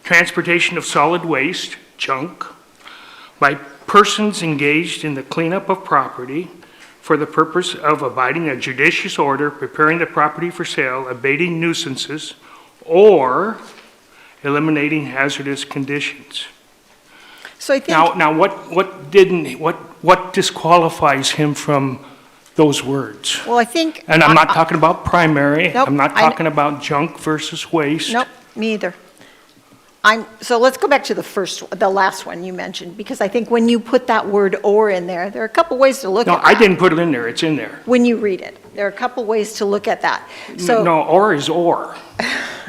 Speaker 10: transportation of solid waste, junk, by persons engaged in the cleanup of property for the purpose of abiding a judicious order, preparing the property for sale, abating nuisances, or eliminating hazardous conditions.
Speaker 20: So I think
Speaker 10: now what disqualifies him from those words?
Speaker 20: Well, I think,
Speaker 10: And I'm not talking about primary.
Speaker 20: Nope,
Speaker 10: I'm not talking about junk versus waste.
Speaker 20: Nope, me either. so let's go back to the last one you mentioned, because I think when you put that word "or" in there, there are a couple ways to look
Speaker 10: No,
Speaker 20: at that.
Speaker 10: I didn't put it in there, it's in there.
Speaker 20: When you read it, there are a couple ways to look at that. So
Speaker 10: No, or is or.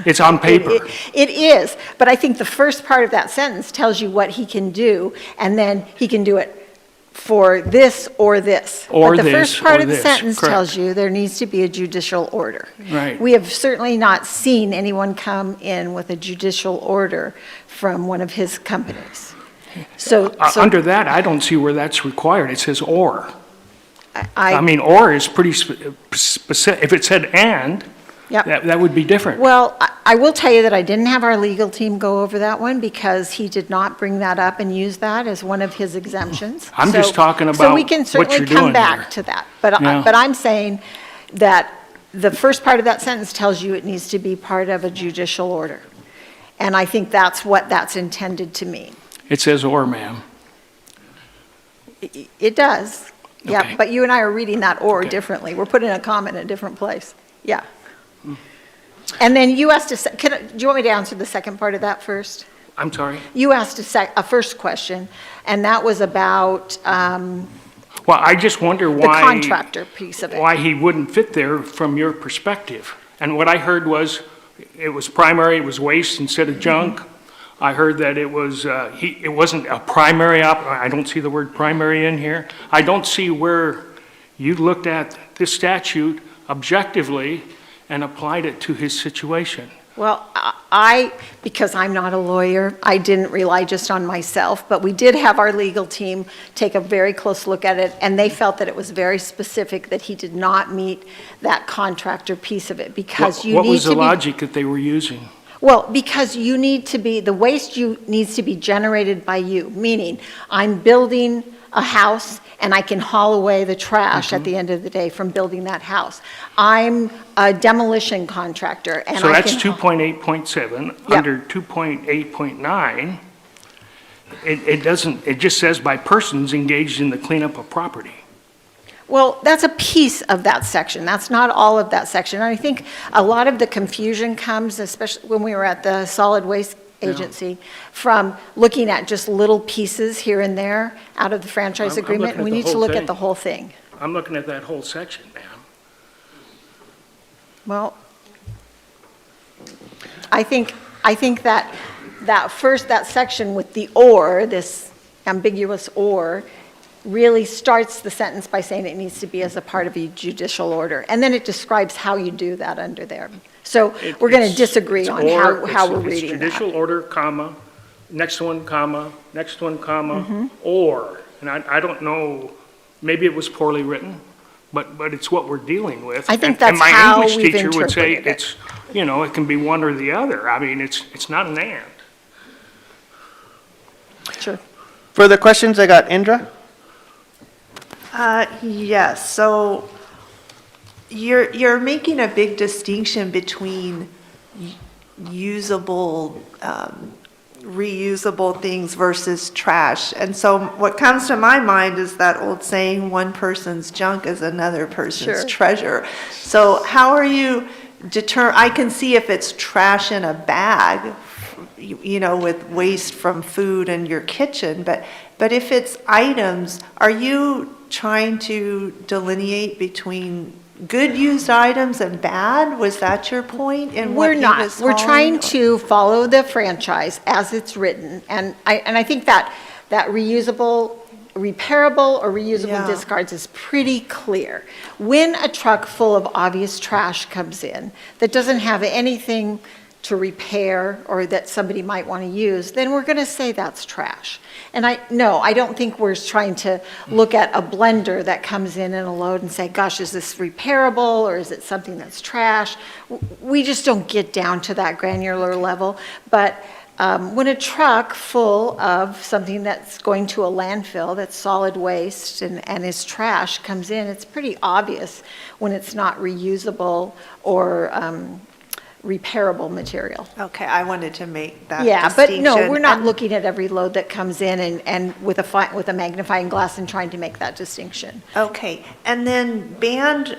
Speaker 10: It's on paper.
Speaker 20: It is, but I think the first part of that sentence tells you what he can do, and then he can do it for this or this.
Speaker 10: Or
Speaker 20: But the
Speaker 10: this
Speaker 20: first part
Speaker 10: or
Speaker 20: of the
Speaker 10: this,
Speaker 20: sentence
Speaker 10: correct.
Speaker 20: tells you there needs to be a judicial order.
Speaker 10: Right.
Speaker 20: We have certainly not seen anyone come in with a judicial order from one of his companies. So
Speaker 10: Under that, I don't see where that's required. It says or.
Speaker 20: I
Speaker 10: I mean, or is pretty specific. If it said and,
Speaker 20: Yep.
Speaker 10: that would be different.
Speaker 20: Well, I will tell you that I didn't have our legal team go over that one because he did not bring that up and use that as one of his exemptions.
Speaker 10: I'm just talking
Speaker 20: So
Speaker 10: about
Speaker 20: we can
Speaker 10: what
Speaker 20: certainly
Speaker 10: you're
Speaker 20: come
Speaker 10: doing
Speaker 20: back
Speaker 10: here.
Speaker 20: to that. But
Speaker 10: Yeah.
Speaker 20: I'm saying that the first part of that sentence tells you it needs to be part of a judicial order. And I think that's what that's intended to mean.
Speaker 10: It says or, ma'am.
Speaker 20: It does. Yeah,
Speaker 10: Okay.
Speaker 20: but you and I are reading that "or" differently. We're putting a comma in a different place. Yeah. And then you asked do you want me to answer the second part of that first?
Speaker 10: I'm sorry?
Speaker 20: You asked a first question, and that was about
Speaker 10: Well, I just wonder
Speaker 20: the
Speaker 10: why.
Speaker 20: contractor piece of it.
Speaker 10: Why he wouldn't fit there from your perspective. And what I heard was, it was primary, it was waste instead of junk. I heard that it was, it wasn't a primary I don't see the word primary in here. I don't see where you looked at this statute objectively and applied it to his situation.
Speaker 20: Well, because I'm not a lawyer, I didn't rely just on myself, but we did have our legal team take a very close look at it, and they felt that it was very specific that he did not meet that contractor piece of it, because you need to be...
Speaker 10: What was the logic that they were using?
Speaker 20: Well, because you need to be, the waste needs to be generated by you, meaning I'm building a house and I can haul away the trash at the end of the day from building that house. I'm a demolition contractor and
Speaker 10: So
Speaker 20: I
Speaker 10: that's
Speaker 20: can...
Speaker 10: 2.8.7.
Speaker 20: Yep.
Speaker 10: Under 2.8.9, it doesn't, it just says by persons engaged in the cleanup of property.
Speaker 20: Well, that's a piece of that section. That's not all of that section. And I think a lot of the confusion comes, especially when we were at the Solid Waste Agency, from looking at just little pieces here and there out of the franchise
Speaker 10: I'm
Speaker 20: agreement.
Speaker 10: looking at
Speaker 20: We
Speaker 10: the
Speaker 20: need to
Speaker 10: whole
Speaker 20: look
Speaker 10: thing.
Speaker 20: at the whole thing.
Speaker 10: I'm looking at that whole section, ma'am.
Speaker 20: Well, I think that section with the "or," this ambiguous "or," really starts the sentence by saying it needs to be as a part of a judicial order. And then it describes how you do that under there. So we're going to disagree on how we're reading
Speaker 10: It's
Speaker 20: that.
Speaker 10: judicial order, comma, next one, comma, next one, comma,
Speaker 20: Mm-hmm.
Speaker 10: or. And I don't know, maybe it was poorly written, but it's what we're dealing with.
Speaker 20: I think
Speaker 10: And
Speaker 20: that's how
Speaker 10: my English
Speaker 20: we've
Speaker 10: teacher would say
Speaker 20: interpreted it.
Speaker 10: it's, it can be one or the other. I mean, it's not an and.
Speaker 20: Sure.
Speaker 3: Further questions? I got Indra.
Speaker 11: Yes, so you're making a big distinction between usable, reusable things versus trash. And so what comes to my mind is that old saying, one person's junk is another person's
Speaker 20: Sure.
Speaker 11: treasure. So how are you I can see if it's trash in a bag, with waste from food in your kitchen, but if it's items, are you trying to delineate between good used items and bad? Was that your point in what
Speaker 20: We're
Speaker 11: he
Speaker 20: not.
Speaker 11: was
Speaker 20: We're trying
Speaker 11: hauling?
Speaker 20: to follow the franchise as it's written. And I think that reusable, repairable or reusable
Speaker 11: Yeah.
Speaker 20: discards is pretty clear. When a truck full of obvious trash comes in that doesn't have anything to repair or that somebody might want to use, then we're going to say that's trash. And I don't think we're trying to look at a blender that comes in a load and say, gosh, is this repairable or is it something that's trash? We just don't get down to that granular level. But when a truck full of something that's going to a landfill, that's solid waste and is trash comes in, it's pretty obvious when it's not reusable or repairable material.
Speaker 11: Okay, I wanted to make that
Speaker 20: Yeah, but
Speaker 11: distinction.
Speaker 20: no, we're not
Speaker 11: And-
Speaker 20: looking at every load that comes in and with a magnifying glass and trying to make that distinction.
Speaker 11: Okay, and then banned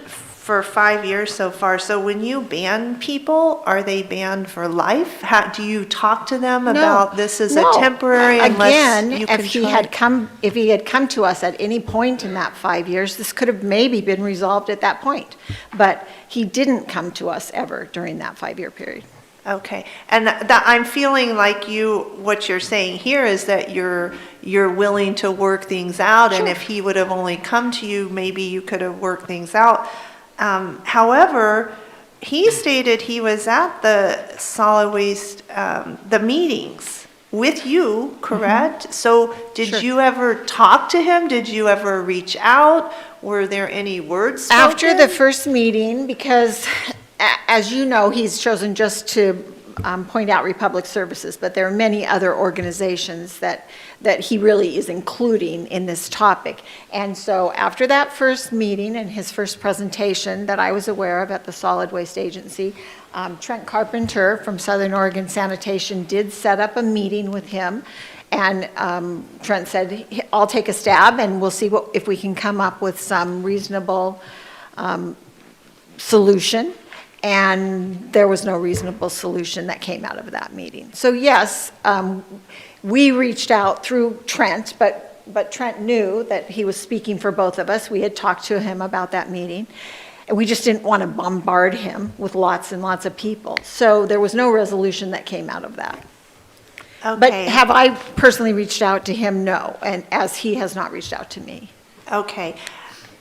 Speaker 11: for 5 years so far. So when you ban people, are they banned for life? Do you talk to them about this is a temporary unless
Speaker 20: Again,
Speaker 11: you
Speaker 20: if
Speaker 11: can
Speaker 20: he
Speaker 11: try?
Speaker 20: had come to us at any point in that 5 years, this could have maybe been resolved at that point. But he didn't come to us ever during that 5-year period.
Speaker 11: Okay, and that, I'm feeling like what you're saying here is that you're willing to work things out, and if he would have only come to you, maybe you could have worked things out. However, he stated he was at the solid waste, the meetings with you, correct? So did you ever talk to him? Did you ever reach out? Were there any words spoken?
Speaker 20: After the first meeting, because as you know, he's chosen just to point out Republic Services, but there are many other organizations that he really is including in this topic. And so after that first meeting and his first presentation that I was aware of at the Solid Waste Agency, Trent Carpenter from Southern Oregon Sanitation did set up a meeting with him. And Trent said, I'll take a stab and we'll see if we can come up with some reasonable solution. And there was no reasonable solution that came out of that meeting. So yes, we reached out through Trent, but Trent knew that he was speaking for both of us. We had talked to him about that meeting. And we just didn't want to bombard him with lots and lots of people. So there was no resolution that came out of that.
Speaker 11: Okay.
Speaker 20: But have I personally reached out to him? No, and as he has not reached out to me.
Speaker 11: Okay.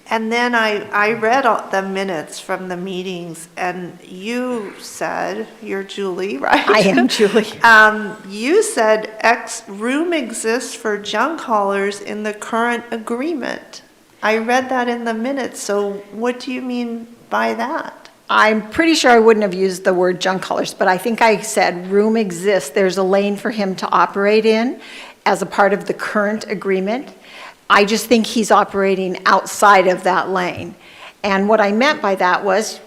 Speaker 11: And then I read all the minutes from the meetings, and you said, you're Julie, right?
Speaker 20: I am Julie.
Speaker 11: You said room exists for junk haulers in the current agreement. I read that in the minutes, so what do you mean by that?
Speaker 20: I'm pretty sure I wouldn't have used the word junk haulers, but I think I said room exists. There's a lane for him to operate in as a part of the current agreement. I just think he's operating outside of that lane. And what I meant by that was,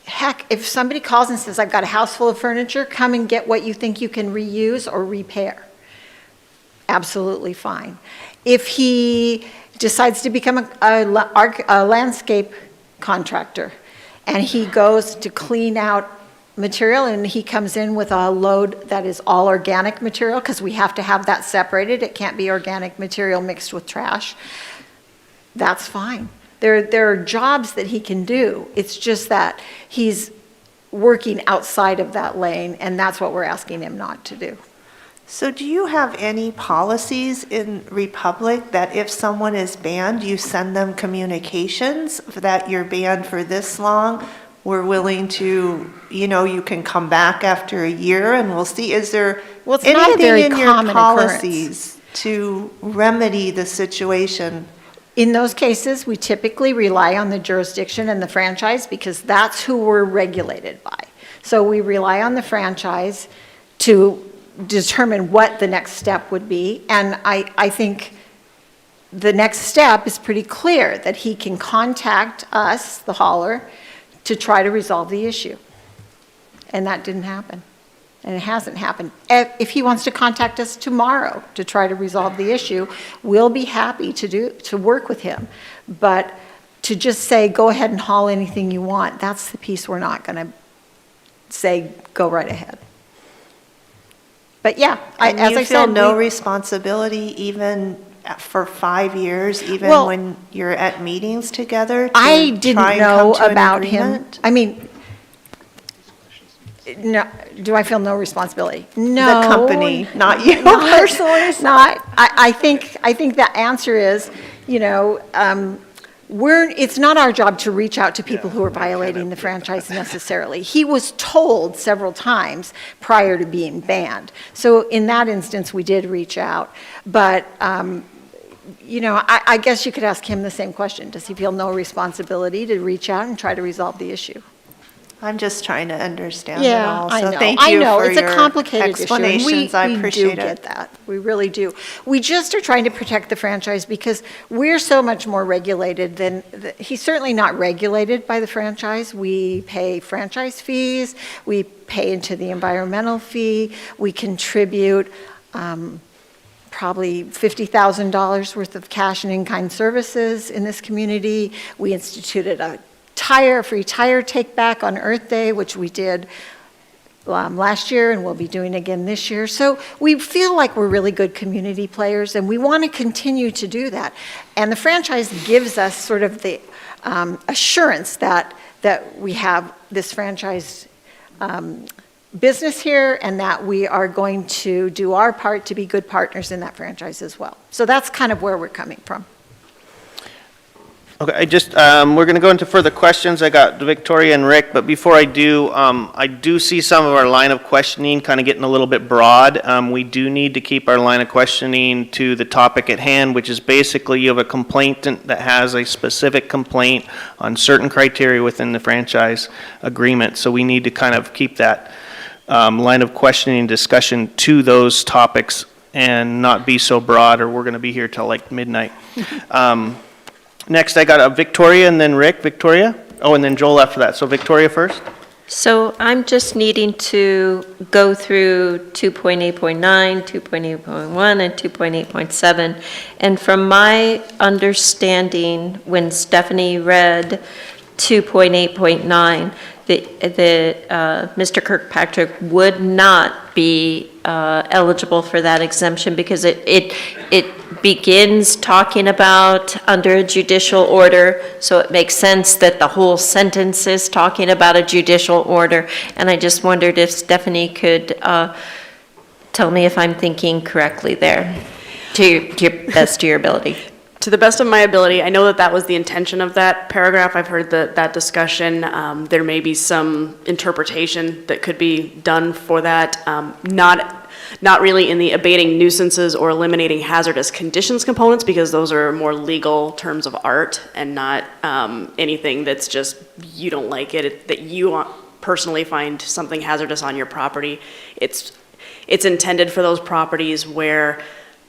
Speaker 20: heck, if somebody calls and says, I've got a house full of furniture, come and get what you think you can reuse or repair. Absolutely fine. If he decides to become a landscape contractor and he goes to clean out material and he comes in with a load that is all organic material, because we have to have that separated. It can't be organic material mixed with trash. That's fine. There are jobs that he can do. It's just that he's working outside of that lane, and that's what we're asking him not to do.
Speaker 11: So do you have any policies in Republic that if someone is banned, you send them communications that you're banned for this long? We're willing to, you can come back after a year and we'll see. Is there anything in your policies to remedy the situation?
Speaker 20: In those cases, we typically rely on the jurisdiction and the franchise because that's who we're regulated by. So we rely on the franchise to determine what the next step would be. And I think the next step is pretty clear, that he can contact us, the hauler, to try to resolve the issue. And that didn't happen. And it hasn't happened. If he wants to contact us tomorrow to try to resolve the issue, we'll be happy to work with him. But to just say, go ahead and haul anything you want, that's the piece we're not going to say, go right ahead. But yeah,
Speaker 11: as I said, feel no responsibility even for 5 years, even when you're at meetings together?
Speaker 20: I didn't know about him. I mean, no, do I feel no responsibility? No.
Speaker 11: The company, not you personally.
Speaker 20: I think the answer is, it's not our job to reach out to people who are violating the franchise necessarily. He was told several times prior to being banned. So in that instance, we did reach out. But, I guess you could ask him the same question. Does he feel no responsibility to reach out and try to resolve the issue?
Speaker 11: I'm just trying to understand it all. So
Speaker 20: I know.
Speaker 11: thank you for
Speaker 20: it's a
Speaker 11: your
Speaker 20: complicated
Speaker 11: explanations.
Speaker 20: Issue.
Speaker 11: I appreciate
Speaker 20: we do get that. We really do. We just are trying to protect the franchise because we're so much more regulated than he's certainly not regulated by the franchise. We pay franchise fees. We pay into the environmental fee. We contribute probably $50,000 worth of cash and in-kind services in this community. We instituted a free tire take back on Earth Day, which we did last year and we'll be doing again this year. So we feel like we're really good community players and we want to continue to do that. And the franchise gives us sort of the assurance that we have this franchise business here and that we are going to do our part to be good partners in that franchise as well. So that's kind of where we're coming from.
Speaker 3: Okay, we're going to go into further questions. I got Victoria and Rick, but before I do see some of our line of questioning kind of getting a little bit broad. We do need to keep our line of questioning to the topic at hand, which is basically you have a complainant that has a specific complaint on certain criteria within the franchise agreement. So we need to kind of keep that line of questioning discussion to those topics and not be so broad, or we're going to be here till like midnight. Next, I got Victoria and then Rick. Victoria? Oh, and then Joel after that. So Victoria first.
Speaker 6: So I'm just needing to go through 2.8.9, 2.8.1, and 2.8.7. And from my understanding, when Stephanie read 2.8.9, Mr. Kirkpatrick would not be eligible for that exemption because it begins talking about under a judicial order, so it makes sense that the whole sentence is talking about a judicial order. And I just wondered if Stephanie could tell me if I'm thinking correctly there, to your best of your ability.
Speaker 19: To the best of my ability, I know that that was the intention of that paragraph. I've heard that discussion. There may be some interpretation that could be done for that. Not really in the abating nuisances or eliminating hazardous conditions components, because those are more legal terms of art and not anything that's just you don't like it, that you personally find something hazardous on your property. It's intended for those properties where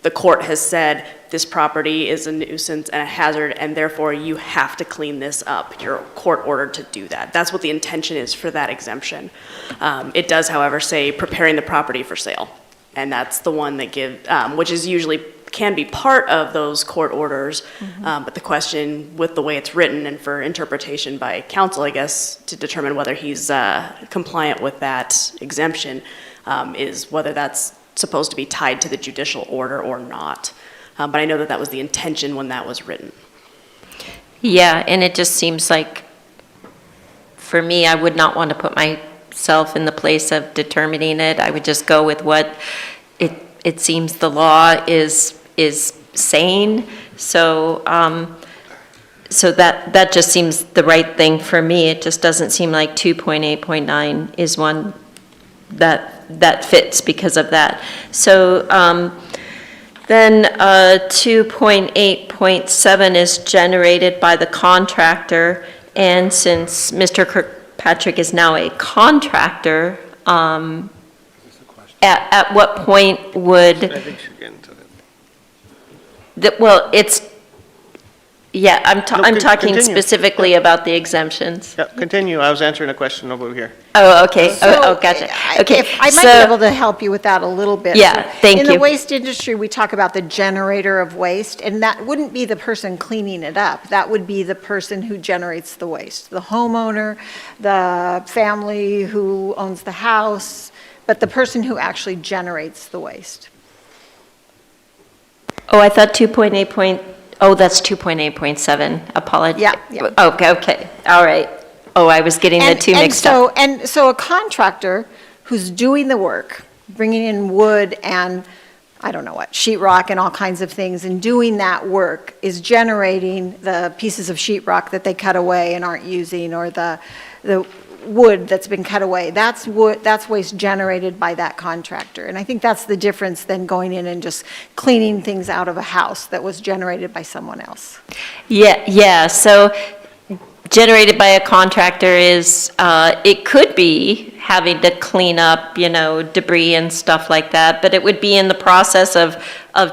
Speaker 19: the court has said this property is a nuisance and a hazard, and therefore you have to clean this up. You're court ordered to do that. That's what the intention is for that exemption. It does, however, say preparing the property for sale, and that's the one that which is usually can be part of those court orders. But the question with the way it's written and for interpretation by counsel, I guess, to determine whether he's compliant with that exemption is whether that's supposed to be tied to the judicial order or not. But I know that that was the intention when that was written.
Speaker 6: Yeah, and it just seems like, for me, I would not want to put myself in the place of determining it. I would just go with what it seems the law is saying. So that just seems the right thing for me. It just doesn't seem like 2.8.9 is one that fits because of that. So then 2.8.7 is generated by the contractor, and since Mr. Kirkpatrick is now a contractor, at what point would,
Speaker 2: I think she's getting to it.
Speaker 6: well, it's, yeah, I'm talking
Speaker 3: continue.
Speaker 6: specifically about the exemptions.
Speaker 3: Yep, continue. I was answering a question over here.
Speaker 6: Oh, okay.
Speaker 20: So,
Speaker 6: Gotcha. Okay.
Speaker 20: I might be able to help you with that a little bit.
Speaker 6: Yeah, thank
Speaker 20: In
Speaker 6: you.
Speaker 20: the waste industry, we talk about the generator of waste, and that wouldn't be the person cleaning it up. That would be the person who generates the waste, the homeowner, the family who owns the house, but the person who actually generates the waste.
Speaker 6: Oh, I thought 2.8. Oh, that's 2.8.7. Apologize.
Speaker 20: Yeah.
Speaker 6: Okay. All right. Oh, I was getting the two mixed up.
Speaker 20: And so a contractor who's doing the work, bringing in wood and, I don't know what, sheetrock and all kinds of things, and doing that work is generating the pieces of sheetrock that they cut away and aren't using, or the wood that's been cut away. That's waste generated by that contractor. And I think that's the difference than going in and just cleaning things out of a house that was generated by someone else.
Speaker 6: Yeah. So generated by a contractor is, it could be having to clean up, debris and stuff like that, but it would be in the process of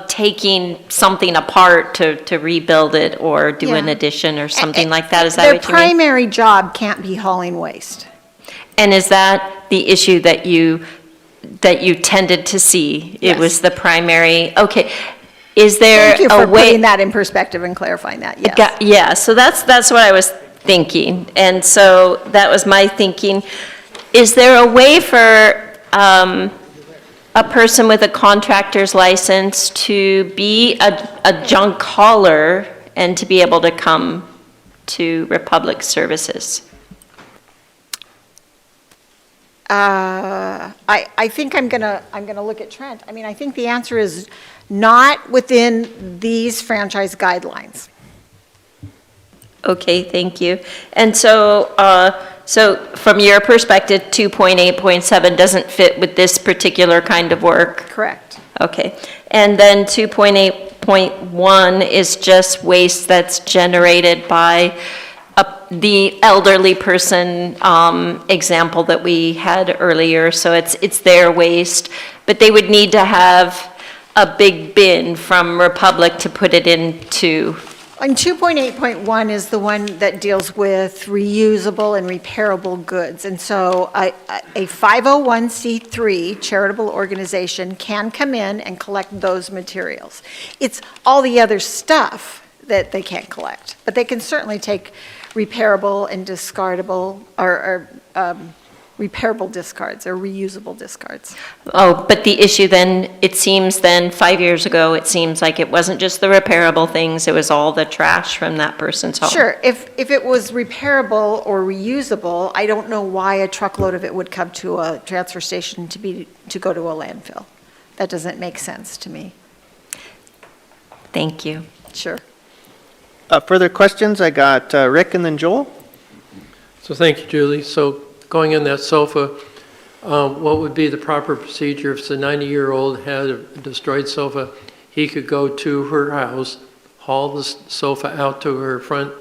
Speaker 6: taking something apart to rebuild it or do an addition or something like that. Is that what you mean?
Speaker 20: Their primary job can't be hauling waste.
Speaker 6: And is that the issue that you tended to see?
Speaker 20: Yes.
Speaker 6: It was the primary, okay. Is there
Speaker 20: Thank you
Speaker 6: a
Speaker 20: for
Speaker 6: way?
Speaker 20: putting that in perspective and clarifying that, yes.
Speaker 6: Yeah, so that's what I was thinking. And so that was my thinking. Is there a way for a person with a contractor's license to be a junk hauler and to be able to come to Republic Services?
Speaker 20: I think I'm gonna look at Trent. I mean, I think the answer is not within these franchise guidelines.
Speaker 6: Okay, thank you. And so, so from your perspective, 2.8.7 doesn't fit with this particular kind of work?
Speaker 20: Correct.
Speaker 6: Okay. And then 2.8.1 is just waste that's generated by the elderly person example that we had earlier. So it's their waste, but they would need to have a big bin from Republic to put it into.
Speaker 20: And 2.8.1 is the one that deals with reusable and repairable goods. And so a 501c3 charitable organization can come in and collect those materials. It's all the other stuff that they can't collect, but they can certainly take repairable and discardable or repairable discards or reusable discards.
Speaker 6: Oh, but the issue then, it seems then 5 years ago, it seems like it wasn't just the repairable things, it was all the trash from that person's home.
Speaker 20: Sure, if it was repairable or reusable, I don't know why a truckload of it would come to a transfer station to go to a landfill. That doesn't make sense to me.
Speaker 6: Thank you.
Speaker 20: Sure.
Speaker 3: Further questions? I got Rick and then Joel.
Speaker 9: So thank you, Julie. So going in that sofa, what would be the proper procedure if the 90-year-old had a destroyed sofa? He could go to her house, haul the sofa out to her front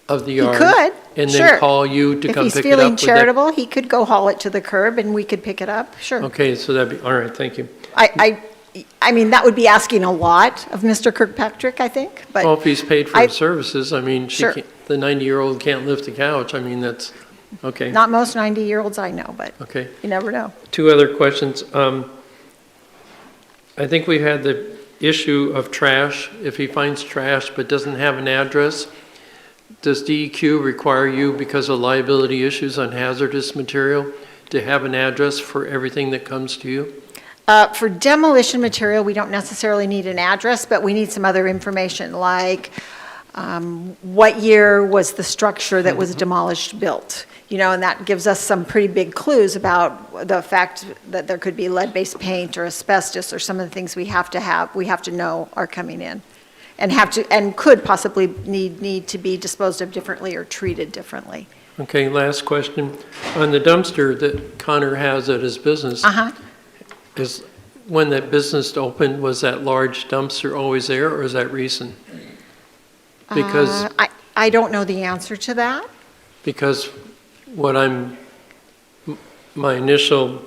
Speaker 9: of the yard.
Speaker 20: He could,
Speaker 9: and
Speaker 20: sure.
Speaker 9: then call you to come pick it up?
Speaker 20: If he's feeling charitable, he could go haul it to the curb and we could pick it up, sure.
Speaker 9: Okay, so that'd be, all right, thank you.
Speaker 20: I mean, that would be asking a lot of Mr. Kirkpatrick, I think, but.
Speaker 9: Well, if he's paid for his services, I mean,
Speaker 20: Sure.
Speaker 9: the 90-year-old can't lift a couch. I mean, that's, okay.
Speaker 20: Not most 90-year-olds I know, but
Speaker 9: Okay.
Speaker 20: you never know.
Speaker 9: Two other questions. I think we've had the issue of trash. If he finds trash but doesn't have an address, does DEQ require you, because of liability issues on hazardous material, to have an address for everything that comes to you?
Speaker 20: For demolition material, we don't necessarily need an address, but we need some other information, like what year was the structure that was demolished built? You know, and that gives us some pretty big clues about the fact that there could be lead-based paint or asbestos or some of the things we have to know are coming in, and could possibly need to be disposed of differently or treated differently.
Speaker 9: Okay, last question. On the dumpster that Connor has at his business, is when that business opened, was that large dumpster always there, or is that recent? Because
Speaker 20: I don't know the answer to that.
Speaker 9: Because my initial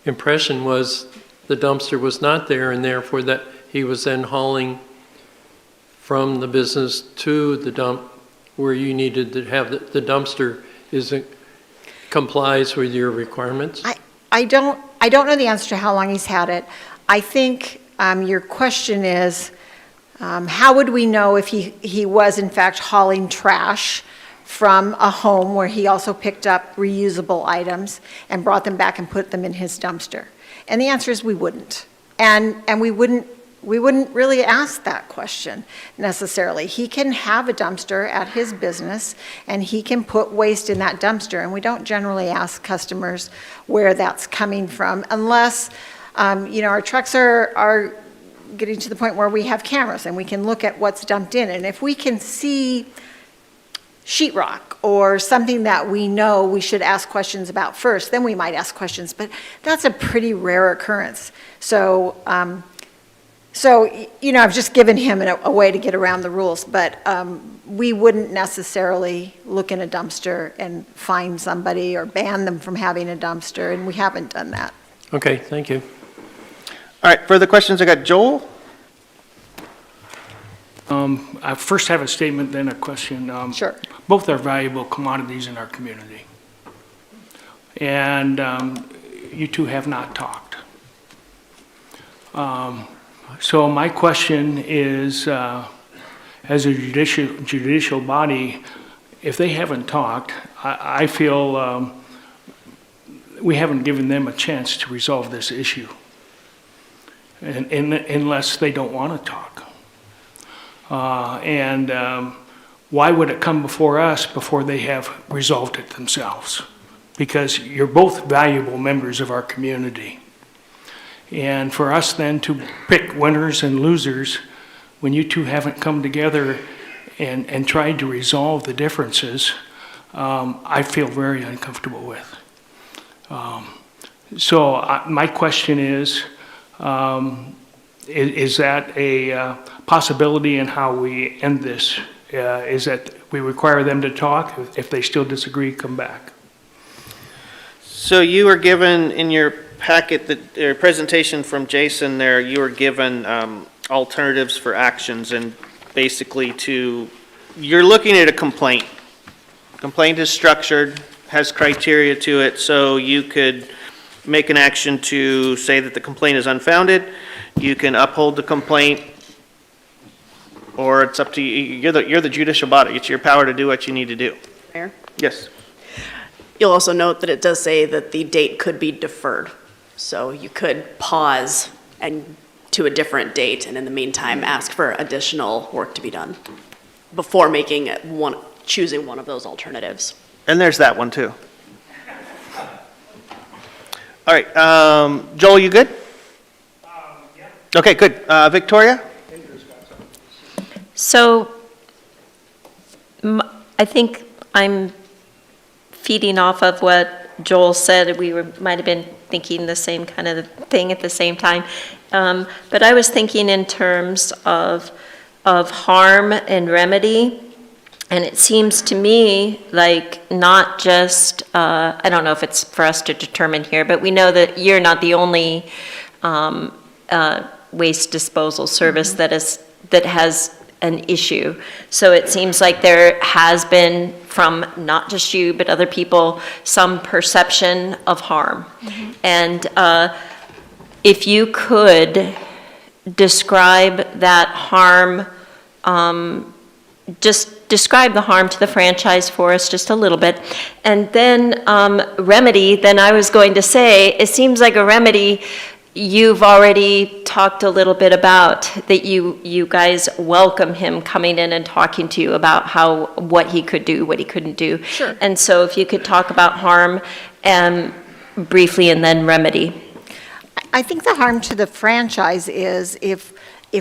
Speaker 9: impression was the dumpster was not there, and therefore that he was then hauling from the business to the dump where you needed to have the dumpster complies with your requirements?
Speaker 20: I don't know the answer to how long he's had it. I think your question is, how would we know if he was in fact hauling trash from a home where he also picked up reusable items and brought them back and put them in his dumpster? And the answer is we wouldn't. And we wouldn't really ask that question necessarily. He can have a dumpster at his business and he can put waste in that dumpster, and we don't generally ask customers where that's coming from unless our trucks are getting to the point where we have cameras and we can look at what's dumped in. And if we can see sheetrock or something that we know we should ask questions about first, then we might ask questions, but that's a pretty rare occurrence. So I've just given him a way to get around the rules, but we wouldn't necessarily look in a dumpster and find somebody or ban them from having a dumpster, and we haven't done that.
Speaker 9: Okay, thank you.
Speaker 3: All right, further questions? I got Joel.
Speaker 10: I first have a statement, then a question.
Speaker 20: Sure.
Speaker 10: Both are valuable commodities in our community. And you two have not talked. So my question is, as a judicial body, if they haven't talked, I feel we haven't given them a chance to resolve this issue, unless they don't want to talk. Why would it come before us before they have resolved it themselves? Because you're both valuable members of our community. And for us then to pick winners and losers when you two haven't come together and tried to resolve the differences, I feel very uncomfortable with. My question is that a possibility in how we end this? Is that we require them to talk? If they still disagree, come back.
Speaker 3: So you were given in your packet, your presentation from Jason there, you were given alternatives for actions, and basically you're looking at a complaint. Complaint is structured, has criteria to it, so you could make an action to say that the complaint is unfounded. You can uphold the complaint, or it's up to you. You're the judicial body. It's your power to do what you need to do.
Speaker 19: Mayor?
Speaker 3: Yes.
Speaker 19: You'll also note that it does say that the date could be deferred. So you could pause and to a different date, and in the meantime, ask for additional work to be done before choosing one of those alternatives.
Speaker 3: And there's that one too. All right, Joel, you good? Yeah. Okay, good. Victoria?
Speaker 6: So I think I'm feeding off of what Joel said. We might have been thinking the same kind of thing at the same time. But I was thinking in terms of harm and remedy. And it seems to me like not just, I don't know if it's for us to determine here, but we know that you're not the only waste disposal service that has an issue. So it seems like there has been, from not just you, but other people, some perception of harm. Mm-hmm. And if you could describe that harm, just describe the harm to the franchise for us just a little bit. And then remedy, then I was going to say, it seems like a remedy you've already talked a little bit about, that you guys welcome him coming in and talking to you about what he could do, what he couldn't do.
Speaker 20: Sure.
Speaker 6: And so if you could talk about harm briefly and then remedy.
Speaker 20: I think the harm to the franchise is if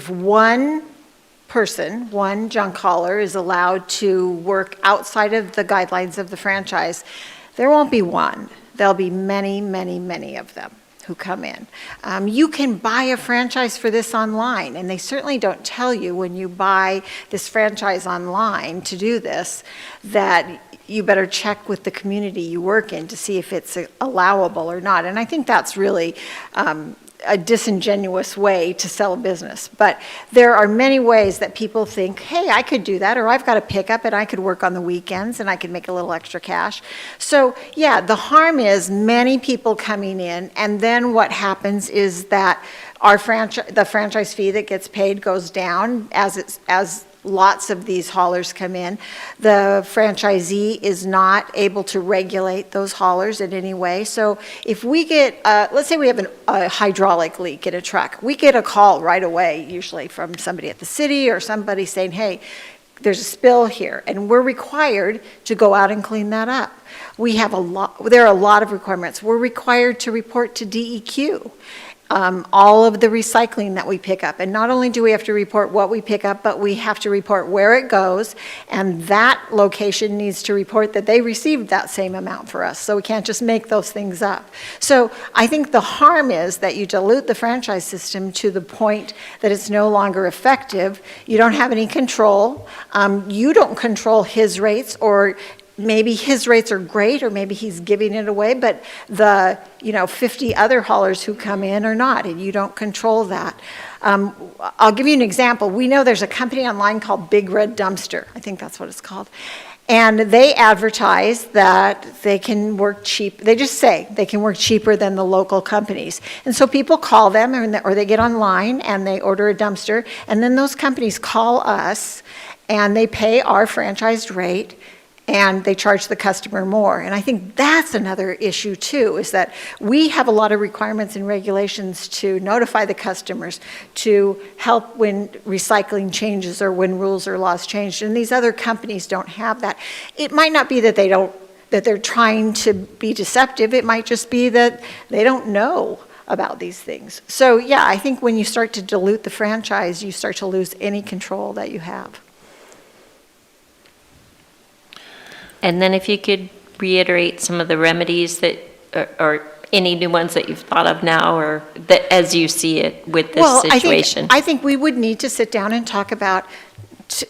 Speaker 20: one person, one junk hauler, is allowed to work outside of the guidelines of the franchise, there won't be one. There'll be many, many, many of them who come in. You can buy a franchise for this online, and they certainly don't tell you when you buy this franchise online to do this that you better check with the community you work in to see if it's allowable or not. And I think that's really a disingenuous way to sell a business. But there are many ways that people think, hey, I could do that, or I've got a pickup and I could work on the weekends and I could make a little extra cash. So yeah, the harm is many people coming in, and then what happens is that the franchise fee that gets paid goes down as lots of these haulers come in. The franchisee is not able to regulate those haulers in any way. So if we get, let's say we have a hydraulic leak in a truck, we get a call right away, usually from somebody at the city or somebody saying, hey, there's a spill here, and we're required to go out and clean that up. There are a lot of requirements. We're required to report to DEQ. All of the recycling that we pick up. And not only do we have to report what we pick up, but we have to report where it goes, and that location needs to report that they received that same amount for us. So we can't just make those things up. So I think the harm is that you dilute the franchise system to the point that it's no longer effective. You don't have any control. You don't control his rates, or maybe his rates are great, or maybe he's giving it away, but the 50 other haulers who come in are not, and you don't control that. I'll give you an example. We know there's a company online called Big Red Dumpster. I think that's what it's called. And they advertise that they can work cheap. They just say they can work cheaper than the local companies. And so people call them, or they get online and they order a dumpster, and then those companies call us and they pay our franchised rate, and they charge the customer more. And I think that's another issue too, is that we have a lot of requirements and regulations to notify the customers, to help when recycling changes or when rules or laws change, and these other companies don't have that. It might not be that they're trying to be deceptive, it might just be that they don't know about these things. So yeah, I think when you start to dilute the franchise, you start to lose any control that you have.
Speaker 6: And then if you could reiterate some of the remedies that, or any new ones that you've thought of now, or that as you see it with this situation.
Speaker 20: I think we would need to sit down and talk about,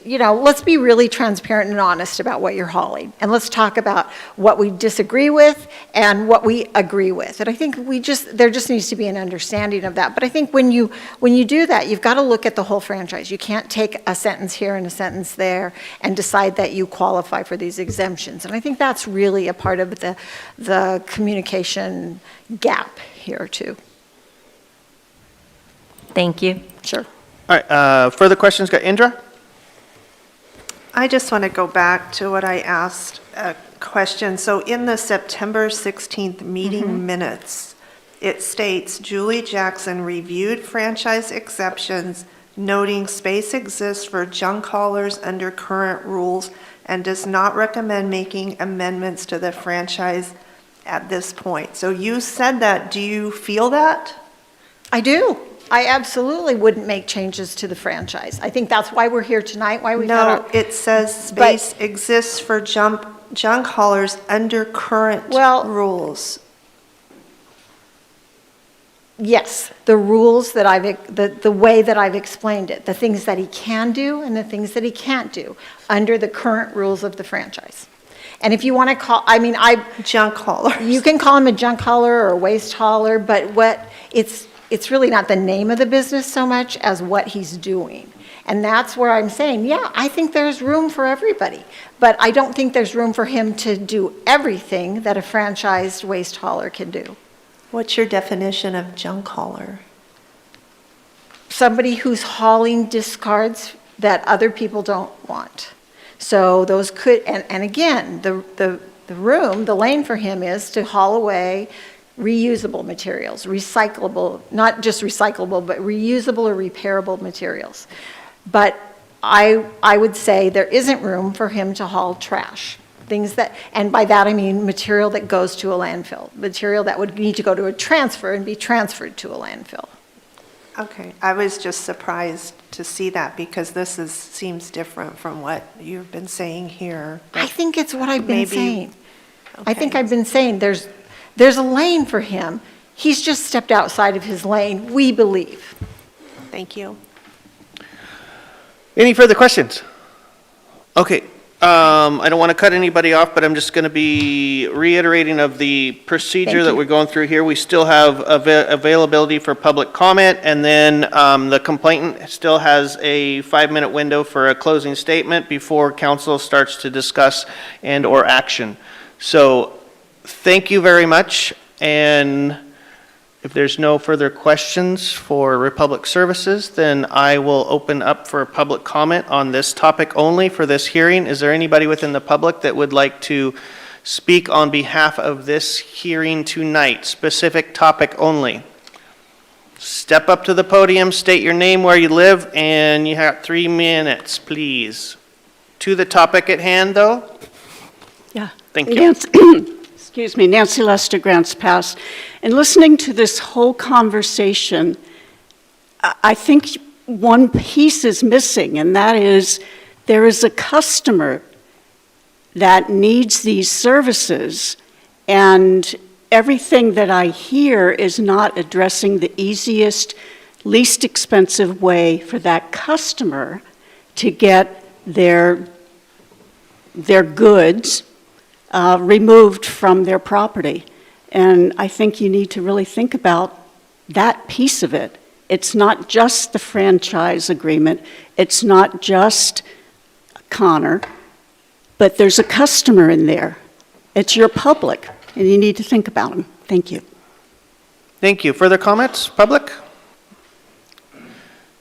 Speaker 20: let's be really transparent and honest about what you're hauling. And let's talk about what we disagree with and what we agree with. And I think there just needs to be an understanding of that. But I think when you do that, you've got to look at the whole franchise. You can't take a sentence here and a sentence there and decide that you qualify for these exemptions. And I think that's really a part of the communication gap here too.
Speaker 6: Thank you.
Speaker 20: Sure.
Speaker 3: All right, further questions? Got Indra?
Speaker 11: I just want to go back to what I asked a question. So in the September 16th meeting minutes, it states Julie Jackson reviewed franchise exceptions, noting space exists for junk haulers under current rules and does not recommend making amendments to the franchise at this point. So you said that. Do you feel that?
Speaker 20: I do. I absolutely wouldn't make changes to the franchise. I think that's why we're here tonight, why we've had our...
Speaker 11: it says space exists for junk haulers under current rules.
Speaker 20: Yes, the rules that the way that I've explained it, the things that he can do and the things that he can't do under the current rules of the franchise. And if you want to call,
Speaker 11: junk hauler.
Speaker 20: You can call him a junk hauler or a waste hauler, but it's really not the name of the business so much as what he's doing. And that's where I'm saying, yeah, I think there's room for everybody. But I don't think there's room for him to do everything that a franchised waste hauler can do.
Speaker 11: What's your definition of junk hauler?
Speaker 20: Somebody who's hauling discards that other people don't want. So those could, and again, the lane for him is to haul away reusable materials, recyclable, not just recyclable, but reusable or repairable materials. But I would say there isn't room for him to haul trash. Things that, and by that I mean material that goes to a landfill, material that would need to go to a transfer and be transferred to a landfill.
Speaker 11: Okay, I was just surprised to see that because seems different from what you've been saying here.
Speaker 20: I think it's what I've been saying. Okay. I think I've been saying there's a lane for him. He's just stepped outside of his lane, we believe.
Speaker 11: Thank you.
Speaker 3: Any further questions? Okay, I don't want to cut anybody off, but I'm just going to be reiterating of the procedure that we're going through here. We still have availability for public comment, and then the complainant still has a 5-minute window for a closing statement before council starts to discuss and/or action. So thank you very much, and if there's no further questions for Republic Services, then I will open up for public comment on this topic only for this hearing. Is there anybody within the public that would like to speak on behalf of this hearing tonight? Specific topic only. Step up to the podium, state your name, where you live, and you have 3 minutes, please. To the topic at hand, though?
Speaker 15: Yeah.
Speaker 3: Thank you.
Speaker 15: Excuse me, Nancy Lester, Grants Pass. And listening to this whole conversation, I think one piece is missing, and that is there is a customer that needs these services, and everything that I hear is not addressing the easiest, least expensive way for that customer to get their goods removed from their property. And I think you need to really think about that piece of it. It's not just the franchise agreement, it's not just Connor, but there's a customer in there. It's your public, and you need to think about them. Thank you.
Speaker 3: Thank you. Further comments, public?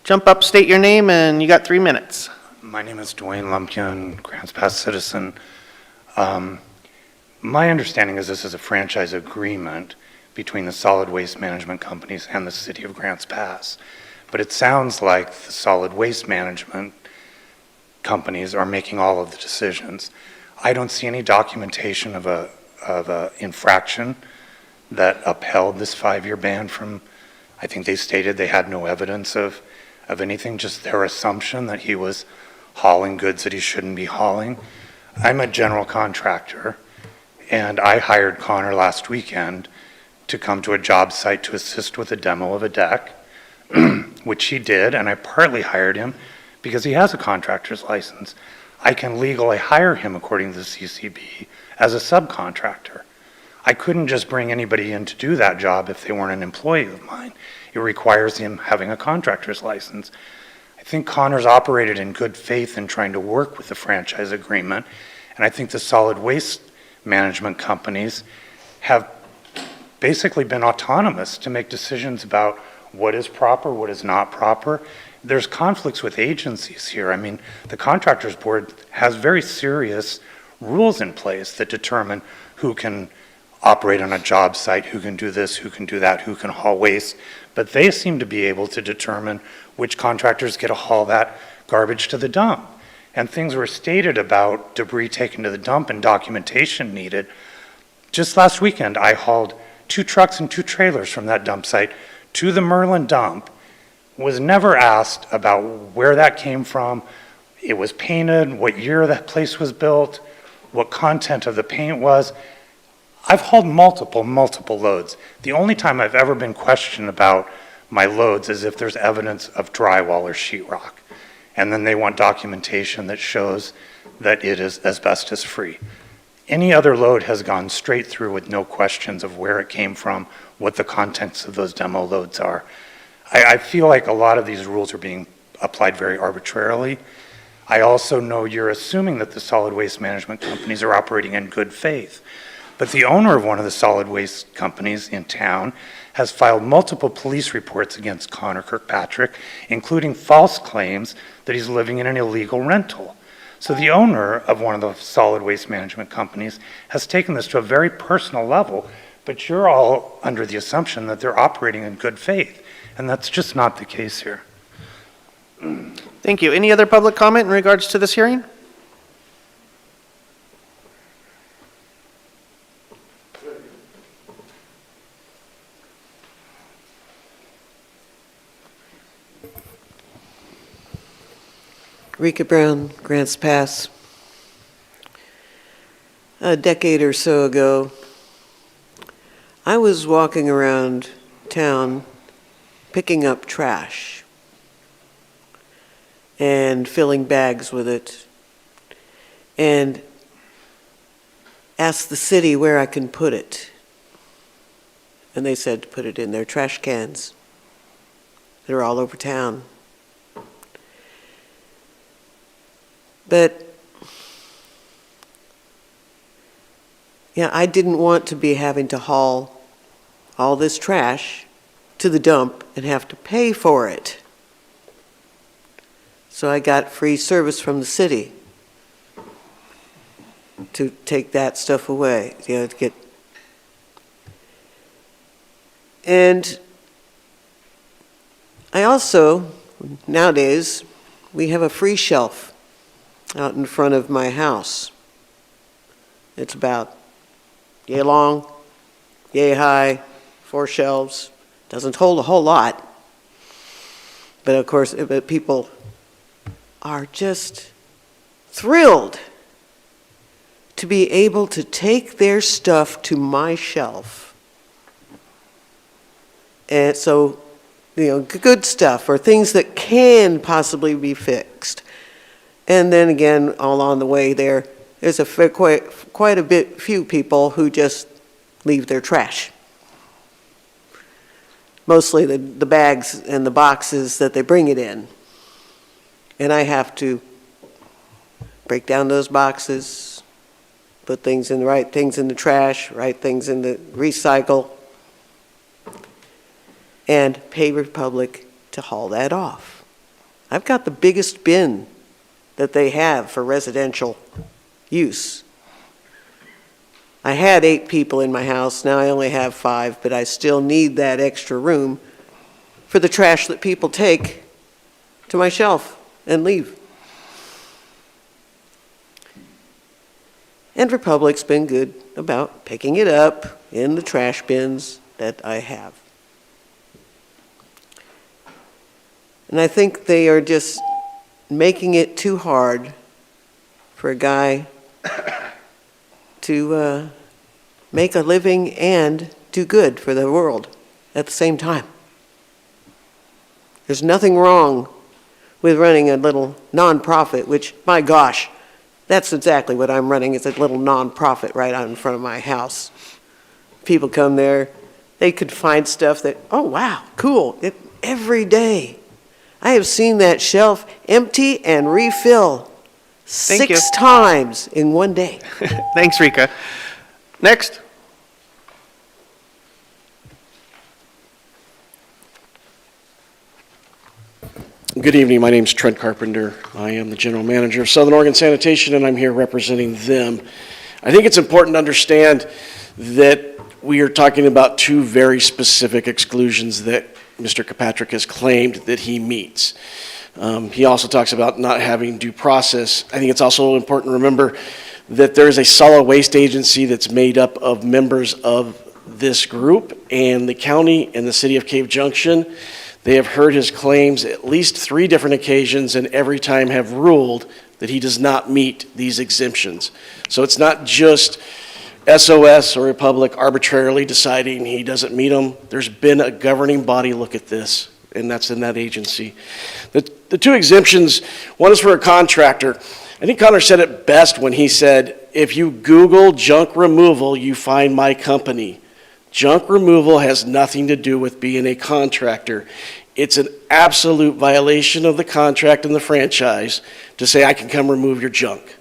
Speaker 3: Jump up, state your name, and you got 3 minutes.
Speaker 21: My name is Dwayne Lumpkin, Grants Pass citizen. My understanding is this is a franchise agreement between the solid waste management companies and the city of Grants Pass. But it sounds like the solid waste management companies are making all of the decisions. I don't see any documentation of a infraction that upheld this 5-year ban from, I think they stated they had no evidence of anything, just their assumption that he was hauling goods that he shouldn't be hauling. I'm a general contractor, and I hired Connor last weekend to come to a job site to assist with a demo of a deck, which he did, and I partly hired him because he has a contractor's license. I can legally hire him according to the CCB as a subcontractor. I couldn't just bring anybody in to do that job if they weren't an employee of mine. It requires him having a contractor's license. I think Connor's operated in good faith in trying to work with the franchise agreement, and I think the solid waste management companies have basically been autonomous to make decisions about what is proper, what is not proper. There's conflicts with agencies here. I mean, the Contractors Board has very serious rules in place that determine who can operate on a job site, who can do this, who can do that, who can haul waste. But they seem to be able to determine which contractors get to haul that garbage to the dump. And things were stated about debris taken to the dump and documentation needed. Just last weekend, I hauled 2 trucks and 2 trailers from that dump site to the Merlin dump, was never asked about where that came from. It was painted, what year that place was built, what content of the paint was. I've hauled multiple loads. The only time I've ever been questioned about my loads is if there's evidence of drywall or sheetrock. And then they want documentation that shows that it is asbestos free. Any other load has gone straight through with no questions of where it came from, what the contents of those demo loads are. I feel like a lot of these rules are being applied very arbitrarily. I also know you're assuming that the solid waste management companies are operating in good faith. But the owner of one of the solid waste companies in town has filed multiple police reports against Connor Kirkpatrick, including false claims that he's living in an illegal rental. So the owner of one of the solid waste management companies has taken this to a very personal level, but you're all under the assumption that they're operating in good faith, and that's just not the case here.
Speaker 3: Thank you. Any other public comment in regards to this hearing?
Speaker 2: Rika Brown, Grants Pass. A decade or so ago, I was walking around town picking up trash and filling bags with it, and asked the city where I can put it. And they said to put it in their trash cans. They're all over town. But yeah, I didn't want to be having to haul all this trash to the dump and have to pay for it. So I got free service from the city to take that stuff away, to get. And I also, nowadays, we have a free shelf out in front of my house. It's about yay long, yay high, 4 shelves. Doesn't hold a whole lot. But of course, people are just thrilled to be able to take their stuff to my shelf. And so, good stuff or things that can possibly be fixed. And then again, all on the way there's quite a few people who just leave their trash. Mostly the bags and the boxes that they bring it in. And I have to break down those boxes, put things in the right things in the trash, right things in the recycle, and pay Republic to haul that off. I've got the biggest bin that they have for residential use. I had 8 people in my house, now I only have 5, but I still need that extra room for the trash that people take to my shelf and leave. And Republic's been good about picking it up in the trash bins that I have. And I think they are just making it too hard for a guy to make a living and do good for the world at the same time. There's nothing wrong with running a little nonprofit, which, my gosh, that's exactly what I'm running, is a little nonprofit right out in front of my house. People come there, they could find stuff that, oh wow, cool, every day. I have seen that shelf empty and refill
Speaker 3: Thank you.
Speaker 2: 6 times in one day.
Speaker 3: Thanks, Rika. Next.
Speaker 5: Good evening. My name's Trent Carpenter. I am the general manager of Southern Oregon Sanitation, and I'm here representing them. I think it's important to understand that we are talking about 2 very specific exclusions that Mr. Kirkpatrick has claimed that he meets. He also talks about not having due process. I think it's also important to remember that there is a solid waste agency that's made up of members of this group, and the county and the city of Cave Junction. They have heard his claims at least 3 different occasions, and every time have ruled that he does not meet these exemptions. So it's not just SOS or Republic arbitrarily deciding he doesn't meet them. There's been a governing body look at this, and that's in that agency. The 2 exemptions, one is for a contractor. I think Connor said it best when he said, if you Google junk removal, you find my company. Junk removal has nothing to do with being a contractor. It's an absolute violation of the contract and the franchise to say I can come remove your junk.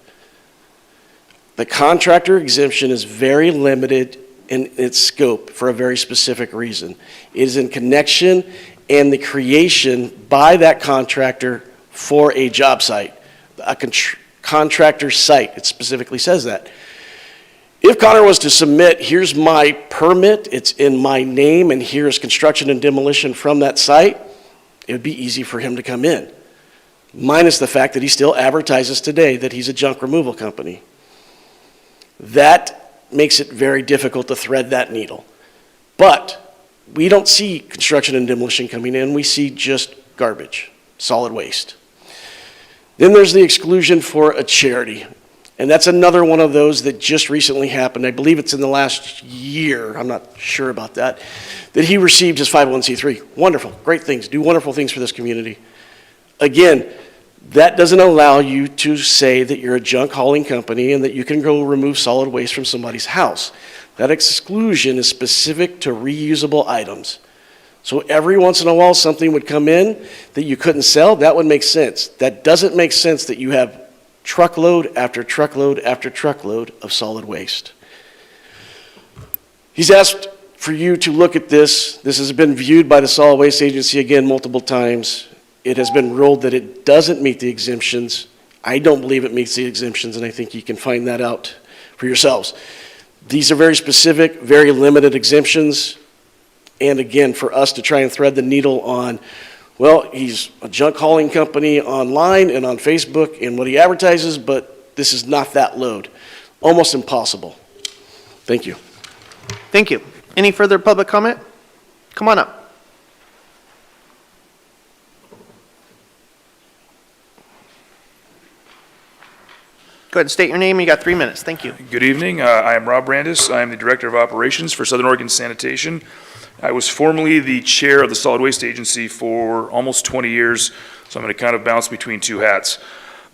Speaker 5: The contractor exemption is very limited in its scope for a very specific reason. It is in connection and the creation by that contractor for a job site, a contractor site. It specifically says that. If Connor was to submit, here's my permit, it's in my name, and here's construction and demolition from that site, it would be easy for him to come in. Minus the fact that he still advertises today that he's a junk removal company. That makes it very difficult to thread that needle. But we don't see construction and demolition coming in, we see just garbage, solid waste. Then there's the exclusion for a charity. And that's another one of those that just recently happened. I believe it's in the last year, I'm not sure about that he received his 501c3. Wonderful, great things, do wonderful things for this community. Again, that doesn't allow you to say that you're a junk hauling company and that you can go remove solid waste from somebody's house. That exclusion is specific to reusable items. So every once in a while something would come in that you couldn't sell, that would make sense. That doesn't make sense that you have truckload after truckload after truckload of solid waste. He's asked for you to look at this. This has been viewed by the Solid Waste Agency again multiple times. It has been ruled that it doesn't meet the exemptions. I don't believe it meets the exemptions, and I think you can find that out for yourselves. These are very specific, very limited exemptions. And again, for us to try and thread the needle on, well, he's a junk hauling company online and on Facebook and what he advertises, but this is not that load. Almost impossible. Thank you.
Speaker 3: Thank you. Any further public comment? Come on up. Go ahead and state your name. You got 3 minutes. Thank you.
Speaker 22: Good evening. I am Rob Brandis. I am the Director of Operations for Southern Oregon Sanitation. I was formerly the chair of the Solid Waste Agency for almost 20 years, so I'm going to kind of bounce between 2 hats.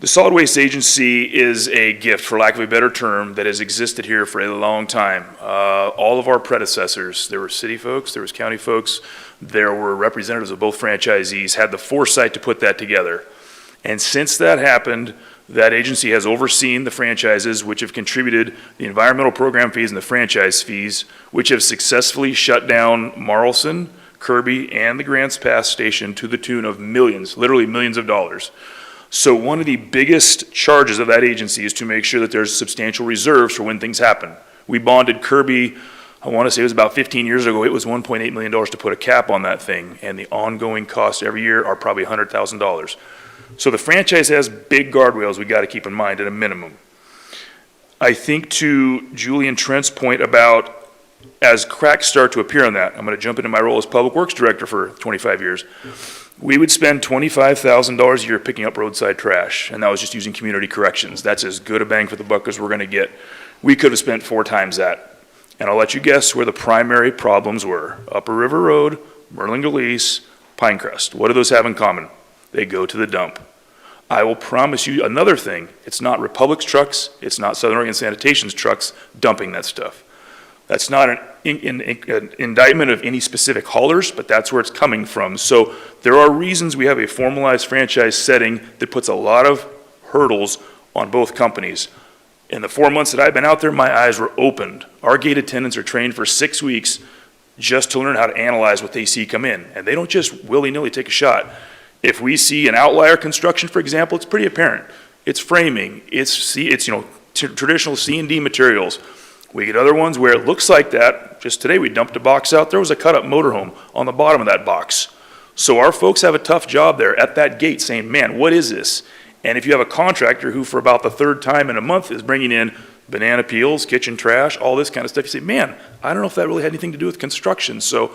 Speaker 22: The Solid Waste Agency is a gift, for lack of a better term, that has existed here for a long time. All of our predecessors, there were city folks, there was county folks, there were representatives of both franchisees, had the foresight to put that together. And since that happened, that agency has overseen the franchises, which have contributed the environmental program fees and the franchise fees, which have successfully shut down Marlson, Kirby, and the Grants Pass station to the tune of millions, literally millions of dollars. So one of the biggest charges of that agency is to make sure that there's substantial reserves for when things happen. We bonded Kirby, I want to say it was about 15 years ago, it was $1.8 million to put a cap on that thing, and the ongoing costs every year are probably $100,000. So the franchise has big guardrails we got to keep in mind at a minimum. I think to Julie and Trent's point about as cracks start to appear on that, I'm going to jump into my role as Public Works Director for 25 years. We would spend $25,000 a year picking up roadside trash, and that was just using community corrections. That's as good a bang for the buck as we're going to get. We could have spent 4 times that. And I'll let you guess where the primary problems were. Upper River Road, Merlin Galease, Pinecrest. What do those have in common? They go to the dump. I will promise you another thing. It's not Republic's trucks, it's not Southern Oregon Sanitation's trucks dumping that stuff. That's not an indictment of any specific haulers, but that's where it's coming from. So there are reasons we have a formalized franchise setting that puts a lot of hurdles on both companies. In the 4 months that I've been out there, my eyes were opened. Our gate attendants are trained for 6 weeks just to learn how to analyze what they see come in. And they don't just willy-nilly take a shot. If we see an outlier construction, for example, it's pretty apparent. It's framing, it's traditional C&D materials. We get other ones where it looks like that. Just today we dumped a box out. There was a cut-up motorhome on the bottom of that box. So our folks have a tough job there at that gate saying, man, what is this? And if you have a contractor who for about the 3rd time in a month is bringing in banana peels, kitchen trash, all this kind of stuff, you say, man, I don't know if that really had anything to do with construction. So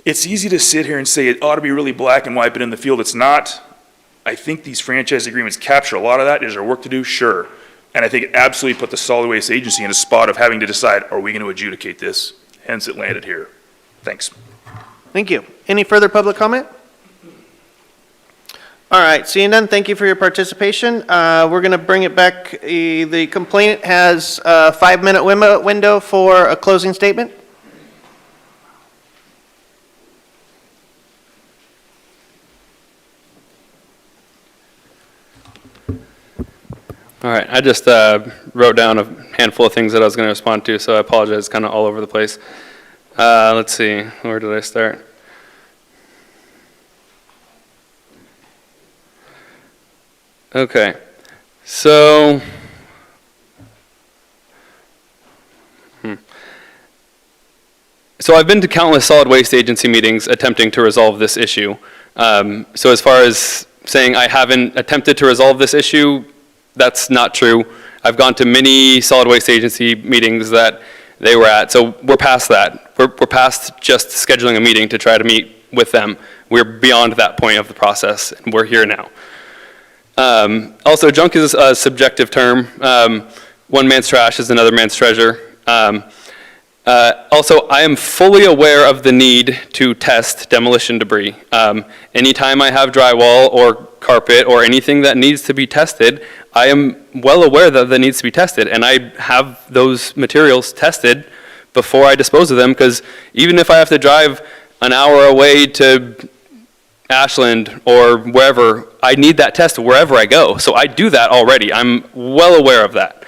Speaker 22: it's easy to sit here and say it ought to be really black and white, but in the field it's not. I think these franchise agreements capture a lot of that. Is there work to do? Sure. And I think it absolutely put the solid waste agency in a spot of having to decide, are we going to adjudicate this? Hence it landed here. Thanks.
Speaker 3: Thank you. Any further public comment? All right, seeing none, thank you for your participation. We're going to bring it back. The complainant has a 5-minute window for a closing statement.
Speaker 18: All right, I just wrote down a handful of things that I was going to respond to, so I apologize, kind of all over the place. Let's see, where did I start? Okay, so, so I've been to countless solid waste agency meetings attempting to resolve this issue. So as far as saying I haven't attempted to resolve this issue, that's not true. I've gone to many solid waste agency meetings that they were at, so we're past that. We're past just scheduling a meeting to try to meet with them. We're beyond that point of the process, and we're here now. Also, junk is a subjective term. One man's trash is another man's treasure. Also, I am fully aware of the need to test demolition debris. Anytime I have drywall or carpet or anything that needs to be tested, I am well aware that needs to be tested, and I have those materials tested before I dispose of them, because even if I have to drive an hour away to Ashland or wherever, I need that test wherever I go. So I do that already. I'm well aware of that.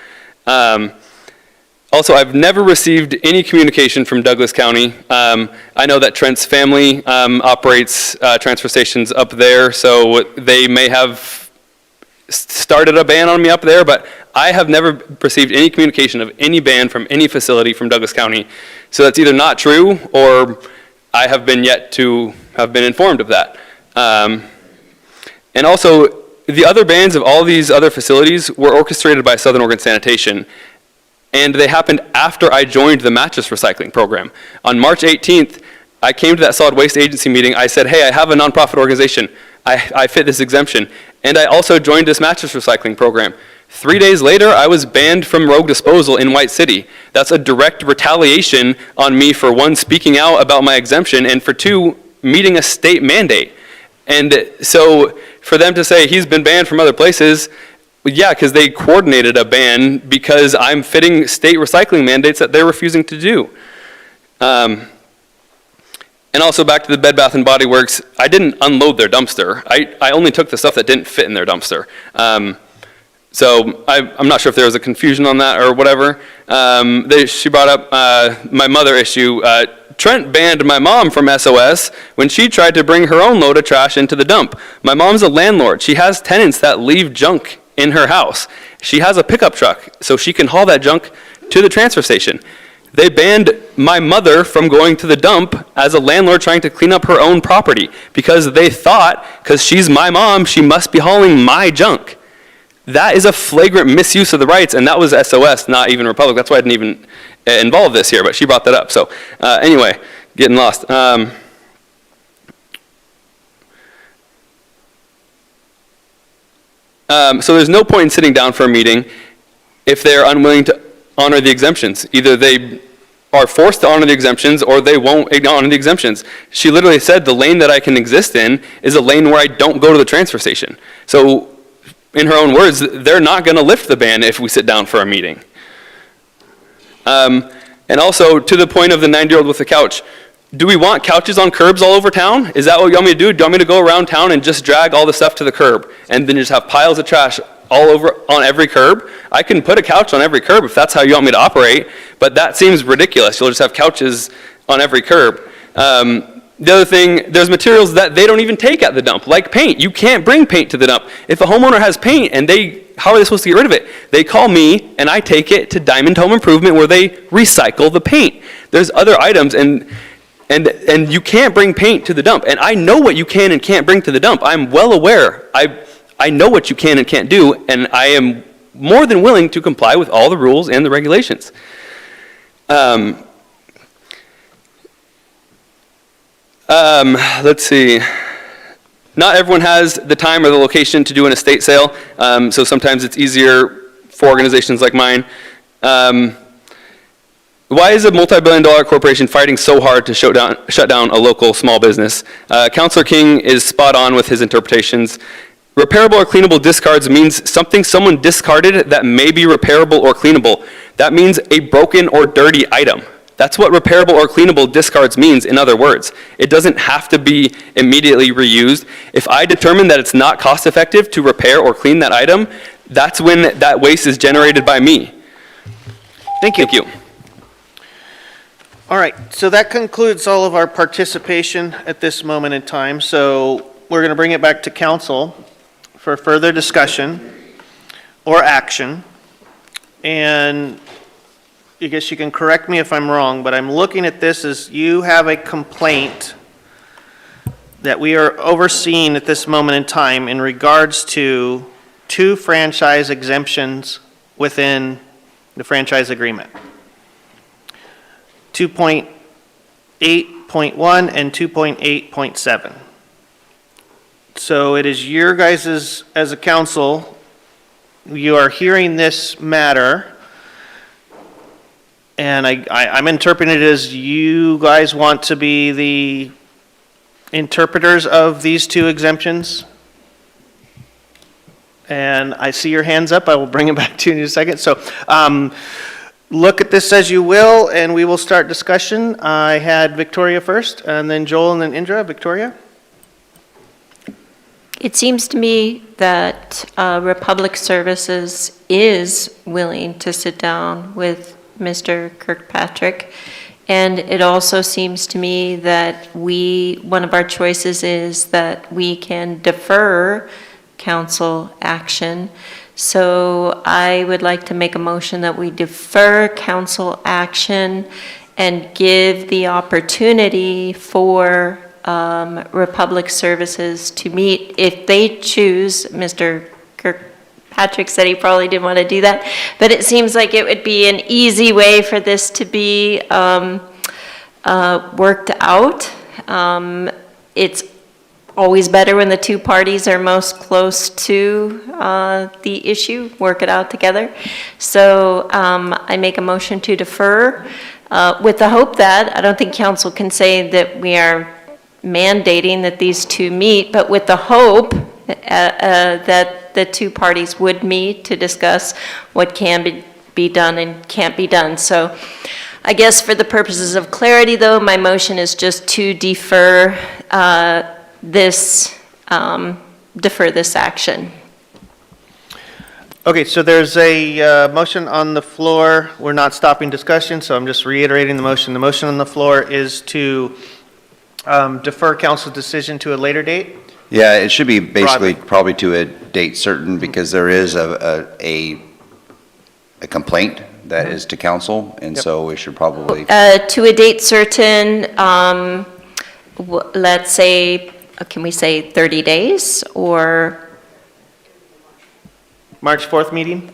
Speaker 18: Also, I've never received any communication from Douglas County. I know that Trent's family operates transfer stations up there, so they may have started a ban on me up there, but I have never received any communication of any ban from any facility from Douglas County. So that's either not true, or I have been yet to have been informed of that. And also, the other bans of all these other facilities were orchestrated by Southern Oregon Sanitation, and they happened after I joined the mattress recycling program. On March 18th, I came to that solid waste agency meeting. I said, hey, I have a nonprofit organization. I fit this exemption. And I also joined this mattress recycling program. 3 days later, I was banned from rogue disposal in White City. That's a direct retaliation on me for 1, speaking out about my exemption, and for 2, meeting a state mandate. And so for them to say he's been banned from other places, yeah, because they coordinated a ban because I'm fitting state recycling mandates that they're refusing to do. And also back to the Bed Bath & Body Works, I didn't unload their dumpster. I only took the stuff that didn't fit in their dumpster. So I'm not sure if there was a confusion on that or whatever. She brought up my mother issue. Trent banned my mom from SOS when she tried to bring her own load of trash into the dump. My mom's a landlord. She has tenants that leave junk in her house. She has a pickup truck, so she can haul that junk to the transfer station. They banned my mother from going to the dump as a landlord trying to clean up her own property because they thought, because she's my mom, she must be hauling my junk. That is a flagrant misuse of the rights, and that was SOS, not even Republic. That's why I didn't even involve this here, but she brought that up. So anyway, getting lost. So there's no point in sitting down for a meeting if they're unwilling to honor the exemptions. Either they are forced to honor the exemptions or they won't honor the exemptions. She literally said the lane that I can exist in is a lane where I don't go to the transfer station. So in her own words, they're not going to lift the ban if we sit down for a meeting. And also, to the point of the 90-year-old with the couch, do we want couches on curbs all over town? Is that what you want me to do? Do you want me to go around town and just drag all the stuff to the curb and then just have piles of trash all over on every curb? I can put a couch on every curb if that's how you want me to operate, but that seems ridiculous. You'll just have couches on every curb. The other thing, there's materials that they don't even take at the dump, like paint. You can't bring paint to the dump. If a homeowner has paint and how are they supposed to get rid of it? They call me and I take it to Diamond Home Improvement where they recycle the paint. There's other items and you can't bring paint to the dump. And I know what you can and can't bring to the dump. I'm well aware. I know what you can and can't do, and I am more than willing to comply with all the rules and the regulations. Let's see. Not everyone has the time or the location to do an estate sale, so sometimes it's easier for organizations like mine. Why is a multi-billion-dollar corporation fighting so hard to shut down a local small business? Councilor King is spot on with his interpretations. Repairable or cleanable discards means something someone discarded that may be repairable or cleanable. That means a broken or dirty item. That's what repairable or cleanable discards means, in other words. It doesn't have to be immediately reused. If I determine that it's not cost effective to repair or clean that item, that's when that waste is generated by me.
Speaker 3: Thank you.
Speaker 18: Thank you.
Speaker 3: All right, so that concludes all of our participation at this moment in time. So we're going to bring it back to council for further discussion or action. And I guess you can correct me if I'm wrong, but I'm looking at this as you have a complaint that we are overseeing at this moment in time in regards to 2 franchise exemptions within the franchise agreement. 2.8.1 and 2.8.7. So it is your guys' as a council, you are hearing this matter, and I'm interpreting it as you guys want to be the interpreters of these 2 exemptions. And I see your hands up. I will bring it back to you in a second. So look at this as you will, and we will start discussion. I had Victoria first, and then Joel, and then Indra. Victoria?
Speaker 6: It seems to me that Republic Services is willing to sit down with Mr. Kirkpatrick, and it also seems to me that one of our choices is that we can defer council action. So I would like to make a motion that we defer council action and give the opportunity for Republic Services to meet if they choose. Mr. Kirkpatrick said he probably didn't want to do that, but it seems like it would be an easy way for this to be worked out. It's always better when the 2 parties are most close to the issue, work it out together. So I make a motion to defer with the hope that, I don't think council can say that we are mandating that these 2 meet, but with the hope that the 2 parties would meet to discuss what can be done and can't be done. So I guess for the purposes of clarity, though, my motion is just to defer this action.
Speaker 3: Okay, so there's a motion on the floor. We're not stopping discussion, so I'm just reiterating the motion. The motion on the floor is to defer council's decision to a later date.
Speaker 8: Yeah, it should be basically
Speaker 3: Broadly.
Speaker 8: probably to a date certain, because there is a complaint that is to council, and so we should probably,
Speaker 6: To a date certain, let's say, can we say 30 days or
Speaker 3: March 4th meeting?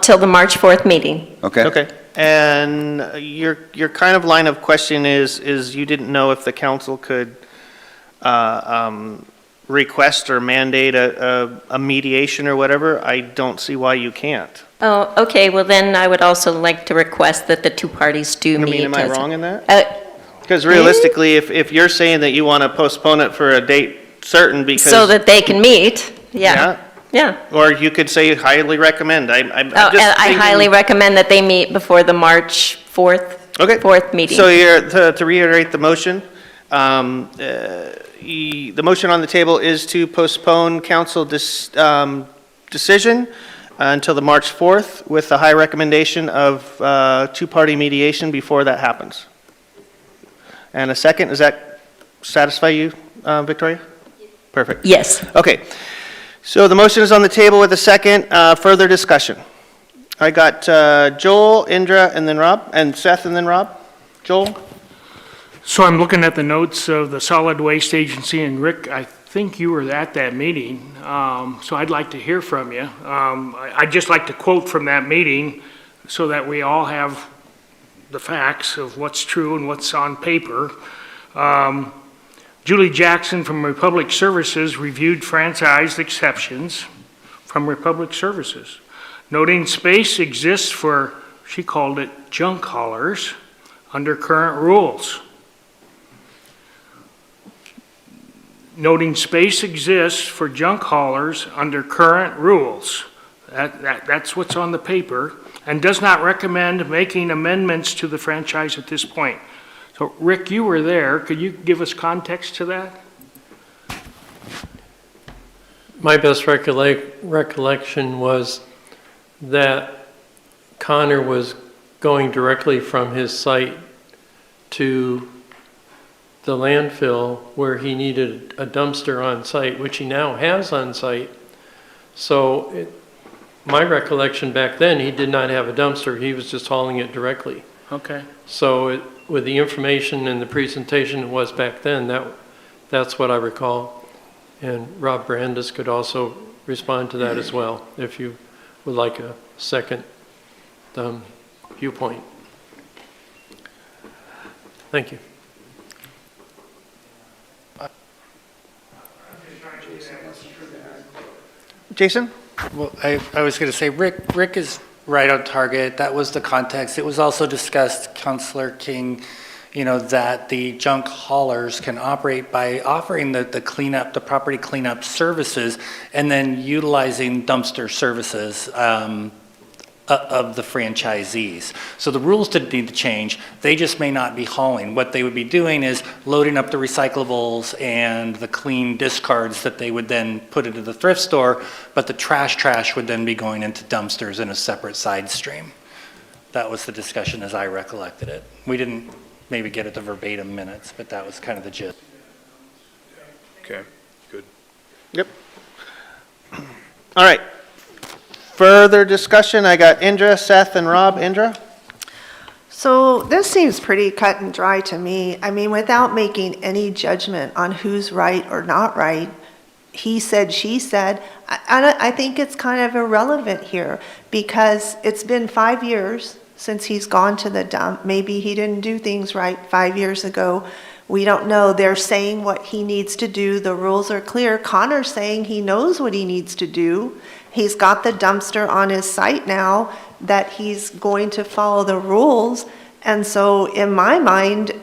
Speaker 6: till the March 4th meeting?
Speaker 8: okay?
Speaker 3: Okay. And your kind of line of question is you didn't know if the council could request or mandate a mediation or whatever. I don't see why you can't.
Speaker 6: Oh, okay, well then I would also like to request that the two parties do meet.
Speaker 3: Am I
Speaker 6: as-
Speaker 3: wrong in that? Because realistically, if you're saying that you want to postpone it for a date certain because.
Speaker 6: So that they can meet, yeah. Yeah.
Speaker 3: Or you could say highly recommend. I'm
Speaker 6: Oh,
Speaker 3: just
Speaker 6: and I
Speaker 3: thinking-
Speaker 6: highly recommend that they meet before the March 4th,
Speaker 3: Okay.
Speaker 6: 4th meeting.
Speaker 3: So to reiterate the motion, the motion on the table is to postpone council decision until the March 4th with the high recommendation of two-party mediation before that happens. And a second, does that satisfy you, Victoria? Perfect.
Speaker 6: Yes.
Speaker 3: Okay. So the motion is on the table with a second. Further discussion. I got Joel, Indra, and then Rob, and Seth, and then Rob. Joel?
Speaker 10: So I'm looking at the notes of the Solid Waste Agency, and Rick, I think you were at that meeting, so I'd like to hear from you. I'd just like to quote from that meeting so that we all have the facts of what's true and what's on paper. Julie Jackson from Republic Services reviewed franchise exceptions from Republic Services, noting space exists for, she called it, junk haulers under current rules. Noting space exists for junk haulers under current rules. That's what's on the paper, and does not recommend making amendments to the franchise at this point. So, Rick, you were there. Could you give us context to that?
Speaker 9: My best recollection was that Connor was going directly from his site to the landfill where he needed a dumpster on site, which he now has on site. So my recollection back then, he did not have a dumpster. He was just hauling it directly.
Speaker 10: Okay.
Speaker 9: So with the information and the presentation it was back then, that's what I recall. And Rob Brandis could also respond to that as well, if you would like a second viewpoint. Thank you.
Speaker 3: Jason?
Speaker 17: Well, I was going to say, Rick is right on target. That was the context. It was also discussed, Councilor King, that the junk haulers can operate by offering the cleanup, the property cleanup services, and then utilizing dumpster services of the franchisees. So the rules didn't need to change. They just may not be hauling. What they would be doing is loading up the recyclables and the clean discards that they would then put into the thrift store, but the trash would then be going into dumpsters in a separate side stream. That was the discussion as I recollected it. We didn't maybe get at the verbatim minutes, but that was kind of the gist.
Speaker 14: Okay, good.
Speaker 3: Yep. All right. Further discussion, I got Indra, Seth, and Rob. Indra?
Speaker 11: So this seems pretty cut and dry to me. I mean, without making any judgment on who's right or not right, he said, she said, I think it's kind of irrelevant here because it's been 5 years since he's gone to the dump. Maybe he didn't do things right 5 years ago. We don't know. They're saying what he needs to do. The rules are clear. Connor's saying he knows what he needs to do. He's got the dumpster on his site now that he's going to follow the rules. And so in my mind,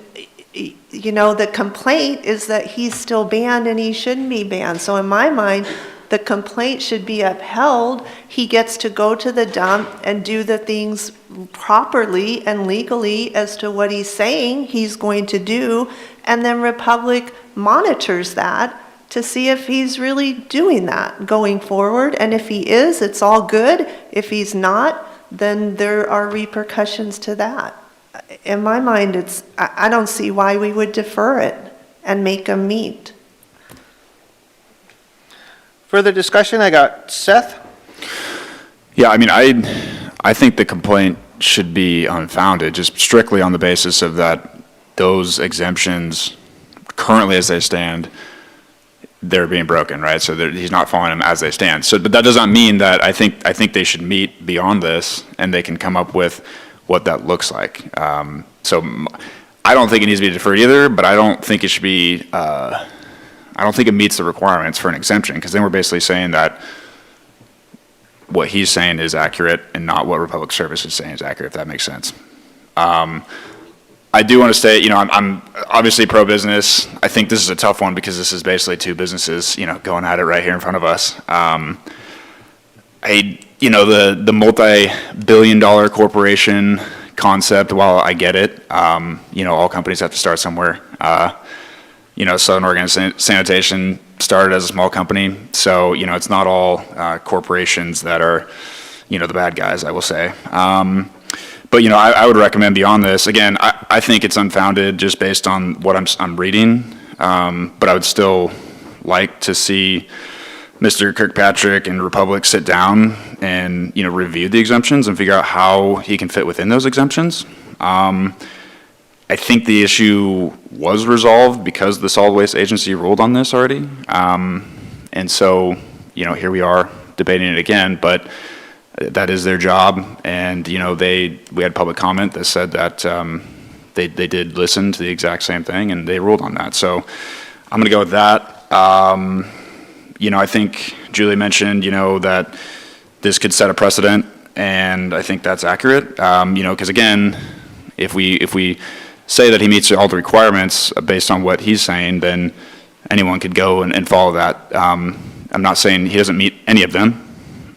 Speaker 11: the complaint is that he's still banned and he shouldn't be banned. So in my mind, the complaint should be upheld. He gets to go to the dump and do the things properly and legally as to what he's saying he's going to do. And then Republic monitors that to see if he's really doing that going forward. And if he is, it's all good. If he's not, then there are repercussions to that. In my mind, I don't see why we would defer it and make them meet.
Speaker 3: Further discussion? I got Seth.
Speaker 13: Yeah, I mean, I think the complaint should be unfounded, just strictly on the basis of that those exemptions, currently as they stand, they're being broken, right? So he's not following them as they stand. So, but that does not mean that I think they should meet beyond this, and they can come up with what that looks like. So I don't think it needs to be deferred either, but I don't think it should be. I don't think it meets the requirements for an exemption, because then we're basically saying that what he's saying is accurate and not what Republic Service is saying is accurate, if that makes sense. I do want to state, I'm obviously pro-business. I think this is a tough one because this is basically two businesses, going at it right here in front of us. The multi-billion-dollar corporation concept, while I get it, all companies have to start somewhere. Southern Oregon Sanitation started as a small company, so, it's not all corporations that are, the bad guys, I will say. But, I would recommend beyond this, again, I think it's unfounded just based on what I'm reading, but I would still like to see Mr. Kirkpatrick and Republic sit down and, review the exemptions and figure out how he can fit within those exemptions. I think the issue was resolved because the Solid Waste Agency ruled on this already. And so, here we are debating it again, but that is their job. And, we had public comment that said that they did listen to the exact same thing and they ruled on that. So I'm going to go with that. I think Julie mentioned, that this could set a precedent, and I think that's accurate. Because again, if we say that he meets all the requirements based on what he's saying, then anyone could go and follow that. I'm not saying he doesn't meet any of them.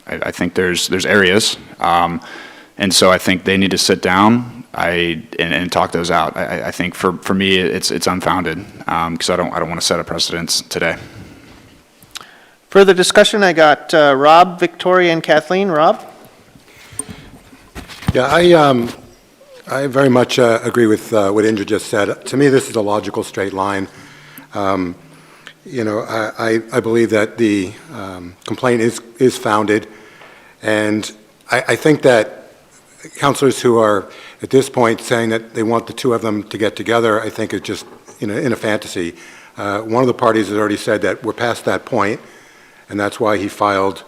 Speaker 13: I think there's areas, and so I think they need to sit down and talk those out. I think for me it's unfounded because I don't want to set a precedence today.
Speaker 3: Further discussion? I got Rob, Victoria, and Kathleen. Rob.
Speaker 1: Yeah, I very much agree with what Indra just said. To me, this is a logical straight line. I believe that the complaint is founded, and I think that counselors who are at this point saying that they want the two of them to get together, I think is just in a fantasy. One of the parties has already said that we're past that point, and that's why he filed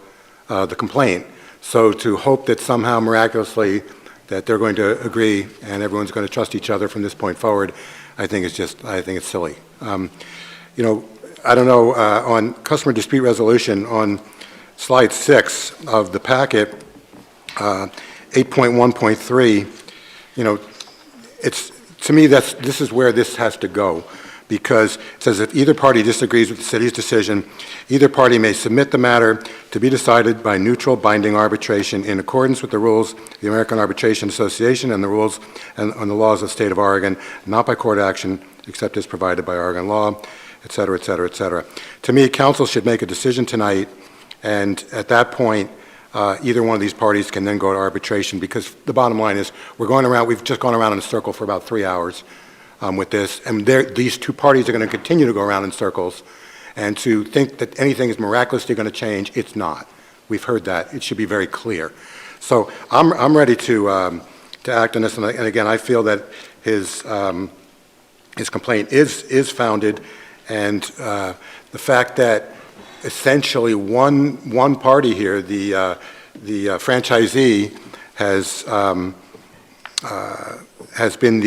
Speaker 1: the complaint. So to hope that somehow miraculously that they're going to agree and everyone's going to trust each other from this point forward, I think it's silly. I don't know, on customer dispute resolution, on slide 6 of the packet, 8.1.3, to me, this is where this has to go, because it says if either party disagrees with the city's decision, either party may submit the matter to be decided by neutral binding arbitration in accordance with the rules of the American Arbitration Association and the rules and the laws of the state of Oregon, not by court action except as provided by Oregon law, et cetera, et cetera, et cetera. To me, council should make a decision tonight, and at that point, either one of these parties can then go to arbitration, because the bottom line is we've just gone around in a circle for about 3 hours with this, and these two parties are going to continue to go around in circles, and to think that anything is miraculously going to change, it's not. We've heard that. It should be very clear. So I'm ready to act on this, and again, I feel that his complaint is founded, and the fact that essentially one party here, the franchisee, has been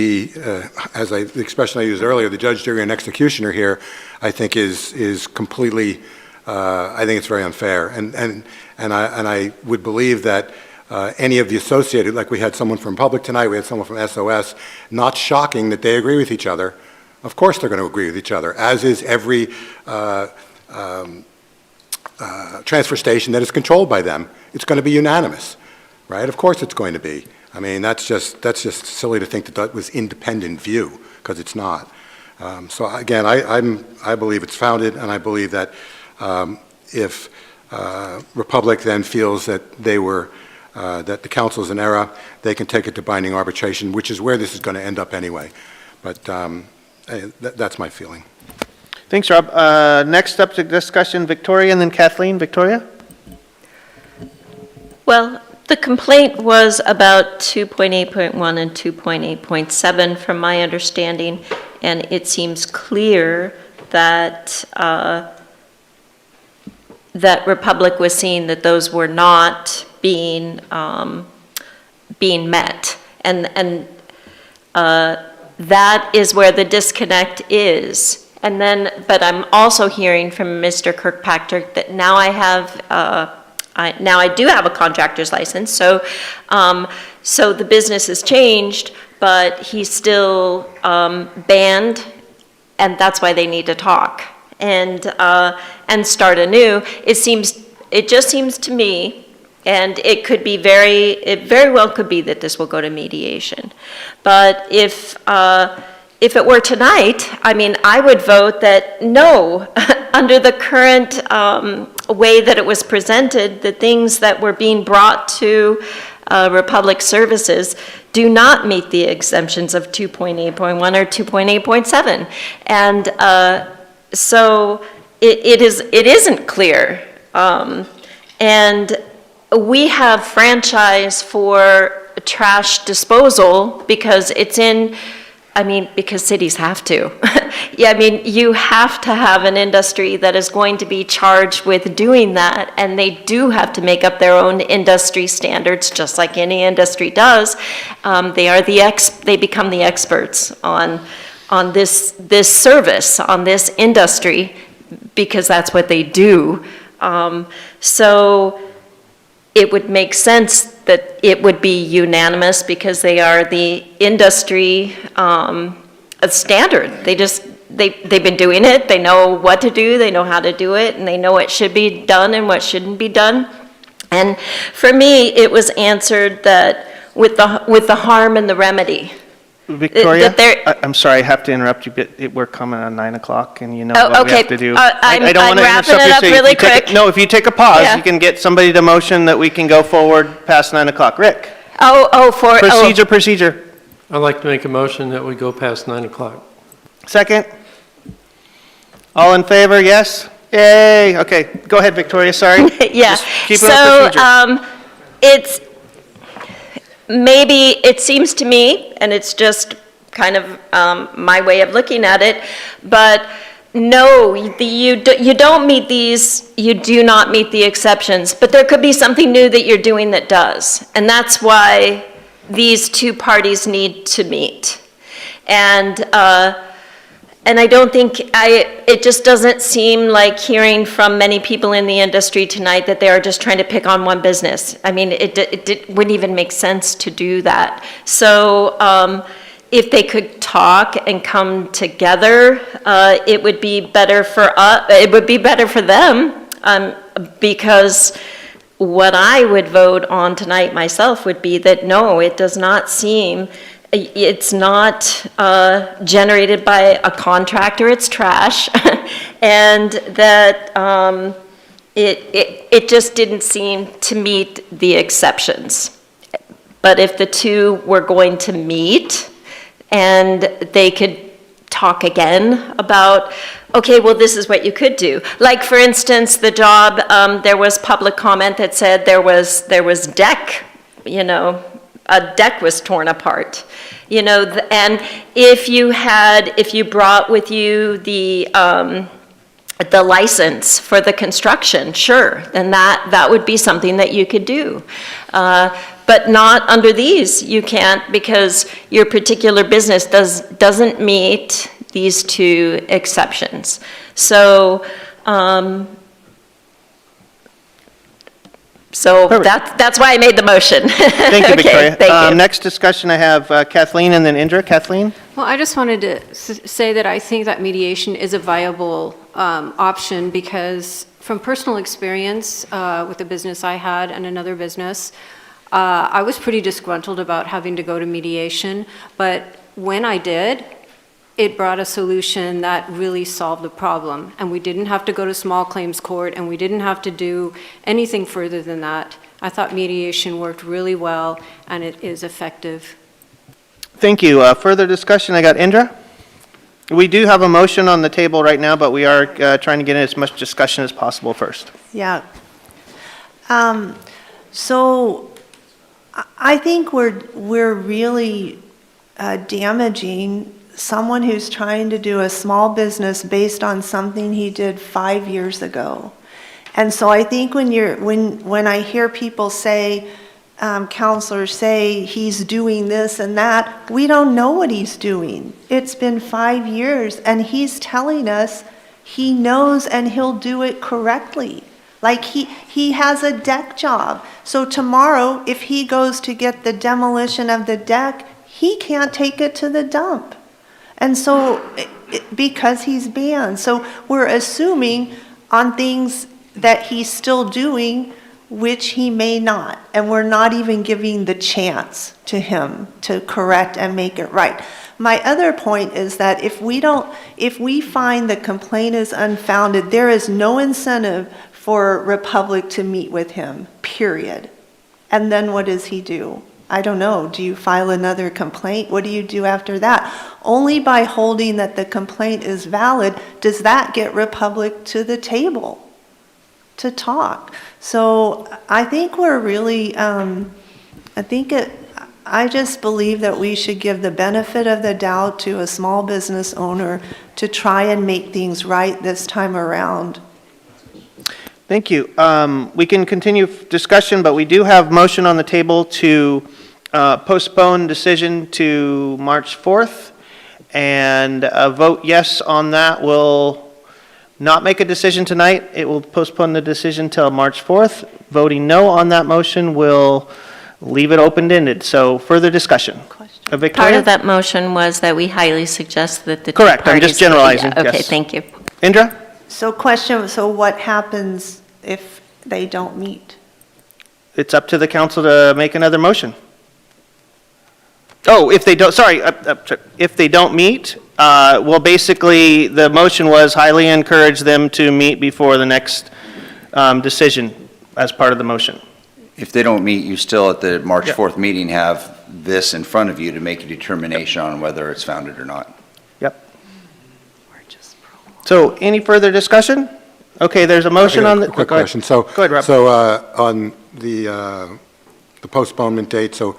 Speaker 1: as the expression I used earlier, the judge, jury, and executioner here, I think is completely, I think it's very unfair, and I would believe that any of the associated, like we had someone from Public tonight, we had someone from SOS, not shocking that they agree with each other. Of course they're going to agree with each other, as is every transfer station that is controlled by them. It's going to be unanimous, right? Of course it's going to be. I mean, that's just silly to think that was independent view, because it's not. So again, I believe it's founded, and I believe that if Republic then feels that that the council's in error, they can take it to binding arbitration, which is where this is going to end up anyway. But that's my feeling.
Speaker 3: Thanks, Rob. Next up to discussion, Victoria, and then Kathleen. Victoria?
Speaker 6: Well, the complaint was about 2.8.1 and 2.8.7 from my understanding, and it seems clear that that Republic was seeing that those were not being met, and that is where the disconnect is. And then, but I'm also hearing from Mr. Kirkpatrick that now I do have a contractor's license, so so the business has changed, but he's still banned, and that's why they need to talk and start anew. It just seems to me, and it very well could be that this will go to mediation. But if it were tonight, I mean, I would vote that no, under the current way that it was presented, the things that were being brought to Republic Services do not meet the exemptions of 2.8.1 or 2.8.7. And so it isn't clear. And we have franchise for trash disposal because it's in, because cities have to. Yeah, you have to have an industry that is going to be charged with doing that, and they do have to make up their own industry standards, just like any industry does. They become the experts on this service, on this industry, because that's what they do. So it would make sense that it would be unanimous because they are the industry standard. They've been doing it, they know what to do, they know how to do it, and they know what should be done and what shouldn't be done. And for me, it was answered that with the harm and the remedy.
Speaker 3: Victoria, I'm sorry, I have to interrupt you, but we're coming on 9 o'clock, and you know what we have to do.
Speaker 6: I don't want to
Speaker 3: wrapping
Speaker 6: it up really quick.
Speaker 3: No, if you take a pause,
Speaker 6: Yeah.
Speaker 3: you can get somebody to motion that we can go forward past 9 o'clock. Rick? Procedure.
Speaker 9: I'd like to make a motion that we go past 9 o'clock.
Speaker 3: Second? All in favor, yes? Yay, okay, go ahead, Victoria, sorry.
Speaker 6: Yeah,
Speaker 3: Just keep it on procedure.
Speaker 6: It's, maybe, it seems to me, and it's just kind of my way of looking at it, but no, you don't meet these, you do not meet the exceptions, but there could be something new that you're doing that does, and that's why these two parties need to meet. And I don't think, it just doesn't seem like hearing from many people in the industry tonight that they are just trying to pick on one business. It wouldn't even make sense to do that. So if they could talk and come together, it would be better for us, it would be better for them, because what I would vote on tonight myself would be that no, it does not seem, it's not generated by a contractor, it's trash, and that it just didn't seem to meet the exceptions. But if the two were going to meet and they could talk again about, okay, well, this is what you could do. Like, for instance, the job, there was public comment that said there was deck, a deck was torn apart, and if you brought with you the license for the construction, sure, then that would be something that you could do. But not under these, you can't, because your particular business doesn't meet these two exceptions. So, that's why I made the motion.
Speaker 3: Thank you, Victoria.
Speaker 6: Okay, thank you.
Speaker 3: Next discussion, I have Kathleen and then Indra. Kathleen?
Speaker 4: Well, I just wanted to say that I think that mediation is a viable option because from personal experience with the business I had and another business, I was pretty disgruntled about having to go to mediation, but when I did, it brought a solution that really solved the problem. And we didn't have to go to small claims court, and we didn't have to do anything further than that. I thought mediation worked really well, and it is effective.
Speaker 3: Thank you. Further discussion, I got Indra. We do have a motion on the table right now, but we are trying to get in as much discussion as possible first.
Speaker 11: Yeah. So I think we're really damaging someone who's trying to do a small business based on something he did 5 years ago. And so I think when I hear people say, counselors say he's doing this and that, we don't know what he's doing. It's been 5 years, and he's telling us he knows and he'll do it correctly. Like he has a deck job. So tomorrow, if he goes to get the demolition of the deck, he can't take it to the dump. And so, because he's banned. So we're assuming on things that he's still doing, which he may not. And we're not even giving the chance to him to correct and make it right. My other point is that if we find the complaint is unfounded, there is no incentive for Republic to meet with him, period. And then what does he do? I don't know. Do you file another complaint? What do you do after that? Only by holding that the complaint is valid does that get Republic to the table to talk. So I think we're really, I just believe that we should give the benefit of the doubt to a small business owner to try and make things right this time around.
Speaker 3: Thank you. We can continue discussion, but we do have motion on the table to postpone decision to March 4th. And a vote yes on that will not make a decision tonight. It will postpone the decision till March 4th. Voting no on that motion will leave it open-ended. So further discussion. Victoria?
Speaker 6: Part of that motion was that we highly suggest that the two
Speaker 3: Correct. I'm just
Speaker 6: parties-
Speaker 3: generalizing.
Speaker 6: Yeah, okay,
Speaker 3: Yes.
Speaker 6: thank you.
Speaker 3: Indra?
Speaker 11: So what happens if they don't meet?
Speaker 3: It's up to the council to make another motion. Oh, if they don't, sorry, if they don't meet, well, basically, the motion was highly encourage them to meet before the next decision as part of the motion.
Speaker 8: If they don't meet, you still at the March 4th meeting have this in front of you to make a determination on whether it's founded or not.
Speaker 3: Yep. So any further discussion? Okay, there's a motion on the.
Speaker 1: Quick
Speaker 3: go ahead.
Speaker 1: question. So,
Speaker 3: Go ahead, Rob.
Speaker 1: So on the postponement date, so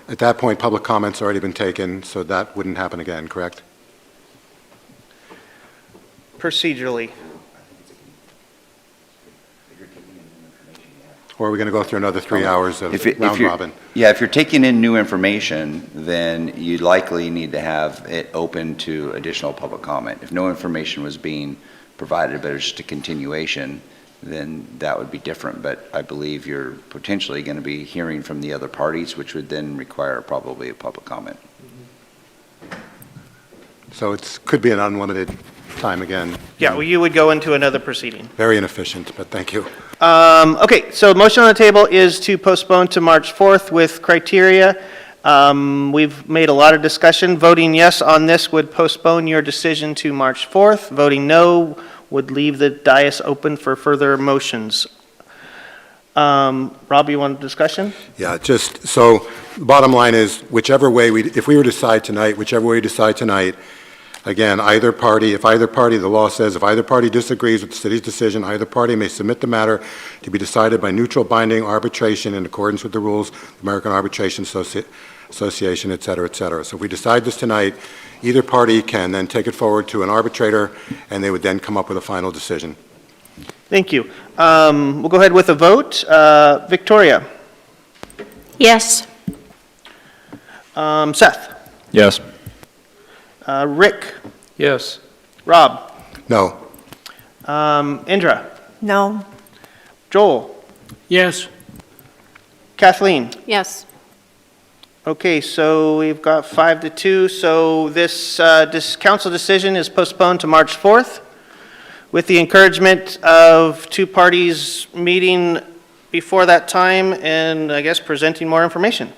Speaker 1: at that point, public comment's already been taken, so that wouldn't happen again, correct?
Speaker 3: Procedurally.
Speaker 1: Or are we going to go through another 3 hours of round robin?
Speaker 8: Yeah, if you're taking in new information, then you likely need to have it open to additional public comment. If no information was being provided, but it's just a continuation, then that would be different. But I believe you're potentially going to be hearing from the other parties, which would then require probably a public comment.
Speaker 1: So it could be an unlimited time again.
Speaker 3: Yeah, well, you would go into another proceeding.
Speaker 1: Very inefficient, but thank you.
Speaker 3: Okay, so motion on the table is to postpone to March 4th with criteria. We've made a lot of discussion. Voting yes on this would postpone your decision to March 4th. Voting no would leave the dais open for further motions. Rob, you want discussion?
Speaker 1: Yeah, just, so the bottom line is, whichever way if we were to decide tonight, whichever way we decide tonight, again, either party, the law says, if either party disagrees with the city's decision, either party may submit the matter to be decided by neutral binding arbitration in accordance with the rules, of the American Arbitration Association, et cetera, et cetera. So if we decide this tonight, either party can then take it forward to an arbitrator, and they would then come up with a final decision.
Speaker 3: Thank you. We'll go ahead with a vote. Victoria?
Speaker 6: Yes.
Speaker 3: Seth?
Speaker 13: Yes.
Speaker 3: Rick?
Speaker 9: Yes.
Speaker 3: Rob?
Speaker 1: No.
Speaker 3: Indra?
Speaker 11: No.
Speaker 3: Joel?
Speaker 10: Yes.
Speaker 3: Kathleen?
Speaker 4: Yes.
Speaker 3: Okay, so we've got 5-2, so this council decision is postponed to March 4th with the encouragement of two parties meeting before that time and I guess presenting more information.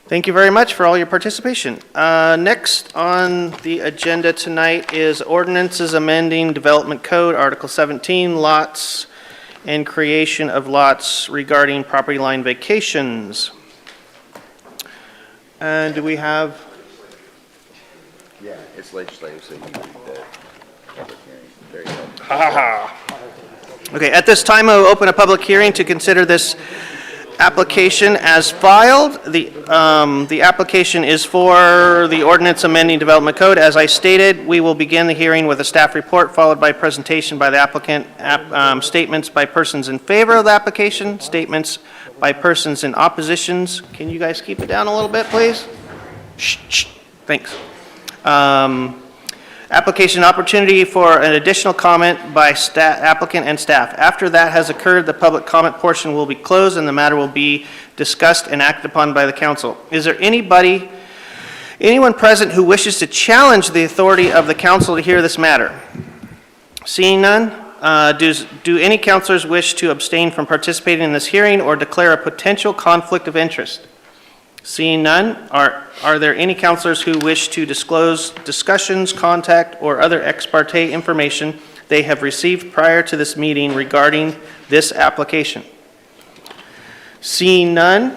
Speaker 3: Thank you very much for all your participation. Next on the agenda tonight is ordinances amending Development Code, Article 17, lots and creation of lots regarding property line vacations. And do we have?
Speaker 8: Yeah, it's legislative, so you read the public hearing. There you go.
Speaker 3: Ha ha. Okay, at this time, I will open a public hearing to consider this application as filed. The application is for the ordinance amending Development Code. As I stated, we will begin the hearing with a staff report followed by presentation by the applicant, statements by persons in favor of the application, statements by persons in oppositions. Can you guys keep it down a little bit, please? Shh, shh. Thanks. Application opportunity for an additional comment by applicant and staff. After that has occurred, the public comment portion will be closed and the matter will be discussed and acted upon by the council. Is there anyone present who wishes to challenge the authority of the council to hear this matter? Seeing none, do any councilors wish to abstain from participating in this hearing or declare a potential conflict of interest? Seeing none, are there any councilors who wish to disclose discussions, contact, or other ex parte information they have received prior to this meeting regarding this application? Seeing none,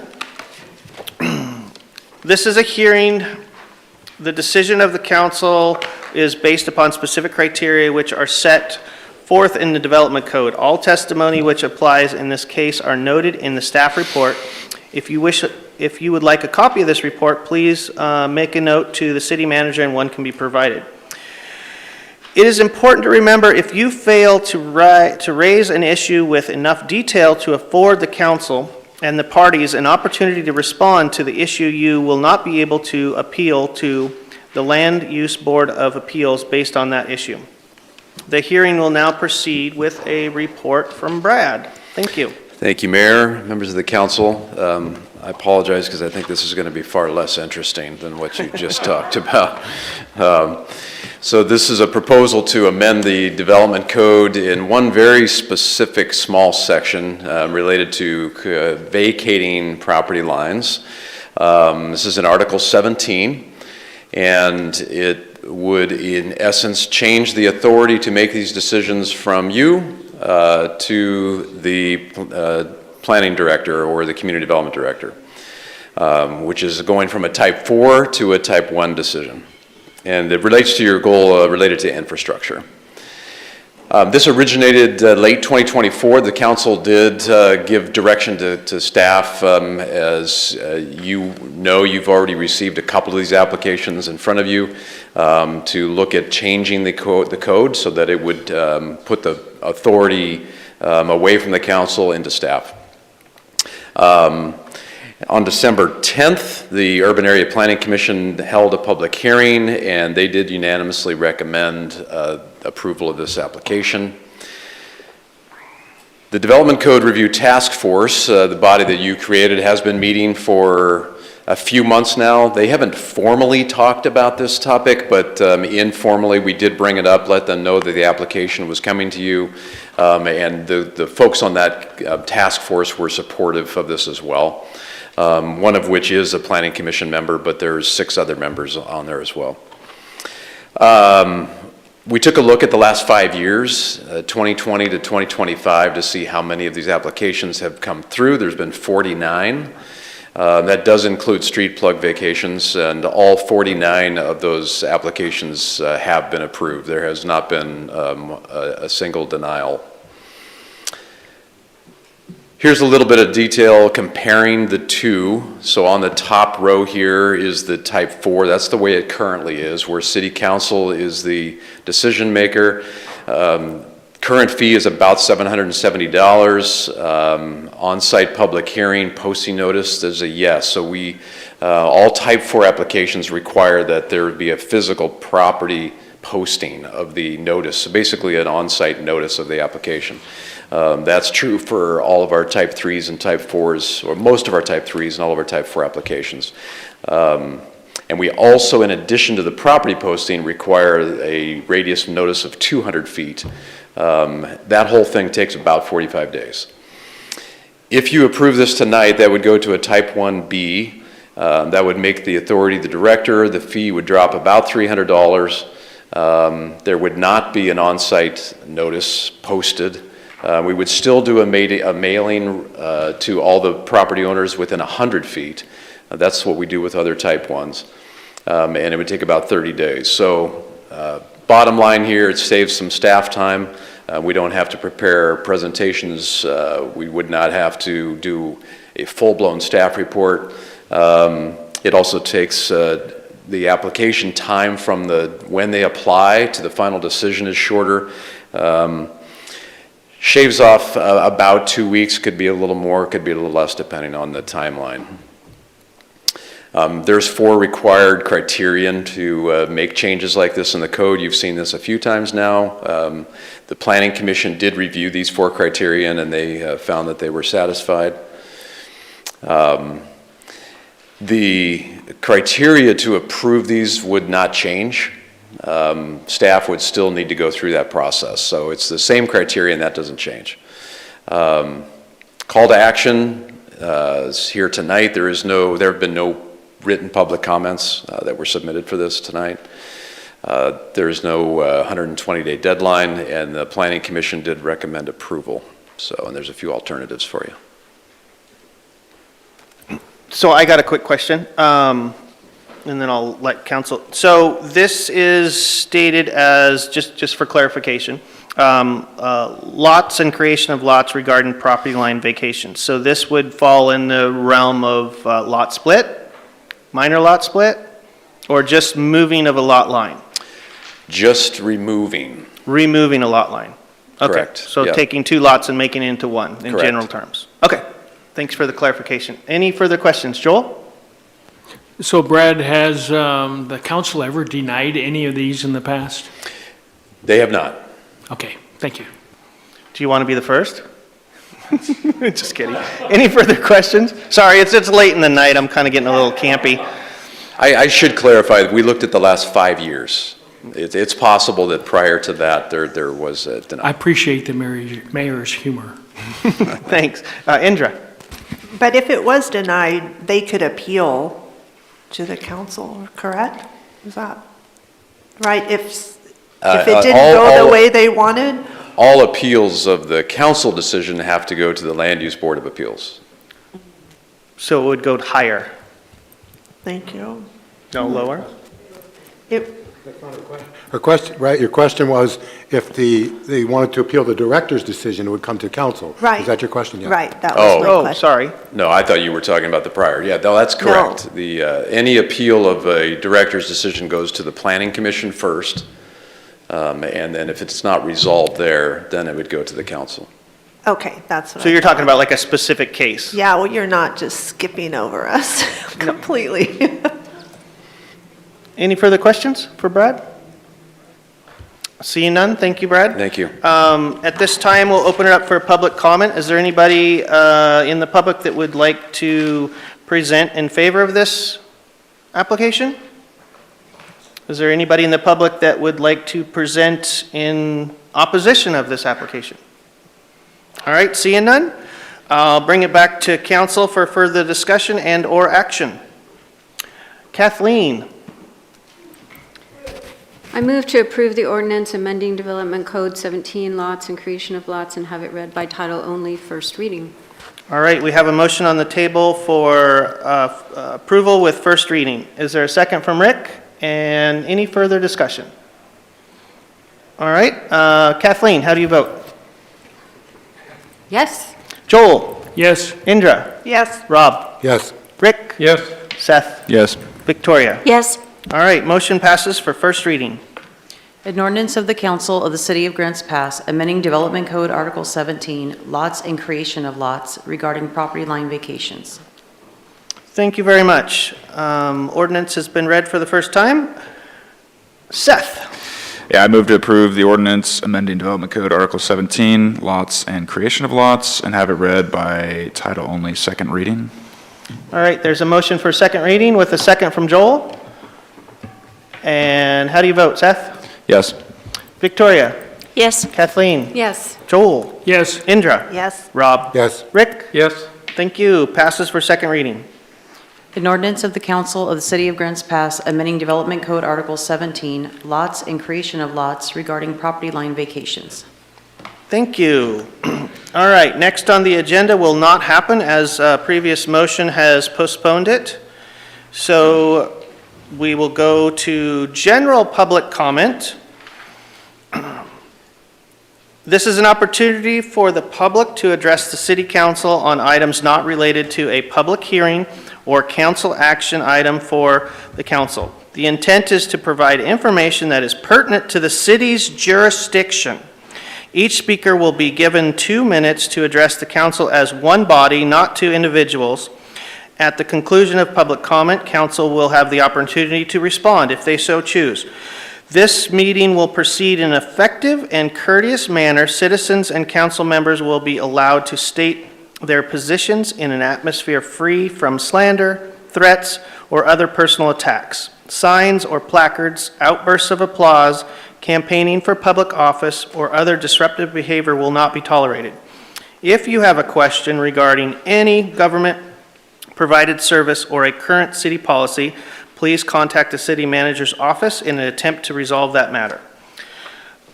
Speaker 3: this is a hearing. The decision of the council is based upon specific criteria which are set forth in the Development Code. All testimony which applies in this case are noted in the staff report. If you would like a copy of this report, please make a note to the city manager and one can be provided. It is important to remember if you fail to raise an issue with enough detail to afford the council and the parties an opportunity to respond to the issue, you will not be able to appeal to the Land Use Board of Appeals based on that issue. The hearing will now proceed with a report from Brad. Thank you.
Speaker 7: Thank you, Mayor, members of the council. I apologize because I think this is going to be far less interesting than what you just talked about. So this is a proposal to amend the Development Code in one very specific small section related to vacating property lines. This is in Article 17, and it would, in essence, change the authority to make these decisions from you to the planning director or the community development director, which is going from a type 4 to a type 1 decision. And it relates to your goal related to infrastructure. This originated late 2024. The council did give direction to staff. As you know, you've already received a couple of these applications in front of you to look at changing the code so that it would put the authority away from the council into staff. On December 10th, the Urban Area Planning Commission held a public hearing, and they did unanimously recommend approval of this application. The Development Code Review Task Force, the body that you created, has been meeting for a few months now. They haven't formally talked about this topic, but informally we did bring it up, let them know that the application was coming to you, and the folks on that task force were supportive of this as well. One of which is a Planning Commission member, but there's 6 other members on there as well. We took a look at the last 5 years, 2020 to 2025, to see how many of these applications have come through. There's been 49. That does include street plug vacations, and all 49 of those applications have been approved. There has not been a single denial. Here's a little bit of detail comparing the two. So on the top row here is the type 4. That's the way it currently is, where City Council is the decision maker. Current fee is about $770. On-site public hearing, posting notice, there's a yes. So all type 4 applications require that there be a physical property posting of the notice. So basically an on-site notice of the application. That's true for all of our type 3s and type 4s, or most of our type 3s and all of our type 4 applications. And we also, in addition to the property posting, require a radius notice of 200 feet. That whole thing takes about 45 days. If you approve this tonight, that would go to a type 1B. That would make the authority the director. The fee would drop about $300. There would not be an on-site notice posted. We would still do a mailing to all the property owners within 100 feet. That's what we do with other type 1s. And it would take about 30 days. So bottom line here, it saves some staff time. We don't have to prepare presentations. We would not have to do a full-blown staff report. It also takes the application time from when they apply to the final decision is shorter. Shaves off about 2 weeks, could be a little more, could be a little less depending on the timeline. There's 4 required criterion to make changes like this in the code. You've seen this a few times now. The Planning Commission did review these 4 criterion and they found that they were satisfied. The criteria to approve these would not change. Staff would still need to go through that process. So it's the same criteria and that doesn't change. Call to action is here tonight. There have been no written public comments that were submitted for this tonight. There is no 120-day deadline, and the Planning Commission did recommend approval. So, and there's a few alternatives for you.
Speaker 3: So I got a quick question, and then I'll let council. So this is stated as, just for clarification, lots and creation of lots regarding property line vacations. So this would fall in the realm of lot split, minor lot split, or just moving of a lot line?
Speaker 7: Just removing.
Speaker 3: Removing a lot line. Okay.
Speaker 7: Correct.
Speaker 3: So
Speaker 7: Yep.
Speaker 3: taking 2 lots and making it into 1 in
Speaker 7: Correct.
Speaker 3: general terms. Okay. Thanks for the clarification. Any further questions? Joel?
Speaker 10: So Brad, has the council ever denied any of these in the past?
Speaker 7: They have not.
Speaker 10: Okay, thank you.
Speaker 3: Do you want to be the first? Just kidding. Any further questions? Sorry, it's late in the night. I'm kind of getting a little campy.
Speaker 7: I should clarify that we looked at the last 5 years. It's possible that prior to that there was a
Speaker 10: I
Speaker 7: denial.
Speaker 10: appreciate the mayor's humor.
Speaker 3: Thanks. Indra?
Speaker 11: But if it was denied, they could appeal to the council, correct? Is that right? If it didn't go the way they wanted?
Speaker 7: All appeals of the council decision have to go to the Land Use Board of Appeals.
Speaker 3: So it would go higher,
Speaker 11: Thank you.
Speaker 3: no lower?
Speaker 1: Her question, right, your question was if they wanted to appeal the director's decision, it would come to council.
Speaker 11: Right.
Speaker 1: Is that your question? Yeah.
Speaker 11: Right, that was my question.
Speaker 3: Sorry.
Speaker 7: No, I thought you were talking about the prior. Yeah, no, that's correct. The, any appeal of a director's decision goes to the Planning Commission first, and then if it's not resolved there, then it would go to the council.
Speaker 11: Okay, that's what
Speaker 3: So you're talking about like a specific case?
Speaker 11: Yeah, well, you're not just skipping over us completely.
Speaker 3: Any further questions for Brad? Seeing none, thank you, Brad.
Speaker 7: Thank you.
Speaker 3: At this time, we'll open it up for public comment. Is there anybody in the public that would like to present in favor of this application? Is there anybody in the public that would like to present in opposition of this application? All right, seeing none, I'll bring it back to council for further discussion and/or action. Kathleen?
Speaker 4: I move to approve the ordinance amending Development Code 17 lots and creation of lots and have it read by title only, first reading.
Speaker 3: All right, we have a motion on the table for approval with first reading. Is there a second from Rick? And any further discussion? All right, Kathleen, how do you vote?
Speaker 4: Yes.
Speaker 3: Joel?
Speaker 10: Yes.
Speaker 3: Indra?
Speaker 11: Yes.
Speaker 3: Rob?
Speaker 1: Yes.
Speaker 3: Rick?
Speaker 10: Yes.
Speaker 3: Seth?
Speaker 13: Yes.
Speaker 3: Victoria?
Speaker 6: Yes.
Speaker 3: All right, motion passes for first reading.
Speaker 12: An ordinance of the Council of the City of Grants Pass amending Development Code Article 17, lots and creation of lots regarding property line vacations.
Speaker 3: Thank you very much. Ordinance has been read for the first time. Seth?
Speaker 13: Yeah, I move to approve the ordinance amending Development Code Article 17, lots and creation of lots, and have it read by title only, second reading.
Speaker 3: All right, there's a motion for second reading with a second from Joel. And how do you vote, Seth?
Speaker 13: Yes.
Speaker 3: Victoria?
Speaker 6: Yes.
Speaker 3: Kathleen?
Speaker 4: Yes.
Speaker 3: Joel?
Speaker 10: Yes.
Speaker 3: Indra?
Speaker 11: Yes.
Speaker 3: Rob?
Speaker 1: Yes.
Speaker 3: Rick?
Speaker 10: Yes.
Speaker 3: Thank you. Passes for second reading.
Speaker 12: An ordinance of the Council of the City of Grants Pass amending Development Code Article 17, lots and creation of lots regarding property line vacations.
Speaker 3: Thank you. All right, next on the agenda will not happen as previous motion has postponed it. So we will go to general public comment. This is an opportunity for the public to address the City Council on items not related to a public hearing or council action item for the council. The intent is to provide information that is pertinent to the city's jurisdiction. Each speaker will be given 2 minutes to address the council as one body, not two individuals. At the conclusion of public comment, council will have the opportunity to respond if they so choose. This meeting will proceed in an effective and courteous manner. Citizens and council members will be allowed to state their positions in an atmosphere free from slander, threats, or other personal attacks. Signs or placards, outbursts of applause, campaigning for public office, or other disruptive behavior will not be tolerated. If you have a question regarding any government-provided service or a current city policy, please contact the city manager's office in an attempt to resolve that matter.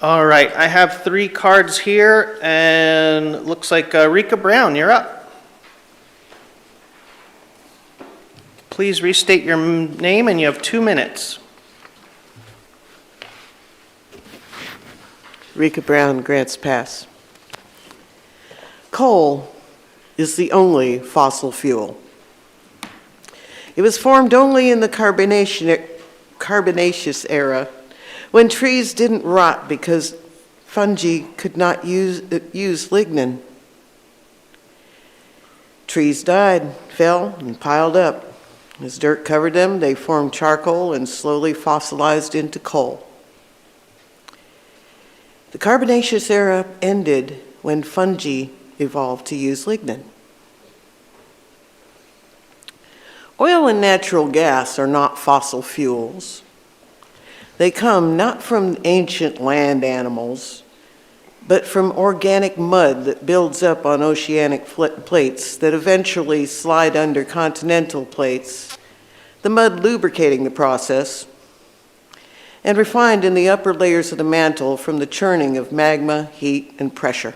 Speaker 3: All right, I have 3 cards here, and it looks like Rika Brown, you're up. Please restate your name, and you have 2 minutes.
Speaker 2: Rika Brown, Grants Pass. Coal is the only fossil fuel. It was formed only in the Carbonaceous era, when trees didn't rot because fungi could not use lignin. Trees died, fell, and piled up. As dirt covered them, they formed charcoal and slowly fossilized into coal. The Carbonaceous era ended when fungi evolved to use lignin. Oil and natural gas are not fossil fuels. They come not from ancient land animals, but from organic mud that builds up on oceanic plates that eventually slide under continental plates, the mud lubricating the process, and refined in the upper layers of the mantle from the churning of magma, heat, and pressure.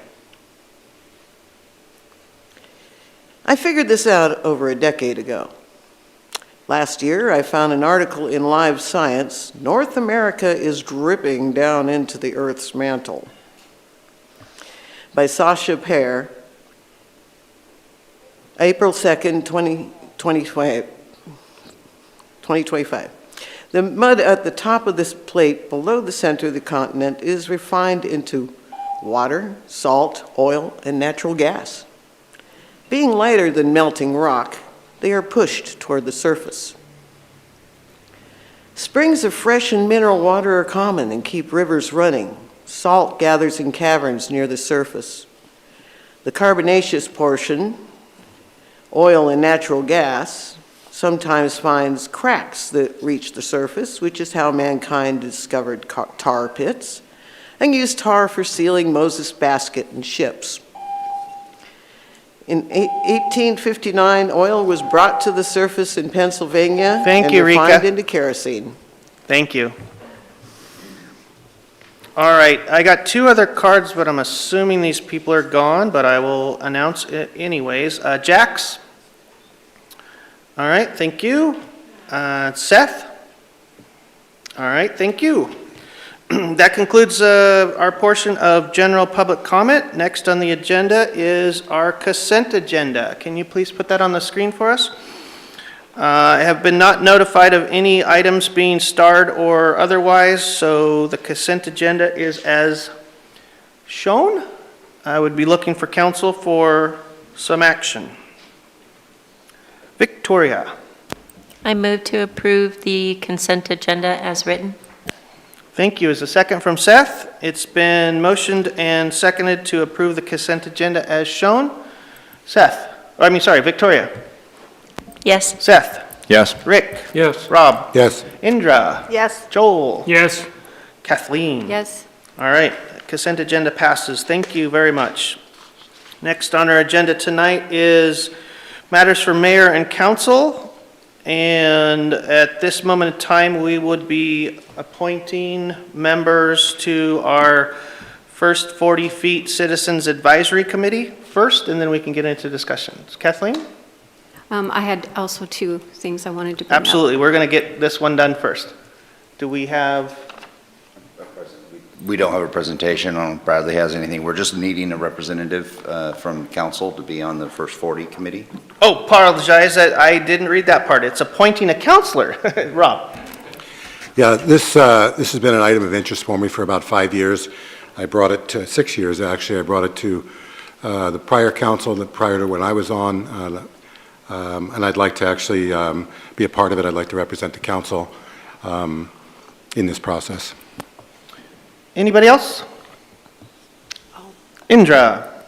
Speaker 2: I figured this out over a decade ago. Last year, I found an article in Live Science, North America is dripping down into the Earth's mantle, by Sasha Pear, April 2nd, 2025. The mud at the top of this plate below the center of the continent is refined into water, salt, oil, and natural gas. Being lighter than melting rock, they are pushed toward the surface. Springs of fresh and mineral water are common and keep rivers running. Salt gathers in caverns near the surface. The carbonaceous portion, oil and natural gas, sometimes finds cracks that reach the surface, which is how mankind discovered tar pits and used tar for sealing Moses' basket and ships. In 1859, oil was brought to the surface in Pennsylvania and refined into kerosene.
Speaker 3: Thank you. All right, I got 2 other cards, but I'm assuming these people are gone, but I will announce it anyways. Jax? All right, thank you. Seth? All right, thank you. That concludes our portion of general public comment. Next on the agenda is our consent agenda. Can you please put that on the screen for us? I have been not notified of any items being starred or otherwise, so the consent agenda is as shown. I would be looking for council for some action. Victoria.
Speaker 6: I move to approve the consent agenda as written.
Speaker 3: Thank you. Is a second from Seth? It's been motioned and seconded to approve the consent agenda as shown. Victoria.
Speaker 6: Yes.
Speaker 3: Seth.
Speaker 13: Yes.
Speaker 3: Rick.
Speaker 9: Yes.
Speaker 3: Rob.
Speaker 1: Yes.
Speaker 3: Indra.
Speaker 11: Yes.
Speaker 3: Joel.
Speaker 10: Yes.
Speaker 3: Kathleen.
Speaker 4: Yes.
Speaker 3: All right. Consent agenda passes. Thank you very much. Next on our agenda tonight is matters for mayor and council. And at this moment in time, we would be appointing members to our first 40 Feet Citizens Advisory Committee first, and then we can get into discussions. Kathleen?
Speaker 4: I had also two things I wanted to bring up.
Speaker 3: Absolutely. We're going to get this one done first. Do we have?
Speaker 8: We don't have a presentation. I don't know if Bradley has anything. We're just needing a representative from council to be on the first 40 committee.
Speaker 3: Oh, apologize, I didn't read that part. It's appointing a counselor. Rob?
Speaker 1: Yeah, this has been an item of interest for me for about 5 years. I brought it to 6 years, actually. I brought it to the prior council, prior to when I was on, and I'd like to actually be a part of it. I'd like to represent the council in this process.
Speaker 3: Anybody else? Indra?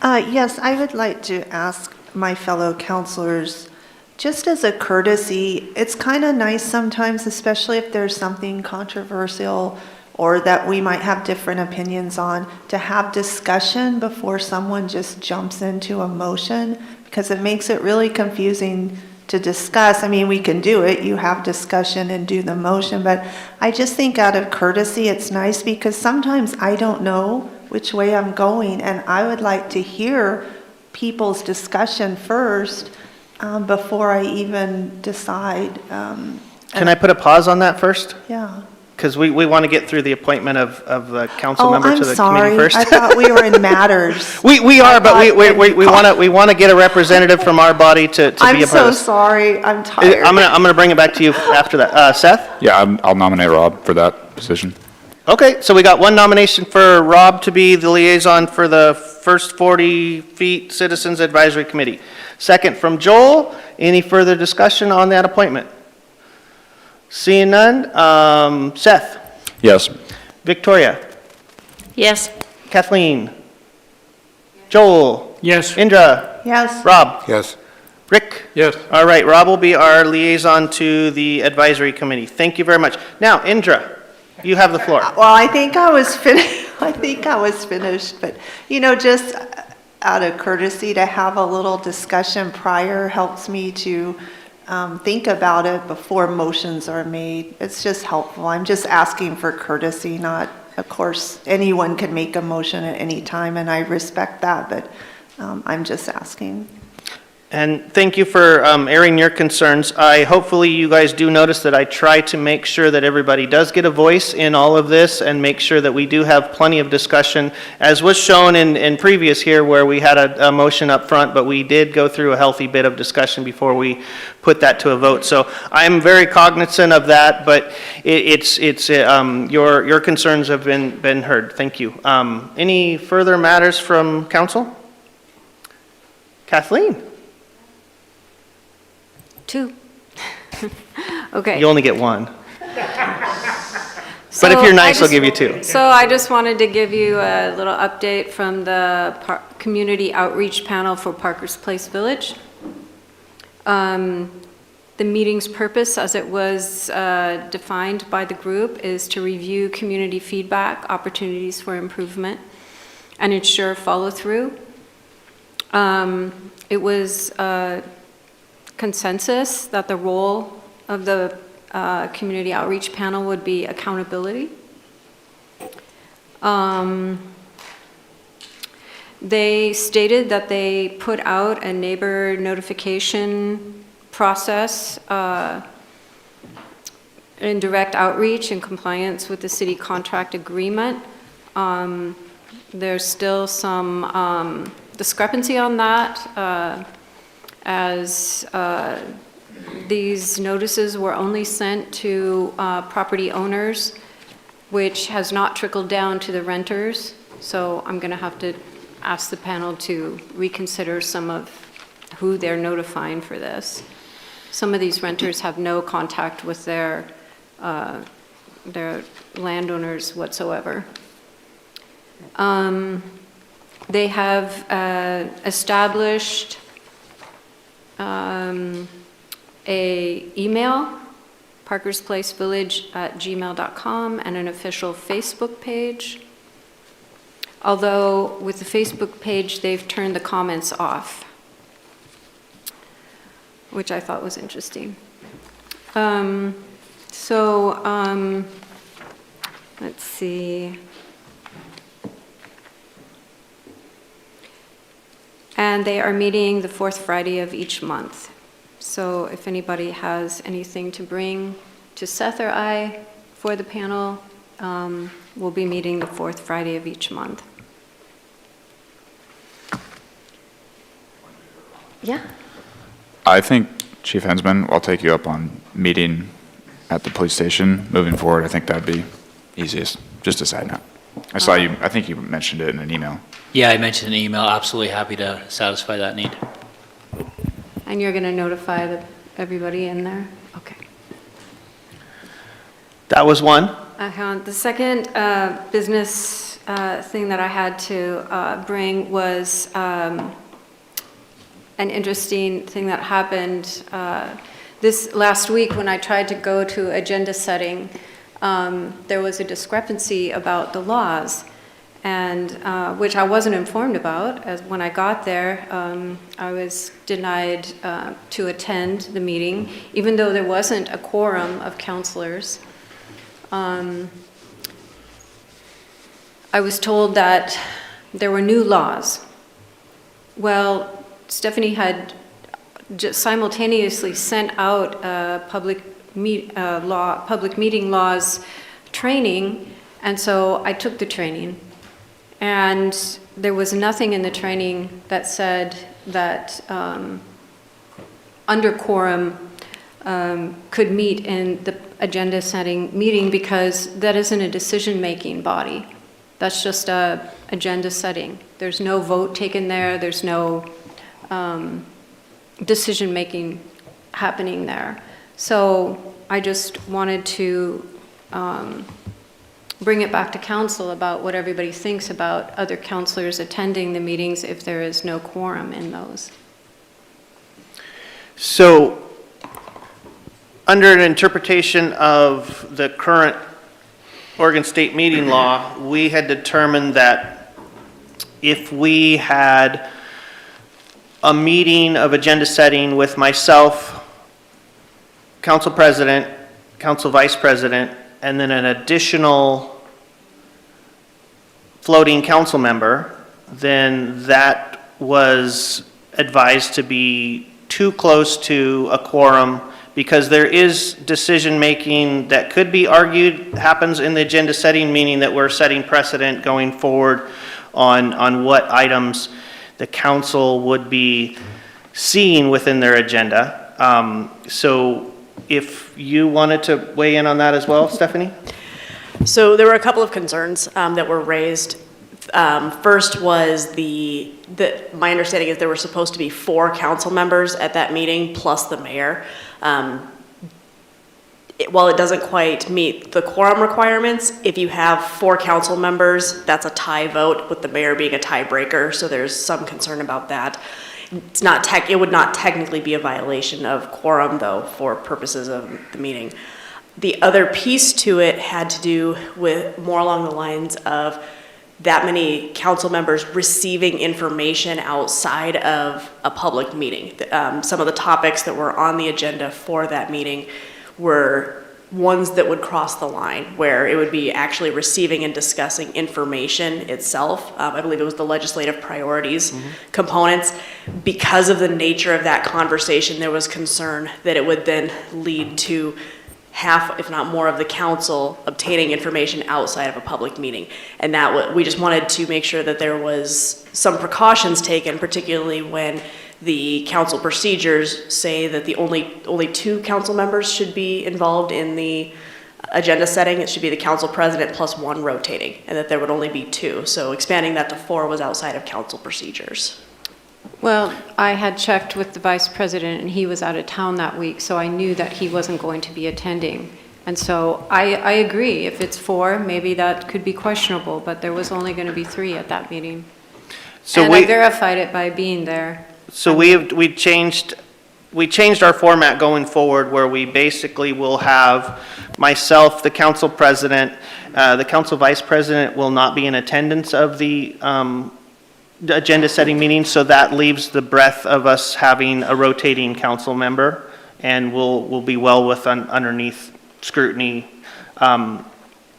Speaker 11: Yes, I would like to ask my fellow counselors, just as a courtesy, it's kind of nice sometimes, especially if there's something controversial or that we might have different opinions on, to have discussion before someone just jumps into a motion, because it makes it really confusing to discuss. I mean, we can do it, you have discussion and do the motion, but I just think out of courtesy, it's nice because sometimes I don't know which way I'm going, and I would like to hear people's discussion first before I even decide.
Speaker 3: Can I put a pause on that first?
Speaker 11: Yeah.
Speaker 3: Because we want to get through the appointment of the council member to the committee first.
Speaker 11: I thought we were in matters.
Speaker 3: We are, but we want to get a representative from our body to be a part of
Speaker 11: I'm so
Speaker 3: this.
Speaker 11: sorry, I'm tired.
Speaker 3: I'm gonna bring it back to you after that. Seth?
Speaker 13: Yeah, I'll nominate Rob for that position.
Speaker 3: Okay, so we got one nomination for Rob to be the liaison for the first 40 Feet Citizens Advisory Committee. Second from Joel. Any further discussion on that appointment? Seeing none. Seth?
Speaker 13: Yes.
Speaker 3: Victoria?
Speaker 6: Yes.
Speaker 3: Kathleen? Joel?
Speaker 10: Yes.
Speaker 3: Indra?
Speaker 11: Yes.
Speaker 3: Rob?
Speaker 1: Yes.
Speaker 3: Rick?
Speaker 10: Yes.
Speaker 3: All right, Rob will be our liaison to the advisory committee. Thank you very much. Now, Indra, you have the floor.
Speaker 11: Well, I think I was finished, but, you know, just out of courtesy to have a little discussion prior helps me to think about it before motions are made. It's just helpful. I'm just asking for courtesy, not, of course, anyone can make a motion at any time, and I respect that, but I'm just asking.
Speaker 3: And thank you for airing your concerns. Hopefully you guys do notice that I try to make sure that everybody does get a voice in all of this and make sure that we do have plenty of discussion, as was shown in previous here where we had a motion up front, but we did go through a healthy bit of discussion before we put that to a vote. So I'm very cognizant of that, but your concerns have been heard. Thank you. Any further matters from council? Kathleen?
Speaker 4: Two. Okay.
Speaker 3: You only get one. But if you're nice, I'll give you two.
Speaker 4: So I just wanted to give you a little update from the Community Outreach Panel for Parker's Place Village. The meeting's purpose, as it was defined by the group, is to review community feedback, opportunities for improvement, and ensure follow-through. It was consensus that the role of the community outreach panel would be accountability. They stated that they put out a neighbor notification process in direct outreach in compliance with the city contract agreement. There's still some discrepancy on that, as these notices were only sent to property owners, which has not trickled down to the renters. So I'm going to have to ask the panel to reconsider some of who they're notifying for this. Some of these renters have no contact with their landowners whatsoever. They have established a email, parkersplacevillage@gmail.com, and an official Facebook page. Although with the Facebook page, they've turned the comments off. which I thought was interesting. Let's see. And they are meeting the fourth Friday of each month. So if anybody has anything to bring to Seth or I for the panel, we'll be meeting the fourth Friday of each month.
Speaker 6: Yeah.
Speaker 13: I think, Chief Hensman, I'll take you up on meeting at the police station moving forward. I think that'd be easiest. Just a side note. I saw you, I think you mentioned it in an email.
Speaker 16: Yeah, I mentioned an email. Absolutely happy to satisfy that need.
Speaker 4: And you're going to notify everybody in there? Okay.
Speaker 3: That was one.
Speaker 4: The second business thing that I had to bring was an interesting thing that happened this last week when I tried to go to agenda setting. There was a discrepancy about the laws, and which I wasn't informed about. As when I got there, I was denied to attend the meeting, even though there wasn't a quorum of counselors. I was told that there were new laws. Well, Stephanie had just simultaneously sent out a public meeting laws training, and so I took the training. And there was nothing in the training that said that under quorum could meet in the agenda setting meeting, because that isn't a decision-making body. That's just a agenda setting. There's no vote taken there. There's no decision-making happening there. So I just wanted to bring it back to council about what everybody thinks about other counselors attending the meetings if there is no quorum in those.
Speaker 3: So, under an interpretation of the current Oregon State meeting law, we had determined that if we had a meeting of agenda setting with myself, council president, council vice president, and then an additional floating council member, then that was advised to be too close to a quorum, because there is decision-making that could be argued happens in the agenda setting, meaning that we're setting precedent going forward on what items the council would be seeing within their agenda. So if you wanted to weigh in on that as well, Stephanie?
Speaker 19: So there were a couple of concerns that were raised. First was my understanding is there were supposed to be 4 council members at that meeting plus the mayor. While it doesn't quite meet the quorum requirements, if you have 4 council members, that's a tie vote, with the mayor being a tiebreaker, so there's some concern about that. It would not technically be a violation of quorum, though, for purposes of the meeting. The other piece to it had to do with more along the lines of that many council members receiving information outside of a public meeting. Some of the topics that were on the agenda for that meeting were ones that would cross the line, where it would be actually receiving and discussing information itself. I believe it was the legislative priorities components. Because of the nature of that conversation, there was concern that it would then lead to half, if not more, of the council obtaining information outside of a public meeting. And we just wanted to make sure that there was some precautions taken, particularly when the council procedures say that the only 2 council members should be involved in the agenda setting. It should be the council president plus 1 rotating, and that there would only be 2. So expanding that to 4 was outside of council procedures.
Speaker 4: Well, I had checked with the vice president, and he was out of town that week, so I knew that he wasn't going to be attending. And so I agree, if it's 4, maybe that could be questionable, but there was only going to be 3 at that meeting.
Speaker 3: So
Speaker 4: and I verified it by being there.
Speaker 3: So we changed our format going forward, where we basically will have myself, the council president, the council vice president will not be in attendance of the agenda-setting meetings, so that leaves the breadth of us having a rotating council member, and we'll be well underneath scrutiny.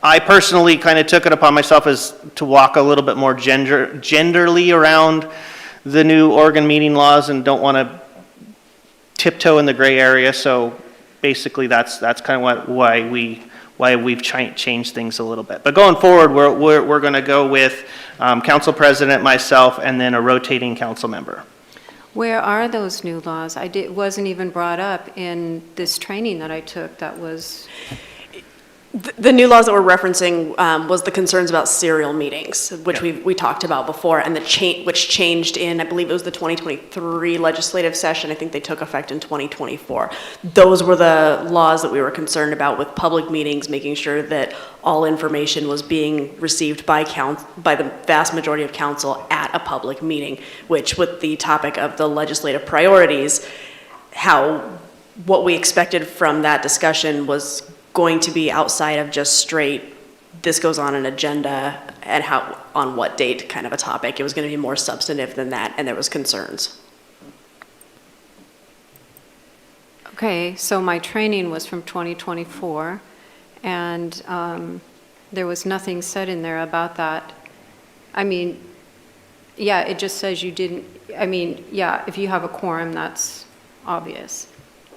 Speaker 3: I personally kind of took it upon myself as to walk a little bit more genderly around the new Oregon meeting laws and don't want to tiptoe in the gray area. So basically, that's kind of why we've changed things a little bit. But going forward, we're going to go with council president, myself, and then a rotating council member.
Speaker 4: Where are those new laws? Wasn't even brought up in this training that I took that was...
Speaker 19: The new laws that we're referencing was the concerns about serial meetings, which we talked about before, and which changed in, I believe it was the 2023 legislative session. I think they took effect in 2024. Those were the laws that we were concerned about with public meetings, making sure that all information was being received by the vast majority of council at a public meeting, which with the topic of the legislative priorities, what we expected from that discussion was going to be outside of just straight, this goes on an agenda and on what date kind of a topic. It was going to be more substantive than that, and there was concerns.
Speaker 4: Okay, so my training was from 2024, and there was nothing said in there about that. I mean, yeah, it just says you didn't, I mean, yeah, if you have a quorum, that's obvious.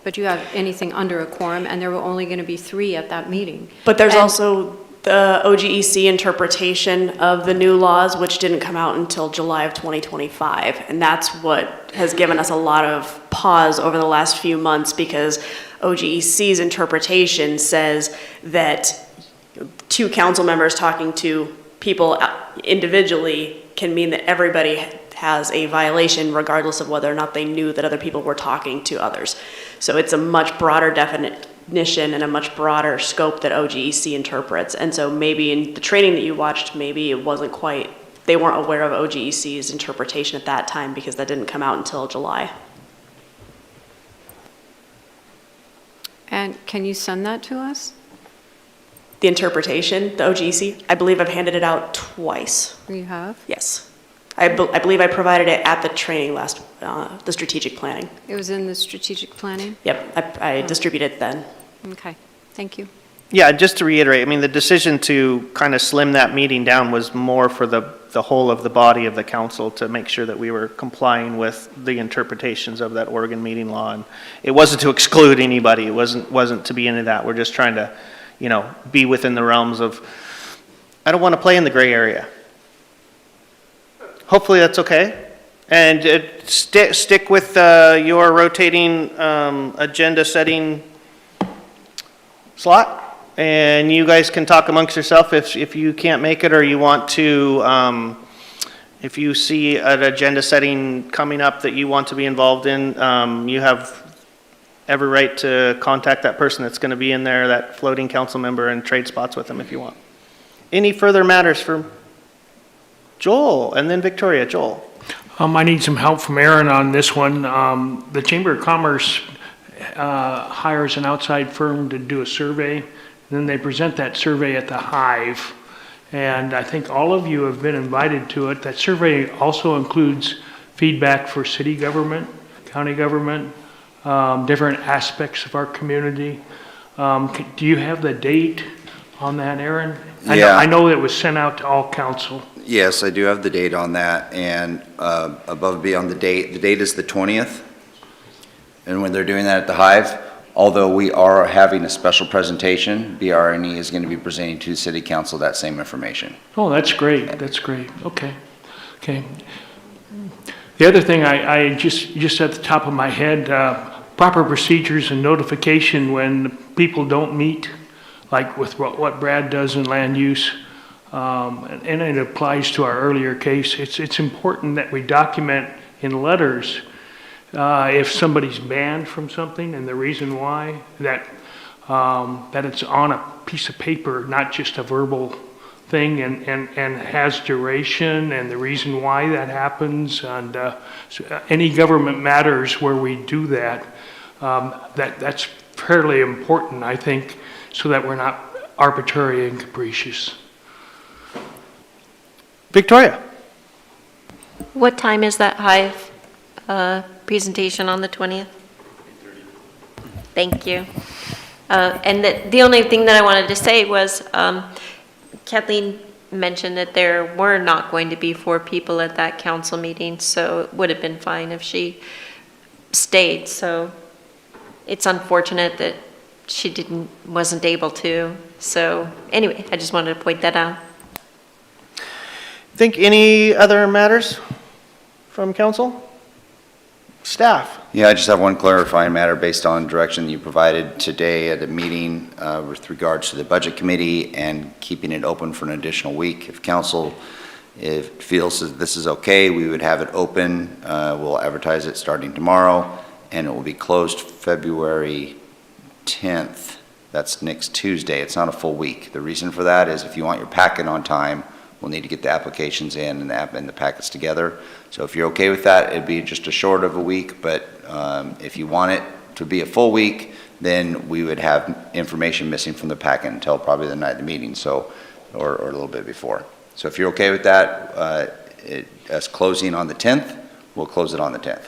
Speaker 4: But you have anything under a quorum, and there were only going to be 3 at that meeting.
Speaker 19: But there's also the OGEC interpretation of the new laws, which didn't come out until July of 2025. And that's what has given us a lot of pause over the last few months, because OGEC's interpretation says that 2 council members talking to people individually can mean that everybody has a violation regardless of whether or not they knew that other people were talking to others. So it's a much broader definition and a much broader scope that OGEC interprets. And so maybe in the training that you watched, maybe it wasn't quite, they weren't aware of OGEC's interpretation at that time because that didn't come out until July.
Speaker 4: And can you send that to us?
Speaker 19: The interpretation, the OGEC, I believe I've handed it out twice.
Speaker 4: You have?
Speaker 19: Yes. I believe I provided it at the training last, the strategic planning.
Speaker 4: It was in the strategic planning?
Speaker 19: Yep, I distributed it then.
Speaker 4: Okay, thank you.
Speaker 3: Yeah, just to reiterate, I mean, the decision to kind of slim that meeting down was more for the whole of the body of the council to make sure that we were complying with the interpretations of that Oregon meeting law. And it wasn't to exclude anybody. It wasn't to be into that. We're just trying to, be within the realms of, I don't want to play in the gray area. Hopefully that's okay. And stick with your rotating agenda setting slot. And you guys can talk amongst yourself if you can't make it, or you want to, if you see an agenda setting coming up that you want to be involved in, you have every right to contact that person that's going to be in there, that floating council member, and trade spots with them if you want. Any further matters for Joel, and then Victoria. Joel.
Speaker 10: I need some help from Aaron on this one. The Chamber of Commerce hires an outside firm to do a survey, and then they present that survey at the Hive. And I think all of you have been invited to it. That survey also includes feedback for city government, county government, different aspects of our community. Do you have the date on that, Aaron?
Speaker 8: Yeah.
Speaker 10: I know it was sent out to all council.
Speaker 8: Yes, I do have the date on that, and above and beyond the date is the 20th. And when they're doing that at the Hive, although we are having a special presentation, BRNE is going to be presenting to the City Council that same information.
Speaker 10: Oh, that's great, that's great, okay. The other thing I just at the top of my head, proper procedures and notification when people don't meet, like with what Brad does in land use. And it applies to our earlier case. It's important that we document in letters if somebody's banned from something and the reason why, that it's on a piece of paper, not just a verbal thing, and has duration and the reason why that happens. And so any government matters where we do that, that's fairly important, I think, so that we're not arbitrary and capricious.
Speaker 3: Victoria.
Speaker 6: What time is that Hive presentation on the 20th? Thank you. And the only thing that I wanted to say was Kathleen mentioned that there were not going to be 4 people at that council meeting, so it would have been fine if she stayed. So it's unfortunate that she wasn't able to. So anyway, I just wanted to point that out.
Speaker 3: Think any other matters from council? Staff?
Speaker 8: Yeah, I just have one clarifying matter based on direction you provided today at a meeting with regards to the budget committee and keeping it open for an additional week. If council feels that this is okay, we would have it open. We'll advertise it starting tomorrow, and it will be closed February 10th. That's next Tuesday. It's not a full week. The reason for that is if you want your packet on time, we'll need to get the applications in and the packets together. So if you're okay with that, it'd be just a short of a week, but if you want it to be a full week, then we would have information missing from the packet until probably the night of the meeting, so, or a little bit before. So if you're okay with that, us closing on the 10th, we'll close it on the 10th.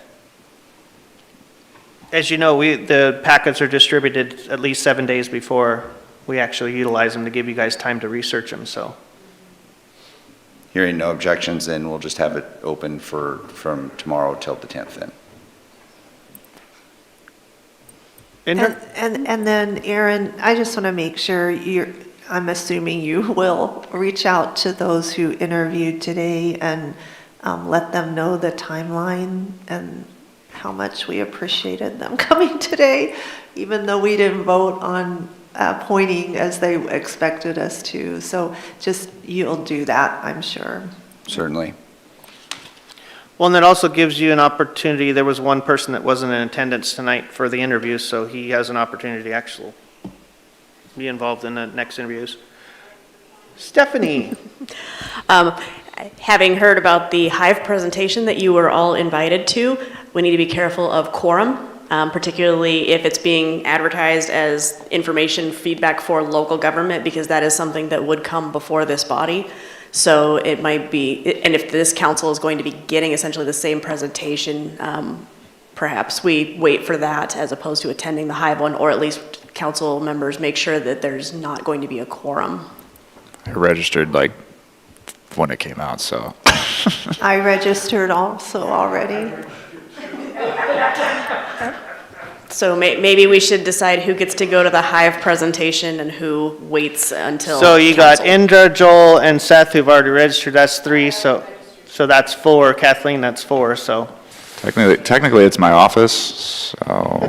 Speaker 3: As you know, the packets are distributed at least 7 days before we actually utilize them to give you guys time to research them, so.
Speaker 8: Hearing no objections, then we'll just have it open from tomorrow till the 10th then.
Speaker 11: And then, Aaron, I just want to make sure I'm assuming you will reach out to those who interviewed today and let them know the timeline and how much we appreciated them coming today, even though we didn't vote on appointing as they expected us to. So just, you'll do that, I'm sure.
Speaker 8: Certainly.
Speaker 3: Well, and that also gives you an opportunity. There was one person that wasn't in attendance tonight for the interview, so he has an opportunity to actually be involved in the next interviews. Stephanie.
Speaker 19: Having heard about the Hive presentation that you were all invited to, we need to be careful of quorum, particularly if it's being advertised as information feedback for local government, because that is something that would come before this body. So it might be, and if this council is going to be getting essentially the same presentation, perhaps we wait for that as opposed to attending the Hive one, or at least council members make sure that there's not going to be a quorum.
Speaker 13: I registered like when it came out, so.
Speaker 11: I registered also already.
Speaker 19: So maybe we should decide who gets to go to the Hive presentation and who waits until.
Speaker 3: So you got
Speaker 19: council.
Speaker 3: Indra, Joel, and Seth who've already registered. That's 3. So that's 4. Kathleen, that's 4. So
Speaker 13: Technically, it's my office, so.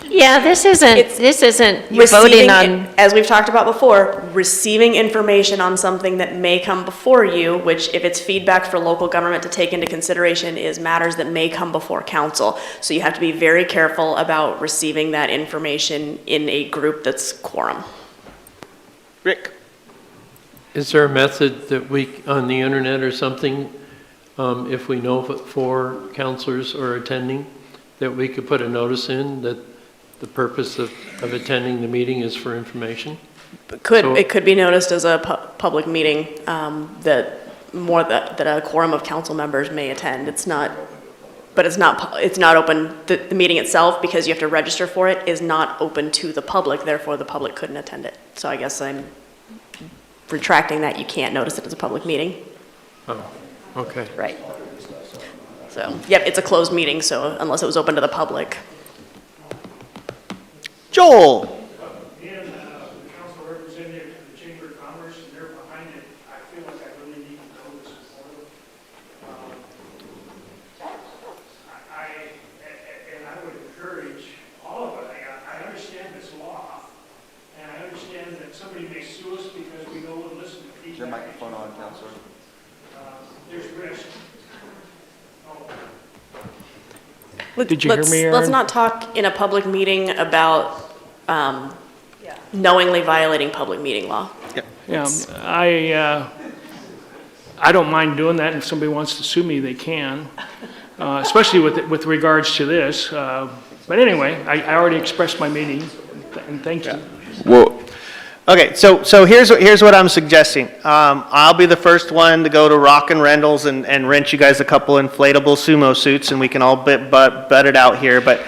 Speaker 6: Yeah, this isn't you're
Speaker 19: Receiving,
Speaker 6: voting on.
Speaker 19: as we've talked about before, receiving information on something that may come before you, which if it's feedback for local government to take into consideration is matters that may come before council. So you have to be very careful about receiving that information in a group that's quorum.
Speaker 3: Rick.
Speaker 9: Is there a method that we, on the internet or something, if we know that 4 counselors are attending, that we could put a notice in that the purpose of attending the meeting is for information?
Speaker 19: It could be noticed as a public meeting that a quorum of council members may attend. It's not open. The meeting itself, because you have to register for it, is not open to the public. Therefore, the public couldn't attend it. So I guess I'm retracting that. You can't notice it as a public meeting.
Speaker 9: Oh, okay.
Speaker 19: Right. So, yep, it's a closed meeting. So unless it was open to the public.
Speaker 3: Joel.
Speaker 10: Being the council representative to the Chamber of Commerce, and they're behind it, I feel like I really need to know this before them. I would encourage all of us, I understand this law, and I understand that somebody may sue us because we go and listen to feedback.
Speaker 8: Is your microphone on, Counselor?
Speaker 10: There's risk.
Speaker 19: Did you hear me, Aaron? Let's not talk in a public meeting about knowingly violating public meeting law.
Speaker 10: Yeah, I don't mind doing that. If somebody wants to sue me, they can, especially with regards to this. But anyway, I already expressed my meaning, and thank you.
Speaker 13: Well,
Speaker 3: Okay, so here's what I'm suggesting. I'll be the first one to go to Rock and Rendell's and rent you guys a couple inflatable sumo suits, and we can all butt it out here. But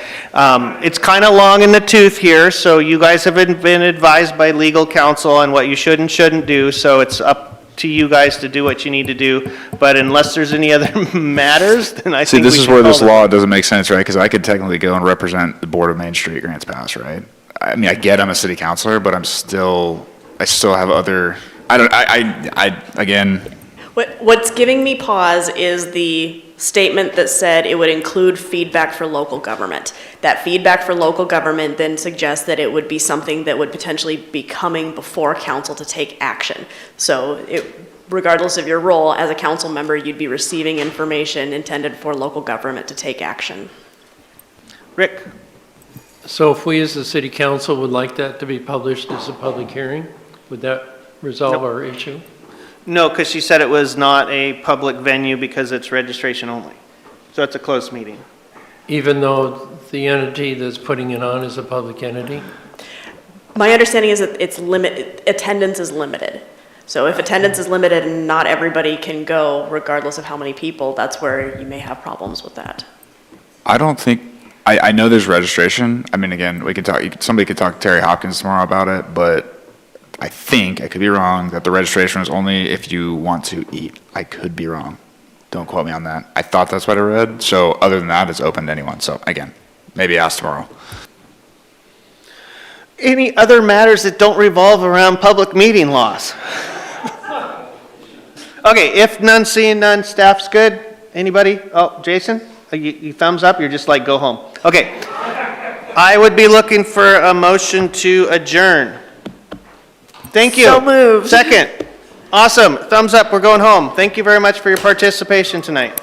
Speaker 3: it's kind of long in the tooth here, so you guys have been advised by legal counsel on what you should and shouldn't do, so it's up to you guys to do what you need to do. But unless there's any other matters, then I think
Speaker 13: See, this
Speaker 3: we
Speaker 13: is
Speaker 3: should
Speaker 13: where
Speaker 3: call
Speaker 13: this
Speaker 3: it.
Speaker 13: law doesn't make sense, right? Because I could technically go and represent the board of Main Street, Grants Pass, right? I mean, I get I'm a city councilor, but I still have other, again,
Speaker 19: What's giving me pause is the statement that said it would include feedback for local government. That feedback for local government then suggests that it would be something that would potentially be coming before council to take action. So regardless of your role as a council member, you'd be receiving information intended for local government to take action.
Speaker 3: Rick?
Speaker 9: So if we as the city council would like that to be published as a public hearing, would that resolve our issue?
Speaker 3: No, because she said it was not a public venue because it's registration only. So it's a closed meeting.
Speaker 9: Even though the entity that's putting it on is a public entity?
Speaker 19: My understanding is that attendance is limited. So if attendance is limited and not everybody can go, regardless of how many people, that's where you may have problems with that.
Speaker 13: I don't think, I know there's registration. I mean, again, somebody could talk to Terry Hopkins tomorrow about it, but I think, I could be wrong, that the registration is only if you want to eat. I could be wrong. Don't quote me on that. I thought that's what I read. So other than that, it's open to anyone. So again, maybe ask tomorrow.
Speaker 3: Any other matters that don't revolve around public meeting laws? Okay, if none, seeing none, staff's good. Anybody? Oh, Jason? You thumbs up? You're just like, go home. Okay. I would be looking for a motion to adjourn. Thank you.
Speaker 19: So moved.
Speaker 3: Second. Awesome. Thumbs up. We're going home. Thank you very much for your participation tonight.